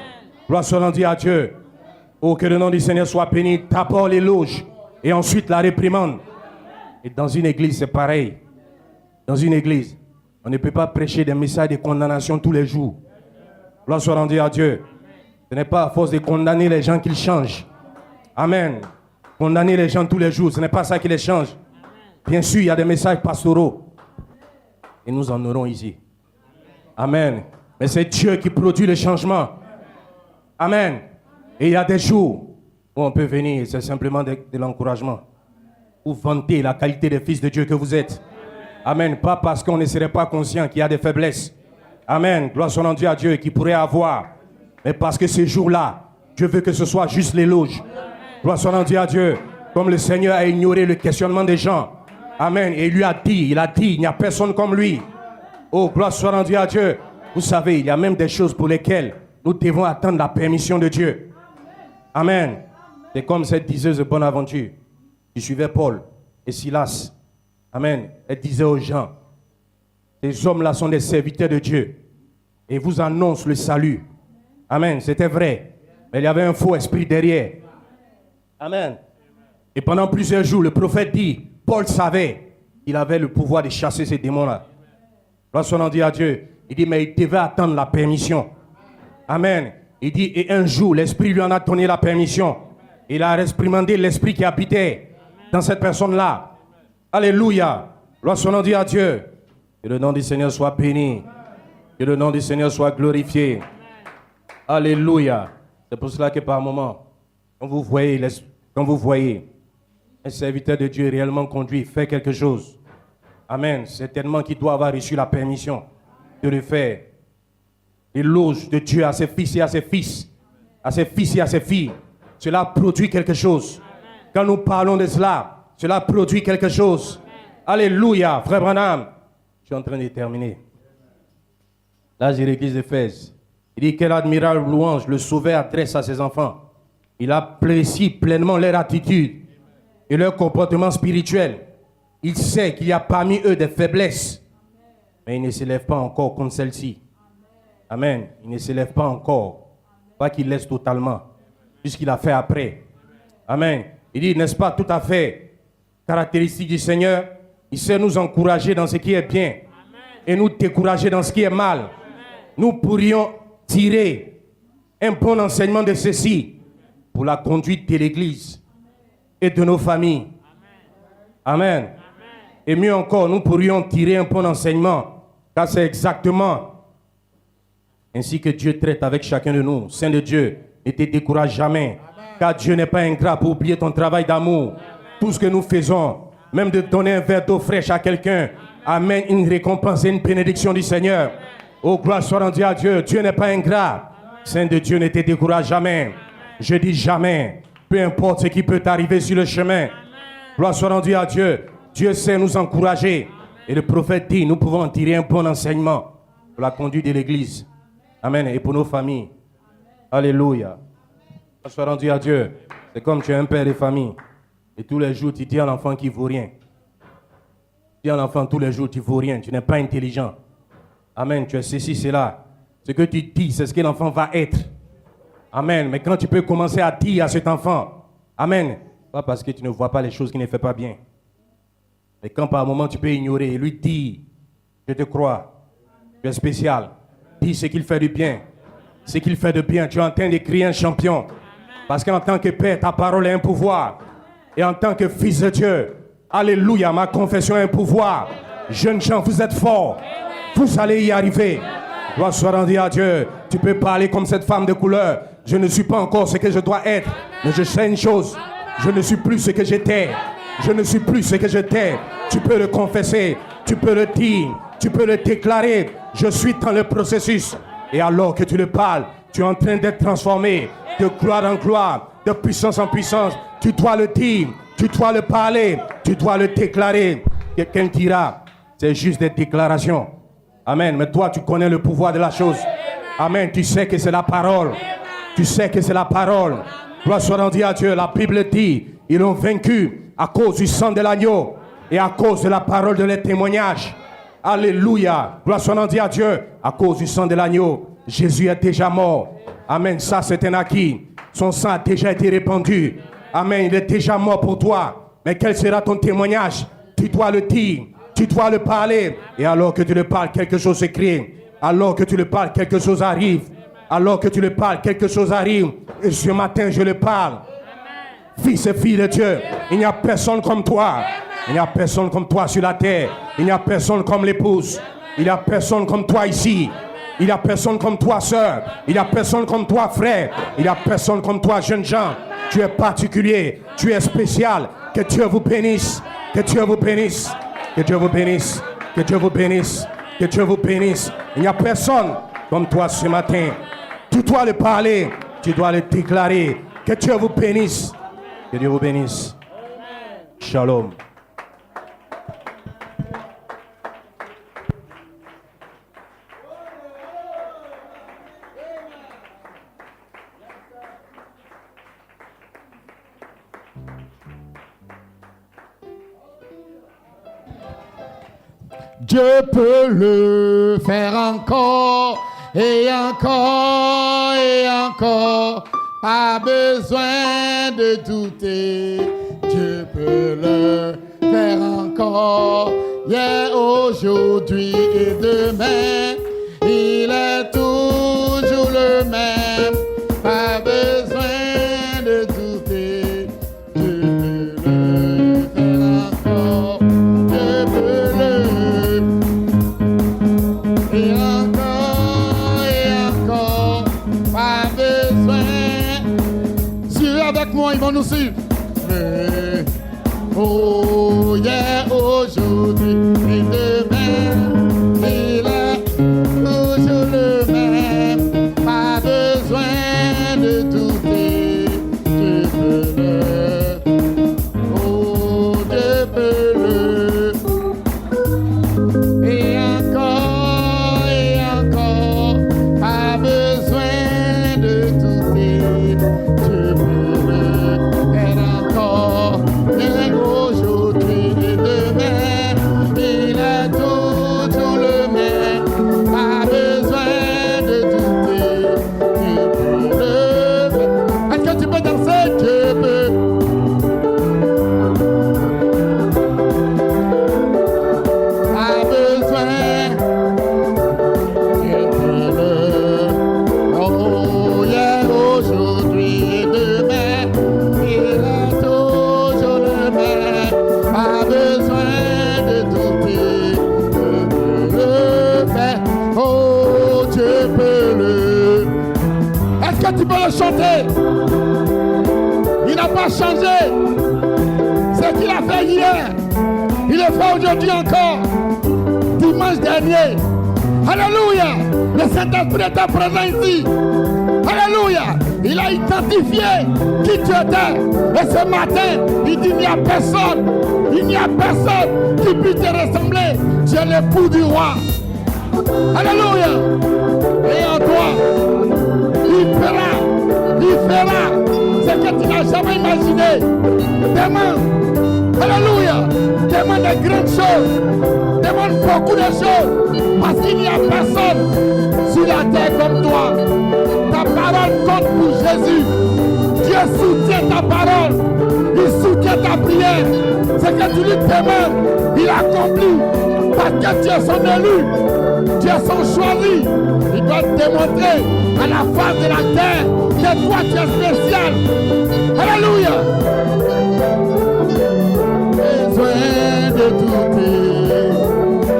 Gloire soit rendue à Dieu. Oh, que le nom du Seigneur soit béni. D'abord l'éloge et ensuite la réprimande. Et dans une église, c'est pareil. Dans une église, on ne peut pas prêcher des messages de condamnation tous les jours. Gloire soit rendue à Dieu. Ce n'est pas à force de condamner les gens qu'ils changent. Amen. Condamner les gens tous les jours, ce n'est pas ça qui les change. Bien sûr, il y a des messages pastoraux. Et nous en aurons ici. Amen. Mais c'est Dieu qui produit le changement. Amen. Et il y a des jours où on peut venir, c'est simplement de l'encouragement. Ou vanter la qualité des fils de Dieu que vous êtes. Amen. Pas parce qu'on ne serait pas conscient qu'il y a des faiblesses. Amen. Gloire soit rendue à Dieu qui pourrait avoir. Mais parce que ces jours-là, Dieu veut que ce soit juste l'éloge. Gloire soit rendue à Dieu. Comme le Seigneur a ignoré le questionnement des gens. Amen. Et il lui a dit, il n'y a personne comme lui. Oh, gloire soit rendue à Dieu. Vous savez, il y a même des choses pour lesquelles nous devons attendre la permission de Dieu. Amen. C'est comme cette diseuse de Bonaventure qui suivait Paul et Silas. Amen. Elle disait aux gens, ces hommes-là sont des serviteurs de Dieu et vous annoncent le salut. Amen. C'était vrai. Mais il y avait un faux esprit derrière. Amen. Et pendant plusieurs jours, le prophète dit, Paul savait qu'il avait le pouvoir de chasser ces démons-là. Lorsqu'on en dit à Dieu, il dit, mais il devait attendre la permission. Amen. Il dit, et un jour, l'Esprit lui en a donné la permission. Il a réprimandé l'Esprit qui habitait dans cette personne-là. Alléluia. Lorsqu'on en dit à Dieu, que le nom du Seigneur soit béni. Que le nom du Seigneur soit glorifié. Alléluia. C'est pour cela que par moment, quand vous voyez un serviteur de Dieu réellement conduit, fait quelque chose. Amen. Certainement qu'il doit avoir reçu la permission de le faire. L'éloge de Dieu à ses fils et à ses fils, à ses fils et à ses filles. Cela produit quelque chose. Quand nous parlons de cela, cela produit quelque chose. Alléluia, frère Branham. Je suis en train de terminer. Là, j'ai l'église d'Éphèse. Il dit quelle admirable louange le Sauveur adresse à ses enfants. Il apprécie pleinement leur attitude et leur comportement spirituel. Il sait qu'il y a parmi eux des faiblesses, mais il ne s'élève pas encore contre celle-ci. Amen. Il ne s'élève pas encore. Pas qu'il laisse totalement, puisqu'il a fait après. Amen. Il dit, n'est-ce pas tout à fait caractéristique du Seigneur? Il sait nous encourager dans ce qui est bien et nous décourager dans ce qui est mal. Nous pourrions tirer un bon enseignement de ceci pour la conduite de l'Église et de nos familles. Amen. Et mieux encore, nous pourrions tirer un bon enseignement, car c'est exactement ainsi que Dieu traite avec chacun de nous. Saint de Dieu, ne te décourage jamais, car Dieu n'est pas ingrat pour oublier ton travail d'amour. Tout ce que nous faisons, même de donner un verre d'eau fraîche à quelqu'un, amène une récompense et une bénédiction du Seigneur. Oh, gloire soit rendue à Dieu. Dieu n'est pas ingrat. Saint de Dieu, ne te décourage jamais. Je dis jamais. Peu importe ce qui peut t'arriver sur le chemin. Gloire soit rendue à Dieu. Dieu sait nous encourager. Et le prophète dit, nous pouvons en tirer un bon enseignement pour la conduite de l'Église. Amen. Et pour nos familles. Alléluia. Gloire soit rendue à Dieu. C'est comme tu es un père de famille. Et tous les jours, tu dis à l'enfant qu'il ne vaut rien. Tu dis à l'enfant tous les jours, tu ne vaux rien. Tu n'es pas intelligent. Amen. Tu es ceci, cela. Ce que tu dis, c'est ce que l'enfant va être. Amen. Mais quand tu peux commencer à dire à cet enfant, Amen. Pas parce que tu ne vois pas les choses qu'il ne fait pas bien. Mais quand par un moment tu peux ignorer et lui dire, je te crois, tu es spécial. Dis ce qu'il fait de bien. Ce qu'il fait de bien. Tu es en train d'écrire un champion. Parce qu'en tant que père, ta parole est un pouvoir. Et en tant que fils de Dieu, alléluia, ma confession est un pouvoir. Jeunes gens, vous êtes forts. Vous allez y arriver. Gloire soit rendue à Dieu. Tu peux parler comme cette femme de couleur. Je ne suis pas encore ce que je dois être. Mais je sais une chose. Je ne suis plus ce que j'étais. Je ne suis plus ce que j'étais. Tu peux le confesser. Tu peux le dire. Tu peux le déclarer. Je suis dans le processus. Et alors que tu le parles, tu es en train d'être transformé. De gloire en gloire. De puissance en puissance. Tu dois le dire. Tu dois le parler. Tu dois le déclarer. Quelqu'un dira, c'est juste des déclarations. Amen. Mais toi, tu connais le pouvoir de la chose. Amen. Tu sais que c'est la parole. Tu sais que c'est la parole. Gloire soit rendue à Dieu. La Bible dit, ils ont vaincu à cause du sang de l'agneau et à cause de la parole de leur témoignage. Alléluia. Gloire soit rendue à Dieu. À cause du sang de l'agneau, Jésus est déjà mort. Amen. Ça, c'est un acquis. Son sang a déjà été répandu. Amen. Il est déjà mort pour toi. Mais quel sera ton témoignage? Tu dois le dire. Tu dois le parler. Et alors que tu le parles, quelque chose se crée. Alors que tu le parles, quelque chose arrive. Alors que tu le parles, quelque chose arrive. Et ce matin, je le parle. fils et filles de Dieu. Il n'y a personne comme toi. Il n'y a personne comme toi sur la terre. Il n'y a personne comme l'épouse. Il n'y a personne comme toi ici. Il n'y a personne comme toi, sœur. Il n'y a personne comme toi, frère. Il n'y a personne comme toi, jeune gens. Tu es particulier. Tu es spécial. Que Dieu vous bénisse. Que Dieu vous bénisse. Que Dieu vous bénisse. Que Dieu vous bénisse. Que Dieu vous bénisse. Il n'y a personne comme toi ce matin. Tu dois le parler. Tu dois le déclarer. Que Dieu vous bénisse. Que Dieu vous bénisse. Shalom. Dieu peut le faire encore et encore et encore. Pas besoin de douter. Dieu peut le faire encore. Hier, aujourd'hui et demain. Il est toujours le même. Pas besoin de douter. Dieu peut le faire encore. Dieu peut le et encore, pas besoin. Suivez avec moi, ils vont nous suivre. Oh, yeah, aujourd'hui et demain, il est toujours le même. Pas besoin de douter. Dieu peut le, oh, Dieu peut le, et encore, pas besoin de douter. Dieu peut le faire encore, et aujourd'hui et demain, il est toujours le même. Pas besoin de douter. Dieu peut le faire. Est-ce que tu peux danser? Dieu peut. Pas besoin. Dieu peut le. Oh, yeah, aujourd'hui et demain, il est toujours le même. Pas besoin de douter. Dieu peut le faire. Oh, Dieu peut le. Est-ce que tu peux le chanter? Il n'a pas changé. Ce qu'il a fait hier, il le fait aujourd'hui encore. Dimanche dernier. Alléluia. Le Saint-Esprit était présent ici. Alléluia. Il a identifié qui tu étais. Et ce matin, il dit il n'y a personne. Il n'y a personne qui puisse te ressembler. Tu es l'époux du roi. Alléluia. Et en toi, il fera ce que tu n'as jamais imaginé. Demande, alléluia, demande de grandes choses, demande beaucoup de choses, parce qu'il n'y a personne sur la terre comme toi. Ta parole compte pour Jésus. Dieu soutient ta parole, il soutient ta prière. Ce que tu lui demandes, il accomplit, parce que tu es son élu, tu es son choisi. Il doit te démontrer à la face de la terre que toi tu es spécial. Alléluia. Besoin de douter.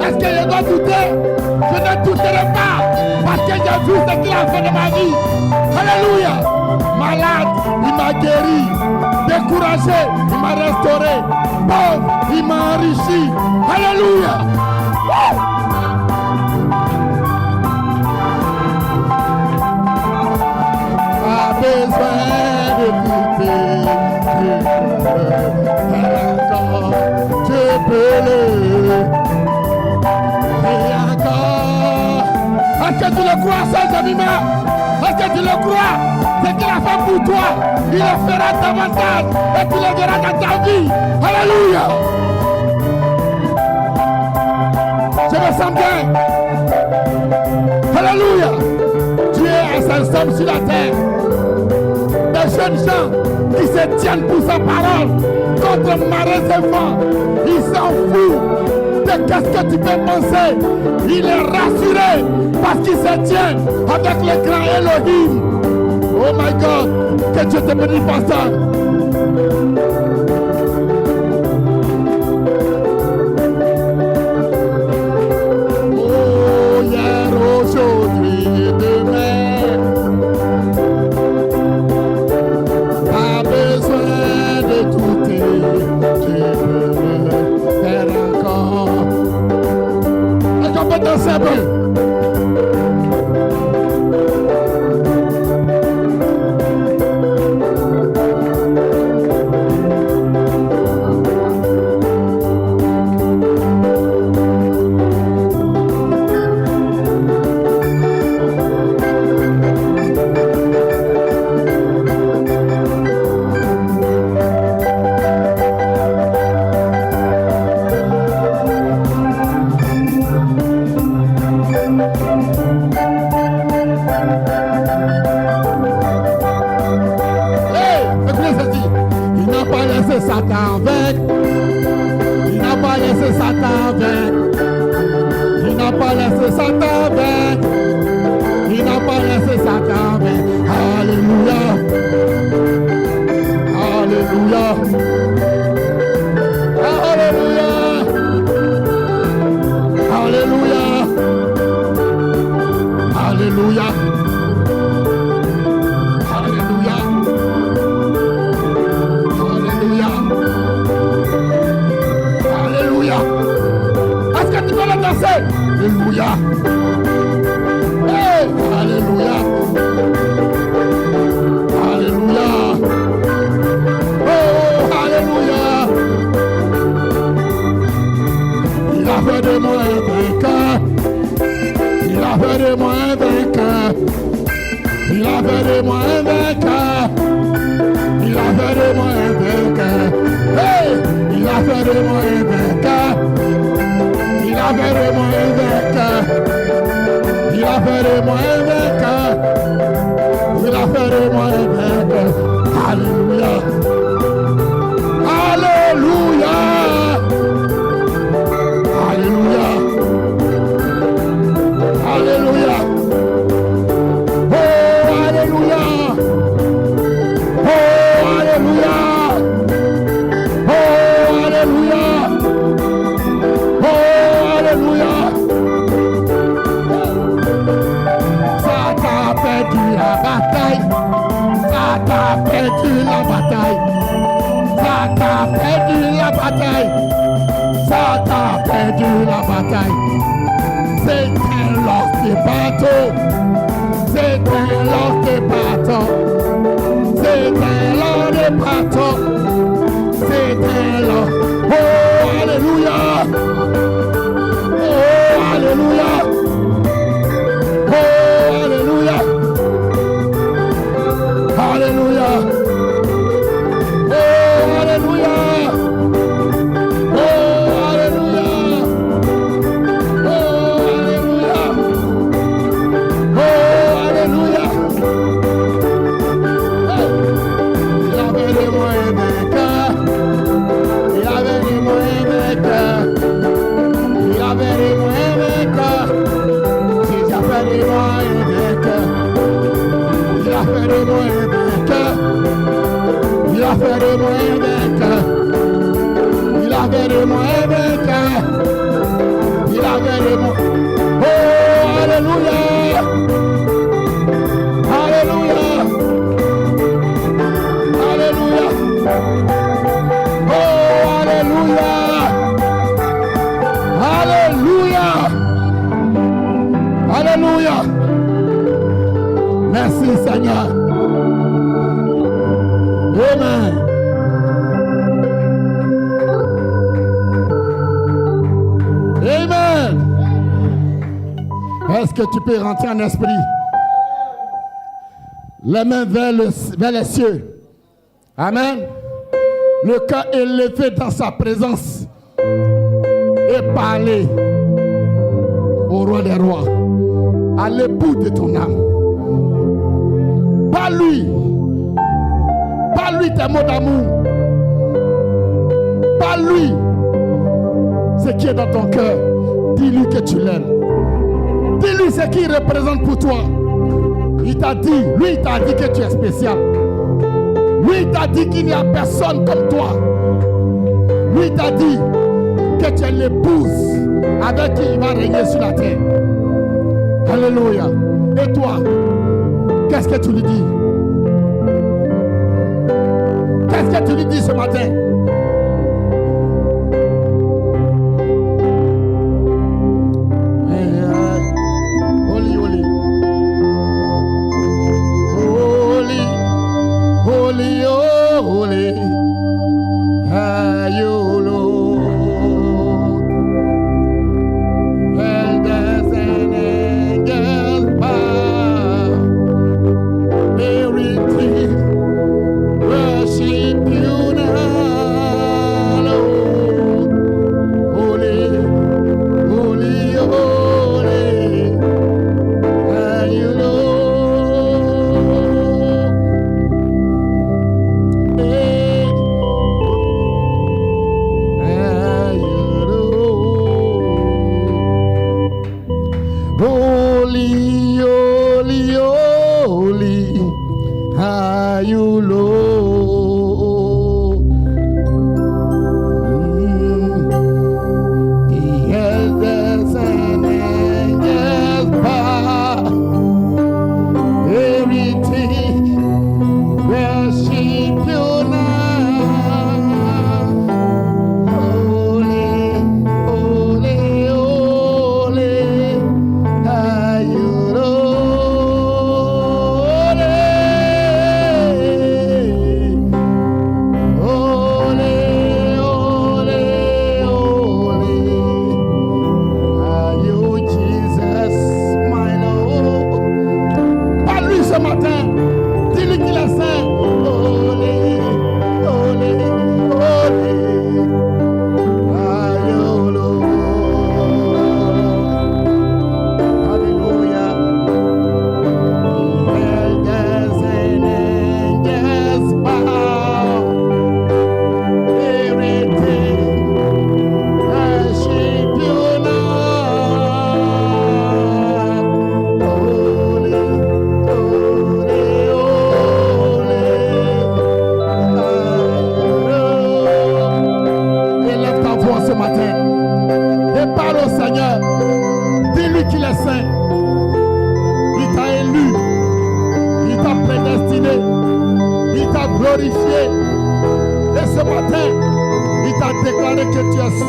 Est-ce que je dois douter? Je ne douterai pas parce que j'ai vu ce qu'il a fait de ma vie. Alléluia. Malade, il m'a guéri. Découragé, il m'a restauré. Pauvre, il m'a enrichi. Alléluia. Pas besoin de douter. Dieu peut le. Et encore. Est-ce que tu le crois, Saint-Jamima? Est-ce que tu le crois? Ce qu'il a fait pour toi, il le fera davantage et tu le verras dans ta vie. Alléluia. Je me sens bien. Alléluia. Dieu est un homme sur la terre. Des jeunes gens qui se tiennent pour sa parole contre marées et vents. Ils s'en foutent de qu'est-ce que tu peux penser. Il est rassuré parce qu'il se tient avec le grand Elohim. Oh my God, que Dieu te bénisse, pasteur. laissé Satan vaincre. Il n'a pas laissé Satan vaincre. Il n'a pas laissé Satan vaincre. Il n'a pas laissé Satan vaincre. Alléluia. Alléluia. Alléluia. Alléluia. Alléluia. Alléluia. Alléluia. Alléluia. Est-ce que tu peux le danser? Alléluia. Hey, alléluia. Alléluia. Oh, alléluia. Il a fait de moi un vainqueur. Il a fait de moi un vainqueur. Il a fait de moi un vainqueur. Il a fait de moi un vainqueur. Hey! Il a fait de moi un vainqueur. Il a fait de moi un vainqueur. Il a fait de moi un vainqueur. Il a fait de moi un vainqueur. Alléluia. Alléluia. Alléluia. Alléluia. Oh, alléluia. Oh, alléluia. Oh, alléluia. Oh, alléluia. Satan a perdu la bataille. Satan a perdu la bataille. Satan a perdu la bataille. Satan a perdu la bataille. C'est un lost de bateau. C'est un lost de bateau. C'est un lost de bateau. C'est un lost. Oh, alléluia. Oh, alléluia. Oh, alléluia. Alléluia. Oh, alléluia. Oh, alléluia. Oh, alléluia. Hey. Il avait des moyens vainqueurs. Il avait des moyens vainqueurs. Il avait des moyens vainqueurs. Il a fait des moyens vainqueurs. Il a fait des moyens vainqueurs. Il a fait des moyens vainqueurs. Il avait des moyens vainqueurs. Il avait des moyens. Oh, alléluia. Alléluia. Alléluia. Oh, alléluia. Alléluia. Alléluia. Merci Seigneur. Amen. Amen. Est-ce que tu peux rentrer en esprit? Les mains vers les cieux. Amen. Le cœur élevé dans sa présence. Et parler au roi des rois. À l'époux de ton âme. Pas lui. Pas lui tes mots d'amour. Pas lui. Ce qui est dans ton cœur. Dis-lui que tu l'aimes. Dis-lui ce qu'il représente pour toi. Il t'a dit, lui il t'a dit que tu es spécial. Lui il t'a dit qu'il n'y a personne comme toi. Lui il t'a dit que tu es l'épouse avec qui il va régner sur la terre. Alléluia. Et toi, qu'est-ce que tu lui dis? Qu'est-ce que tu lui dis ce matin? Holy, holy. Holy, holy, oh, holy. Are you Lord? Elders and angels bow. Everything worship you now, Lord. Holy, holy, holy. Are you Lord?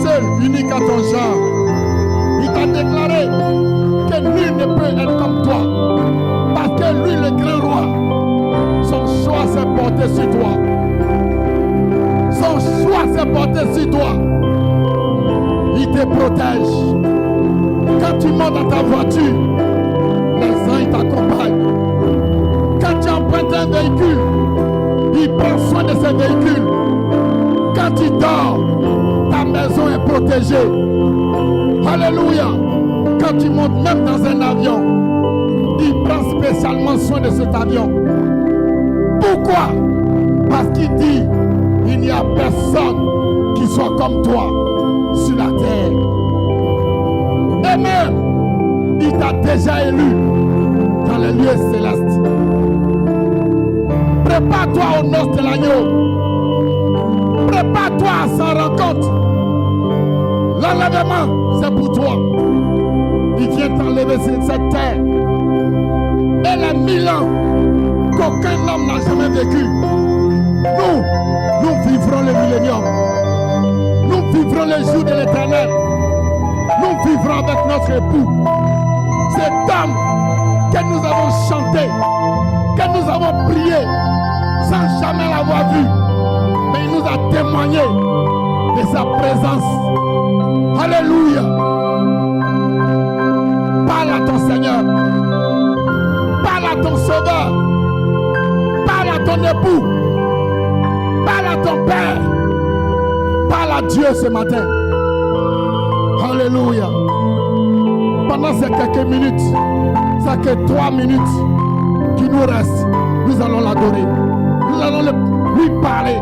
seul, unique à ton genre. Il t'a déclaré que nul ne peut être comme toi. Parce que lui, le grand roi, son choix s'est porté sur toi. Son choix s'est porté sur toi. Il te protège. Quand tu montes dans ta voiture, les anges t'accompagnent. Quand tu empruntes un véhicule, il prend soin de ce véhicule. Quand tu dors, ta maison est protégée. Alléluia. Quand tu montes même dans un avion, il prend spécialement soin de cet avion. Pourquoi? Parce qu'il dit, il n'y a personne qui soit comme toi sur la terre. Et même, il t'a déjà élu dans les lieux célestes. Prépare-toi aux noces de l'agneau. Prépare-toi à sa rencontre. L'enlèvement, c'est pour toi. Il vient t'enlever cette terre. Et les 1000 ans qu'aucun homme n'a jamais vécu. Nous vivrons le millénium. Nous vivrons les jours de l'éternel. Nous vivrons avec notre époux. Cet homme que nous avons chanté, que nous avons prié, sans jamais l'avoir vu. Mais il nous a témoigné de sa présence. Alléluia. Parle à ton Seigneur. Parle à ton Sauveur. Parle à ton époux. Parle à ton Père. Parle à Dieu ce matin. Alléluia. Pendant ces quelques minutes, c'est que 3 minutes qui nous restent, nous allons l'adorer. Nous allons lui parler.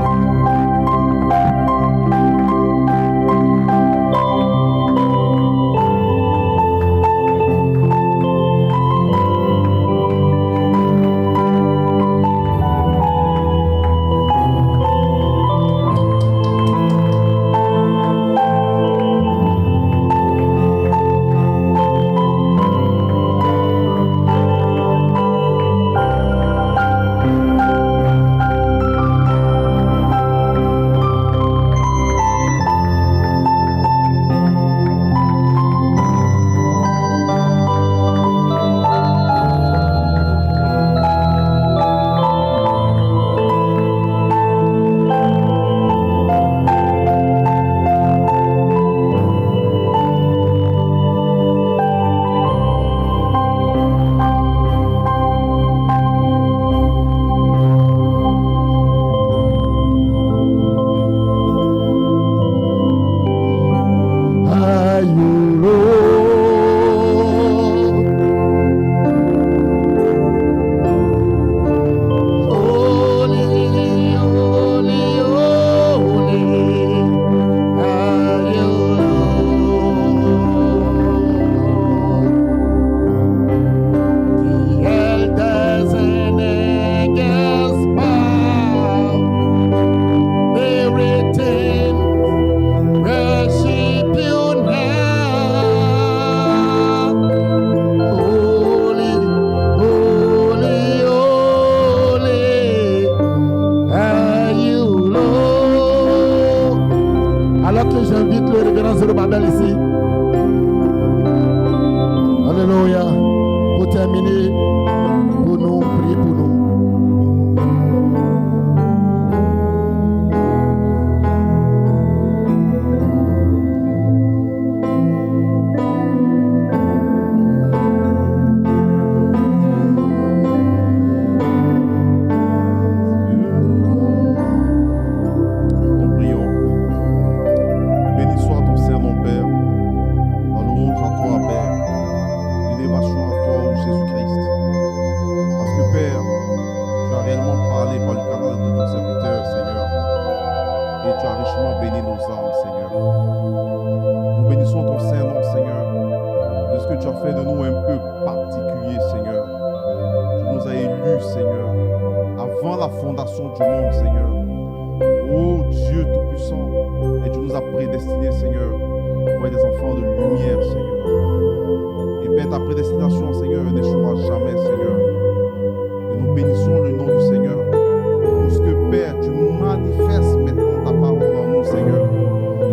Père, tu manifestes maintenant ta parole en nous, Seigneur.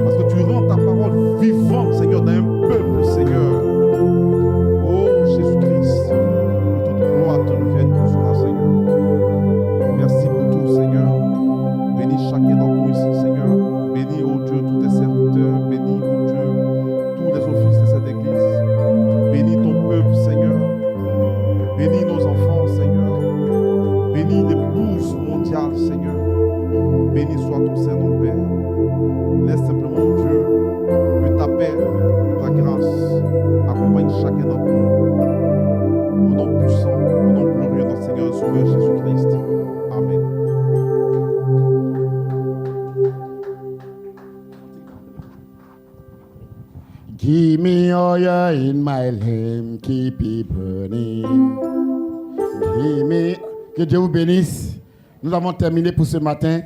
Parce que tu rends ta parole Bénis l'épouse mondiale, Seigneur. Béni soit ton Saint-Nom, Père. Laisse simplement, Dieu, que ta paix, que ta grâce accompagne chacun d'entre nous. Au nom puissant, au nom glorieux de notre Seigneur et Sauveur Jésus-Christ. Amen. Give me oil in my lamp, keep it burning. Give me... Que Dieu vous bénisse. Nous avons terminé pour ce matin.